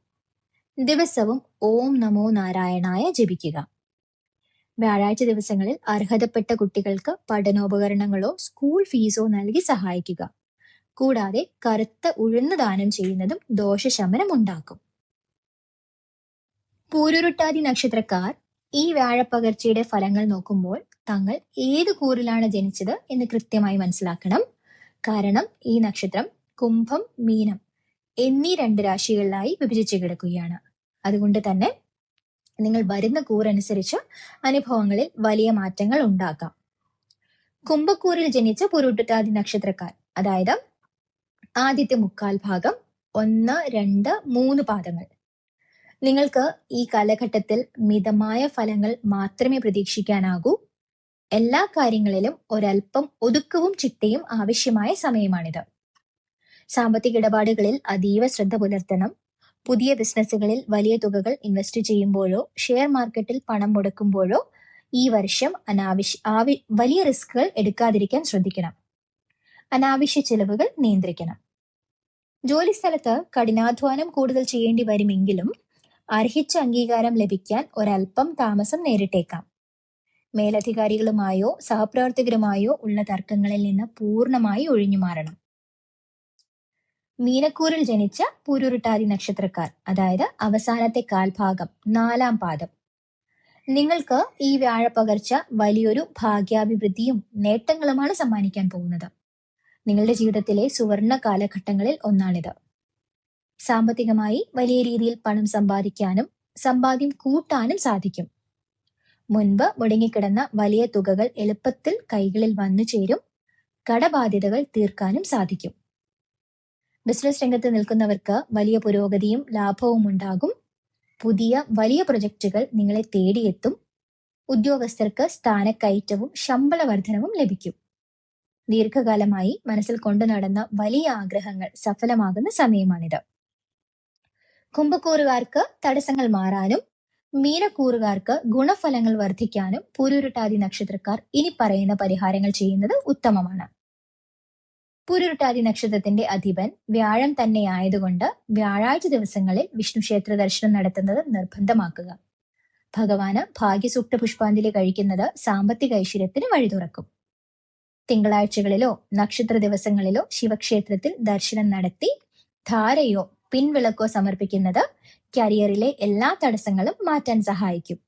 Speaker 1: ദിവസവും ഓം നമോ നാരായണായ ജപിക്കുക. വ്യാഴാഴ്ച ദിവസങ്ങളിൽ അർഹതപ്പെട്ട കുട്ടികൾക്ക് പഠനോപകരണങ്ങളോ സ്കൂൾ ഫീസോ നൽകി സഹായിക്കുക. കൂടാതെ കറുത്ത ഉഴുന്ന് ദാനം ചെയ്യുന്നതും ദോഷശമനം ഉണ്ടാക്കും. പൂരുരുട്ടാതി നക്ഷത്രക്കാർ ഈ വ്യാഴപ്പകർച്ചയുടെ ഫലങ്ങൾ നോക്കുമ്പോൾ തങ്ങൾ ഏത് കൂറിലാണ് ജനിച്ചത് എന്ന് കൃത്യമായി മനസ്സിലാക്കണം. കാരണം ഈ നക്ഷത്രം കുംഭം, മീനം എന്നീ 2 രാശികളിലായി വിഭജിച്ച് കിടക്കുകയാണ്. അതുകൊണ്ട് തന്നെ നിങ്ങൾ വരുന്ന കൂറനുസരിച്ച് അനുഭവങ്ങളിൽ വലിയ മാറ്റങ്ങൾ ഉണ്ടാക്കാം. കുംഭക്കൂറിൽ ജനിച്ച പൂരുരുട്ടാതി നക്ഷത്രക്കാർ, അതായത് ആദ്യത്തെ 3/4 ഭാഗം, 1, 2, 3 പാദങ്ങൾ, നിങ്ങൾക്ക് ഈ കാലഘട്ടത്തിൽ മിതമായ ഫലങ്ങൾ മാത്രമേ പ്രതീക്ഷിക്കാനാകൂ. എല്ലാ കാര്യങ്ങളിലും ഒരല്പം ഒതുക്കവും ചിട്ടയും ആവശ്യമായ സമയമാണിത്. സാമ്പത്തിക ഇടപാടുകളിൽ അതീവ ശ്രദ്ധ പുലർത്തണം. പുതിയ ബിസിനസ്സുകളിൽ വലിയ തുകകൾ ഇൻവെസ്റ്റ് ചെയ്യുമ്പോഴോ ഷെയർ മാർക്കറ്റിൽ പണം മുടക്കുമ്പോഴോ ഈ വർഷം വലിയ റിസ്കുകൾ എടുക്കാതിരിക്കാൻ ശ്രദ്ധിക്കണം. അനാവശ്യ ചിലവുകൾ നിയന്ത്രിക്കണം. ജോലിസ്ഥലത്ത് കഠിനാധ്വാനം കൂടുതൽ ചെയ്യേണ്ടി വരുമെങ്കിലും അർഹിച്ച അംഗീകാരം ലഭിക്കാൻ ഒരല്പം താമസം നേരിട്ടേക്കാം. മേലധികാരികളുമായോ സഹപ്രവർത്തകരുമായോ ഉള്ള തർക്കങ്ങളിൽ നിന്ന് പൂർണ്ണമായി ഒഴിഞ്ഞു മാറണം. മീനക്കൂറിൽ ജനിച്ച പൂരുരുട്ടാതി നക്ഷത്രക്കാർ, അതായത് അവസാനത്തെ 1/4 ഭാഗം, 4-ാം പാദം, നിങ്ങൾക്ക് ഈ വ്യാഴപ്പകർച്ച വലിയൊരു ഭാഗ്യാഭിവൃദ്ധിയും നേട്ടങ്ങളുമാണ് സമ്മാനിക്കാൻ പോകുന്നത്. നിങ്ങളുടെ ജീവിതത്തിലെ സുവർണ കാലഘട്ടങ്ങളിൽ ഒന്നാണിത്. സാമ്പത്തികമായി വലിയ രീതിയിൽ പണം സമ്പാദിക്കാനും സമ്പാദ്യം കൂട്ടാനും സാധിക്കും. മുൻപ് മുടങ്ങിക്കിടന്ന വലിയ തുകകൾ എളുപ്പത്തിൽ കൈകളിൽ വന്നു ചേരും. കടബാധ്യതകൾ തീർക്കാനും സാധിക്കും. ബിസിനസ് രംഗത്ത് നിൽക്കുന്നവർക്ക് വലിയ പുരോഗതിയും ലാഭവും ഉണ്ടാകും. പുതിയ വലിയ പ്രൊജക്റ്റുകൾ നിങ്ങളെ തേടിയെത്തും. ഉദ്യോഗസ്ഥർക്ക് സ്ഥാനക്കയറ്റവും ശമ്പള വർധനവും ലഭിക്കും. ദീർഘകാലമായി മനസ്സിൽ കൊണ്ടു നടന്ന വലിയ ആഗ്രഹങ്ങൾ സഫലമാകുന്ന സമയമാണിത്. കുംഭക്കൂറുകാർക്ക് തടസ്സങ്ങൾ മാറാനും മീനക്കൂറുകാർക്ക് ഗുണഫലങ്ങൾ വർദ്ധിക്കാനും പൂരുരുട്ടാതി നക്ഷത്രക്കാർ ഇനി പറയുന്ന പരിഹാരങ്ങൾ ചെയ്യുന്നത് ഉത്തമമാണ്. പൂരുരുട്ടാതി നക്ഷത്രത്തിന്റെ അധിപൻ വ്യാഴം തന്നെ ആയതുകൊണ്ട് വ്യാഴാഴ്ച ദിവസങ്ങളിൽ വിഷ്ണു ക്ഷേത്ര ദർശനം നടത്തുന്നത് നിർബന്ധമാക്കുക. ഭഗവാന് ഭാഗ്യസൂക്ത പുഷ്പാഞ്ജലി കഴിക്കുന്നത് സാമ്പത്തിക ഐശ്വര്യത്തിന് വഴി തുറക്കും. തിങ്കളാഴ്ചകളിലോ നക്ഷത്ര ദിവസങ്ങളിലോ ശിവക്ഷേത്രത്തിൽ ദർശനം നടത്തി ധാരയോ പിൻവിളക്കോ സമർപ്പിക്കുന്നത് കരിയറിലെ എല്ലാ തടസ്സങ്ങളും മാറ്റാൻ സഹായിക്കും.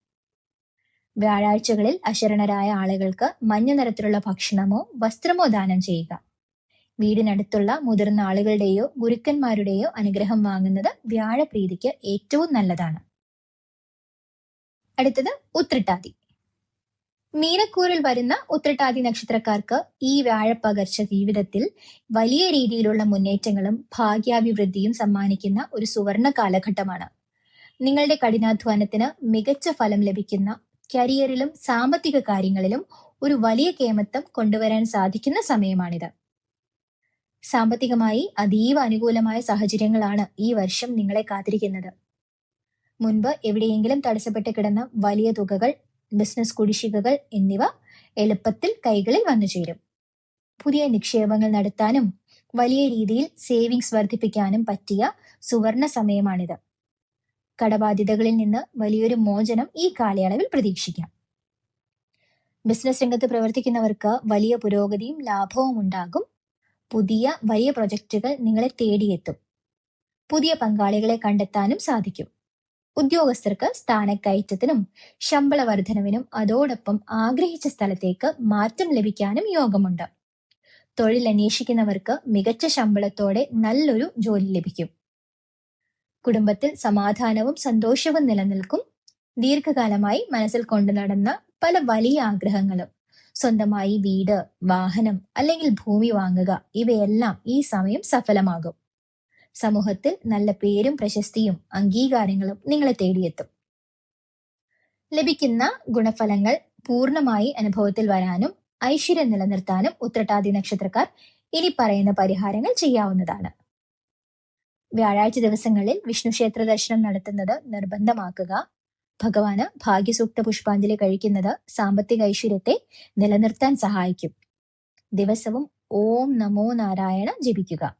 Speaker 1: വ്യാഴാഴ്ചകളിൽ അശരണരായ ആളുകൾക്ക് മഞ്ഞ നിറത്തിലുള്ള ഭക്ഷണമോ വസ്ത്രമോ ദാനം ചെയ്യുക. വീടിനടുത്തുള്ള മുതിർന്ന ആളുകളുടെയോ ഗുരുക്കന്മാരുടെയോ അനുഗ്രഹം വാങ്ങുന്നത് വ്യാഴപ്രീതിക്ക് ഏറ്റവും നല്ലതാണ്. അടുത്തത് ഉത്രട്ടാതി. മീനക്കൂറിൽ വരുന്ന ഉത്രട്ടാതി നക്ഷത്രക്കാർക്ക് ഈ വ്യാഴപ്പകർച്ച ജീവിതത്തിൽ വലിയ രീതിയിലുള്ള മുന്നേറ്റങ്ങളും ഭാഗ്യാഭിവൃദ്ധിയും സമ്മാനിക്കുന്ന ഒരു സുവർണ കാലഘട്ടമാണ്. നിങ്ങളുടെ കഠിനാധ്വാനത്തിന് മികച്ച ഫലം ലഭിക്കുന്ന, കരിയറിലും സാമ്പത്തിക കാര്യങ്ങളിലും ഒരു വലിയ കേമത്വം കൊണ്ടുവരാൻ സാധിക്കുന്ന സമയമാണിത്. സാമ്പത്തികമായി അതീവ അനുകൂലമായ സാഹചര്യങ്ങളാണ് ഈ വർഷം നിങ്ങളെ കാത്തിരിക്കുന്നത്. മുൻപ് എവിടെയെങ്കിലും തടസ്സപ്പെട്ട് കിടന്ന വലിയ തുകകൾ, ബിസിനസ് കുടിശ്ശികകൾ എന്നിവ എളുപ്പത്തിൽ കൈകളിൽ വന്നു ചേരും. പുതിയ നിക്ഷേപങ്ങൾ നടത്താനും വലിയ രീതിയിൽ സേവിങ്സ് വർദ്ധിപ്പിക്കാനും പറ്റിയ സുവർണ സമയമാണിത്. കടബാധ്യതകളിൽ നിന്ന് വലിയൊരു മോചനം ഈ കാലയളവിൽ പ്രതീക്ഷിക്കാം. ബിസിനസ് രംഗത്ത് പ്രവർത്തിക്കുന്നവർക്ക് വലിയ പുരോഗതിയും ലാഭവും ഉണ്ടാകും. പുതിയ വലിയ പ്രൊജക്റ്റുകൾ നിങ്ങളെ തേടിയെത്തും. പുതിയ പങ്കാളികളെ കണ്ടെത്താനും സാധിക്കും. ഉദ്യോഗസ്ഥർക്ക് സ്ഥാനക്കയറ്റത്തിനും ശമ്പള വർധനവിനും അതോടൊപ്പം ആഗ്രഹിച്ച സ്ഥലത്തേക്ക് മാറ്റം ലഭിക്കാനും യോഗമുണ്ട്. തൊഴിൽ അന്വേഷിക്കുന്നവർക്ക് മികച്ച ശമ്പളത്തോടെ നല്ലൊരു ജോലി ലഭിക്കും. കുടുംബത്തിൽ സമാധാനവും സന്തോഷവും നിലനിൽക്കും. ദീർഘകാലമായി മനസ്സിൽ കൊണ്ടു നടന്ന പല വലിയ ആഗ്രഹങ്ങളും, സ്വന്തമായി വീട്, വാഹനം അല്ലെങ്കിൽ ഭൂമി വാങ്ങുക, ഇവയെല്ലാം ഈ സമയം സഫലമാകും. സമൂഹത്തിൽ നല്ല പേരും പ്രശസ്തിയും അംഗീകാരങ്ങളും നിങ്ങളെ തേടിയെത്തും. ലഭിക്കുന്ന ഗുണഫലങ്ങൾ പൂർണ്ണമായി അനുഭവത്തിൽ വരാനും ഐശ്വര്യം നിലനിർത്താനും ഉത്രട്ടാതി നക്ഷത്രക്കാർ ഇനി പറയുന്ന പരിഹാരങ്ങൾ ചെയ്യാവുന്നതാണ്. വ്യാഴാഴ്ച ദിവസങ്ങളിൽ വിഷ്ണു ക്ഷേത്ര ദർശനം നടത്തുന്നത് നിർബന്ധമാക്കുക. ഭഗവാന് ഭാഗ്യസൂക്ത പുഷ്പാഞ്ജലി കഴിക്കുന്നത് സാമ്പത്തിക ഐശ്വര്യത്തെ നിലനിർത്താൻ സഹായിക്കും. ദിവസവും ഓം നമോ നാരായണ ജപിക്കുക.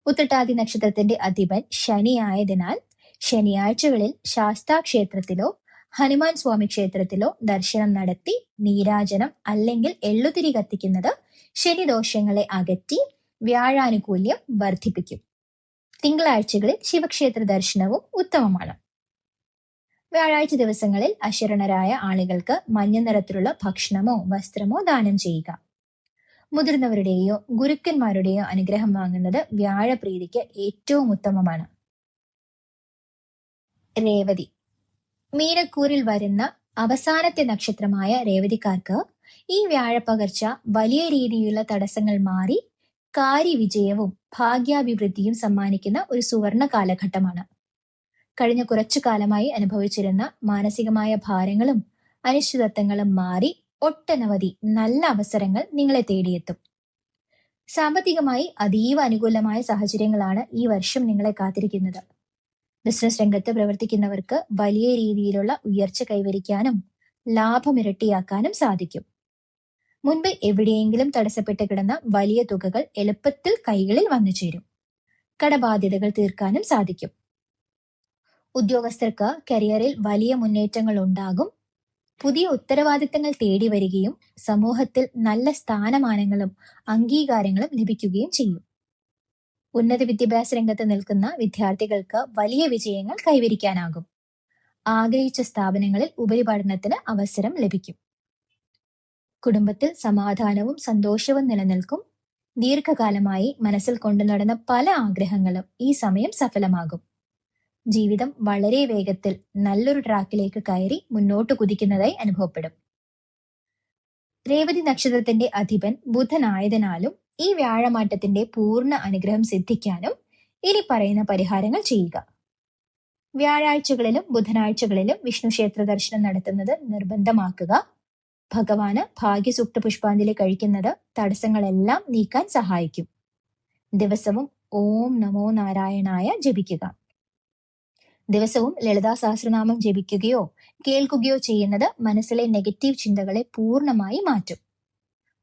Speaker 1: ഉത്രട്ടാതി നക്ഷത്രത്തിന്റെ അധിപൻ ശനി ആയതിനാൽ ശനിയാഴ്ചകളിൽ ശാസ്താ ക്ഷേത്രത്തിലോ ഹനുമാൻ സ്വാമി ക്ഷേത്രത്തിലോ ദർശനം നടത്തി നീരാജനം അല്ലെങ്കിൽ എള്ളുതിരി കത്തിക്കുന്നത് ശനിദോഷങ്ങളെ അകറ്റി വ്യാഴാനുകൂല്യം വർദ്ധിപ്പിക്കും. തിങ്കളാഴ്ചകളിൽ ശിവക്ഷേത്ര ദർശനവും ഉത്തമമാണ്. വ്യാഴാഴ്ച ദിവസങ്ങളിൽ അശരണരായ ആളുകൾക്ക് മഞ്ഞ നിറത്തിലുള്ള ഭക്ഷണമോ വസ്ത്രമോ ദാനം ചെയ്യുക. മുതിർന്നവരുടെയോ ഗുരുക്കന്മാരുടെയോ അനുഗ്രഹം വാങ്ങുന്നത് വ്യാഴപ്രീതിക്ക് ഏറ്റവും ഉത്തമമാണ്. രേവതി. മീനക്കൂറിൽ വരുന്ന അവസാനത്തെ നക്ഷത്രമായ രേവതിക്കാർക്ക് ഈ വ്യാഴപ്പകർച്ച വലിയ രീതിയിലുള്ള തടസ്സങ്ങൾ മാറി കാര്യവിജയവും ഭാഗ്യാഭിവൃദ്ധിയും സമ്മാനിക്കുന്ന ഒരു സുവർണ കാലഘട്ടമാണ്. കഴിഞ്ഞ കുറച്ചു കാലമായി അനുഭവിച്ചിരുന്ന മാനസികമായ ഭാരങ്ങളും അനിശ്ചിതത്വങ്ങളും മാറി ഒട്ടനവധി നല്ല അവസരങ്ങൾ നിങ്ങളെ തേടിയെത്തും. സാമ്പത്തികമായി അതീവ അനുകൂലമായ സാഹചര്യങ്ങളാണ് ഈ വർഷം നിങ്ങളെ കാത്തിരിക്കുന്നത്. ബിസിനസ് രംഗത്ത് പ്രവർത്തിക്കുന്നവർക്ക് വലിയ രീതിയിലുള്ള ഉയർച്ച കൈവരിക്കാനും ലാഭം ഇരട്ടിയാക്കാനും സാധിക്കും. മുൻപ് എവിടെയെങ്കിലും തടസ്സപ്പെട്ട് കിടന്ന വലിയ തുകകൾ എളുപ്പത്തിൽ കൈകളിൽ വന്നു ചേരും. കടബാധ്യതകൾ തീർക്കാനും സാധിക്കും. ഉദ്യോഗസ്ഥർക്ക് കരിയറിൽ വലിയ മുന്നേറ്റങ്ങൾ ഉണ്ടാകും. പുതിയ ഉത്തരവാദിത്തങ്ങൾ തേടി വരികയും സമൂഹത്തിൽ നല്ല സ്ഥാനമാനങ്ങളും അംഗീകാരങ്ങളും ലഭിക്കുകയും ചെയ്യും. ഉന്നത വിദ്യാഭ്യാസ രംഗത്ത് നിൽക്കുന്ന വിദ്യാർത്ഥികൾക്ക് വലിയ വിജയങ്ങൾ കൈവരിക്കാനാകും. ആഗ്രഹിച്ച സ്ഥാപനങ്ങളിൽ ഉപരിപഠനത്തിന് അവസരം ലഭിക്കും. കുടുംബത്തിൽ സമാധാനവും സന്തോഷവും നിലനിൽക്കും. ദീർഘകാലമായി മനസ്സിൽ കൊണ്ടു നടന്ന പല ആഗ്രഹങ്ങളും ഈ സമയം സഫലമാകും. ജീവിതം വളരെ വേഗത്തിൽ നല്ലൊരു ട്രാക്കിലേക്ക് കയറി മുന്നോട്ട് കുതിക്കുന്നതായി അനുഭവപ്പെടും. രേവതി നക്ഷത്രത്തിന്റെ അധിപൻ ബുധനായതിനാലും ഈ വ്യാഴമാറ്റത്തിന്റെ പൂർണ്ണ അനുഗ്രഹം സിദ്ധിക്കാനും ഇനി പറയുന്ന പരിഹാരങ്ങൾ ചെയ്യുക. വ്യാഴാഴ്ചകളിലും ബുധനാഴ്ചകളിലും വിഷ്ണു ക്ഷേത്ര ദർശനം നടത്തുന്നത് നിർബന്ധമാക്കുക. ഭഗവാന് ഭാഗ്യസൂക്ത പുഷ്പാഞ്ജലി കഴിക്കുന്നത് തടസ്സങ്ങളെല്ലാം നീക്കാൻ സഹായിക്കും. ദിവസവും ഓം നമോ നാരായണായ ജപിക്കുക. ദിവസവും ലളിതാ സഹസ്രനാമം ജപിക്കുകയോ കേൾക്കുകയോ ചെയ്യുന്നത് മനസ്സിലെ നെഗറ്റീവ് ചിന്തകളെ പൂർണ്ണമായി മാറ്റും.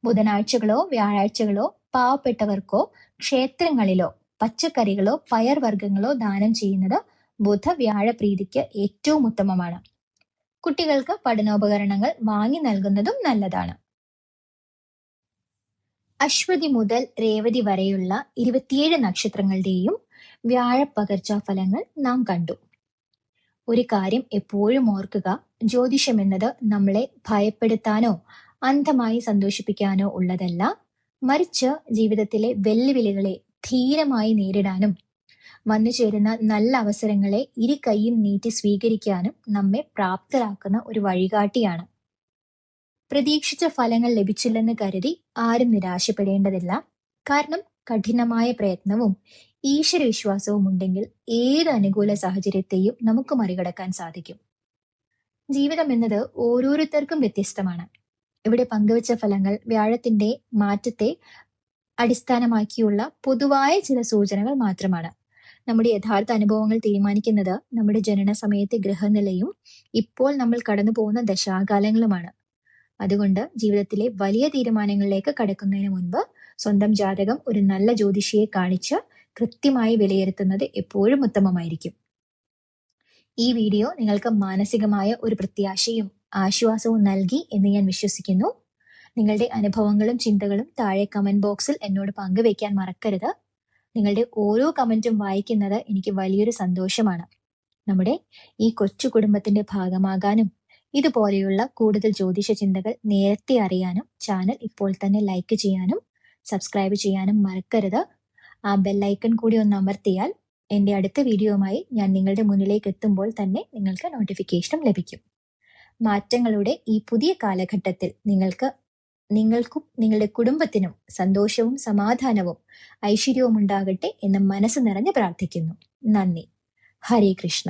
Speaker 1: ബുധനാഴ്ചകളോ വ്യാഴാഴ്ചകളോ പാവപ്പെട്ടവർക്കോ ക്ഷേത്രങ്ങളിലോ പച്ചക്കറികളോ പയർവർഗ്ഗങ്ങളോ ദാനം ചെയ്യുന്നത് ബുധ വ്യാഴ പ്രീതിക്ക് ഏറ്റവും ഉത്തമമാണ്. കുട്ടികൾക്ക് പഠനോപകരണങ്ങൾ വാങ്ങി നൽകുന്നതും നല്ലതാണ്. അശ്വതി മുതൽ രേവതി വരെയുള്ള 27 നക്ഷത്രങ്ങളുടെയും വ്യാഴപ്പകർച്ചാ ഫലങ്ങൾ നാം കണ്ടു. ഒരു കാര്യം എപ്പോഴും ഓർക്കുക, ജ്യോതിഷം എന്നത് നമ്മളെ ഭയപ്പെടുത്താനോ അന്ധമായി സന്തോഷിപ്പിക്കാനോ ഉള്ളതല്ല, മറിച്ച് ജീവിതത്തിലെ വെല്ലുവിളികളെ ധീരമായി നേരിടാനും വന്നു ചേരുന്ന നല്ല അവസരങ്ങളെ ഇരു കൈയും നീട്ടി സ്വീകരിക്കാനും നമ്മെ പ്രാപ്തരാക്കുന്ന ഒരു വഴികാട്ടിയാണ്. പ്രതീക്ഷിച്ച ഫലങ്ങൾ ലഭിച്ചില്ലെന്ന് കരുതി ആരും നിരാശപ്പെടേണ്ടതില്ല. കാരണം കഠിനമായ പ്രയത്നവും ഈശ്വരവിശ്വാസവും ഉണ്ടെങ്കിൽ ഏത് അനുകൂല സാഹചര്യത്തെയും നമുക്ക് മറികടക്കാൻ സാധിക്കും. ജീവിതം എന്നത് ഓരോരുത്തർക്കും വ്യത്യസ്തമാണ്. ഇവിടെ പങ്കുവച്ച ഫലങ്ങൾ വ്യാഴത്തിന്റെ മാറ്റത്തെ അടിസ്ഥാനമാക്കിയുള്ള പൊതുവായ ചില സൂചനകൾ മാത്രമാണ്. നമ്മുടെ യഥാർത്ഥ അനുഭവങ്ങൾ തീരുമാനിക്കുന്നത് നമ്മുടെ ജനന സമയത്തെ ഗ്രഹനിലയും ഇപ്പോൾ നമ്മൾ കടന്നു പോകുന്ന ദശാകാലങ്ങളുമാണ്. അതുകൊണ്ട് ജീവിതത്തിലെ വലിയ തീരുമാനങ്ങളിലേക്ക് കടക്കുന്നതിന് മുൻപ് സ്വന്തം ജാതകം ഒരു നല്ല ജ്യോതിഷിയെ കാണിച്ച് കൃത്യമായി വിലയിരുത്തുന്നത് എപ്പോഴും ഉത്തമമായിരിക്കും. ഈ വീഡിയോ നിങ്ങൾക്ക് മാനസികമായ ഒരു പ്രത്യാശയും ആശ്വാസവും നൽകി എന്ന് ഞാൻ വിശ്വസിക്കുന്നു. നിങ്ങളുടെ അനുഭവങ്ങളും ചിന്തകളും താഴെ കമന്റ് ബോക്സിൽ എന്നോട് പങ്കുവയ്ക്കാൻ മറക്കരുത്. നിങ്ങളുടെ ഓരോ കമന്റും വായിക്കുന്നത് എനിക്ക് വലിയൊരു സന്തോഷമാണ്. നമ്മുടെ ഈ കൊച്ചു കുടുംബത്തിന്റെ ഭാഗമാകാനും ഇതുപോലെയുള്ള കൂടുതൽ ജ്യോതിഷ ചിന്തകൾ നേരത്തെ അറിയാനും ചാനൽ ഇപ്പോൾ തന്നെ ലൈക്ക് ചെയ്യാനും സബ്സ്ക്രൈബ് ചെയ്യാനും മറക്കരുത്. ആ ബെല്ലൈക്കൺ കൂടി ഒന്ന് അമർത്തിയാൽ എൻ്റെ അടുത്ത വീഡിയോയുമായി ഞാൻ നിങ്ങളുടെ മുന്നിലേക്ക് എത്തുമ്പോൾ തന്നെ നിങ്ങൾക്ക് നോട്ടിഫിക്കേഷനും ലഭിക്കും. മാറ്റങ്ങളുടെ ഈ പുതിയ കാലഘട്ടത്തിൽ നിങ്ങൾക്കും നിങ്ങളുടെ കുടുംബത്തിനും സന്തോഷവും സമാധാനവും ഐശ്വര്യവും ഉണ്ടാകട്ടെ എന്ന് മനസ്സ് നിറഞ്ഞ് പ്രാർത്ഥിക്കുന്നു. നന്ദി. ഹരേ കൃഷ്ണ.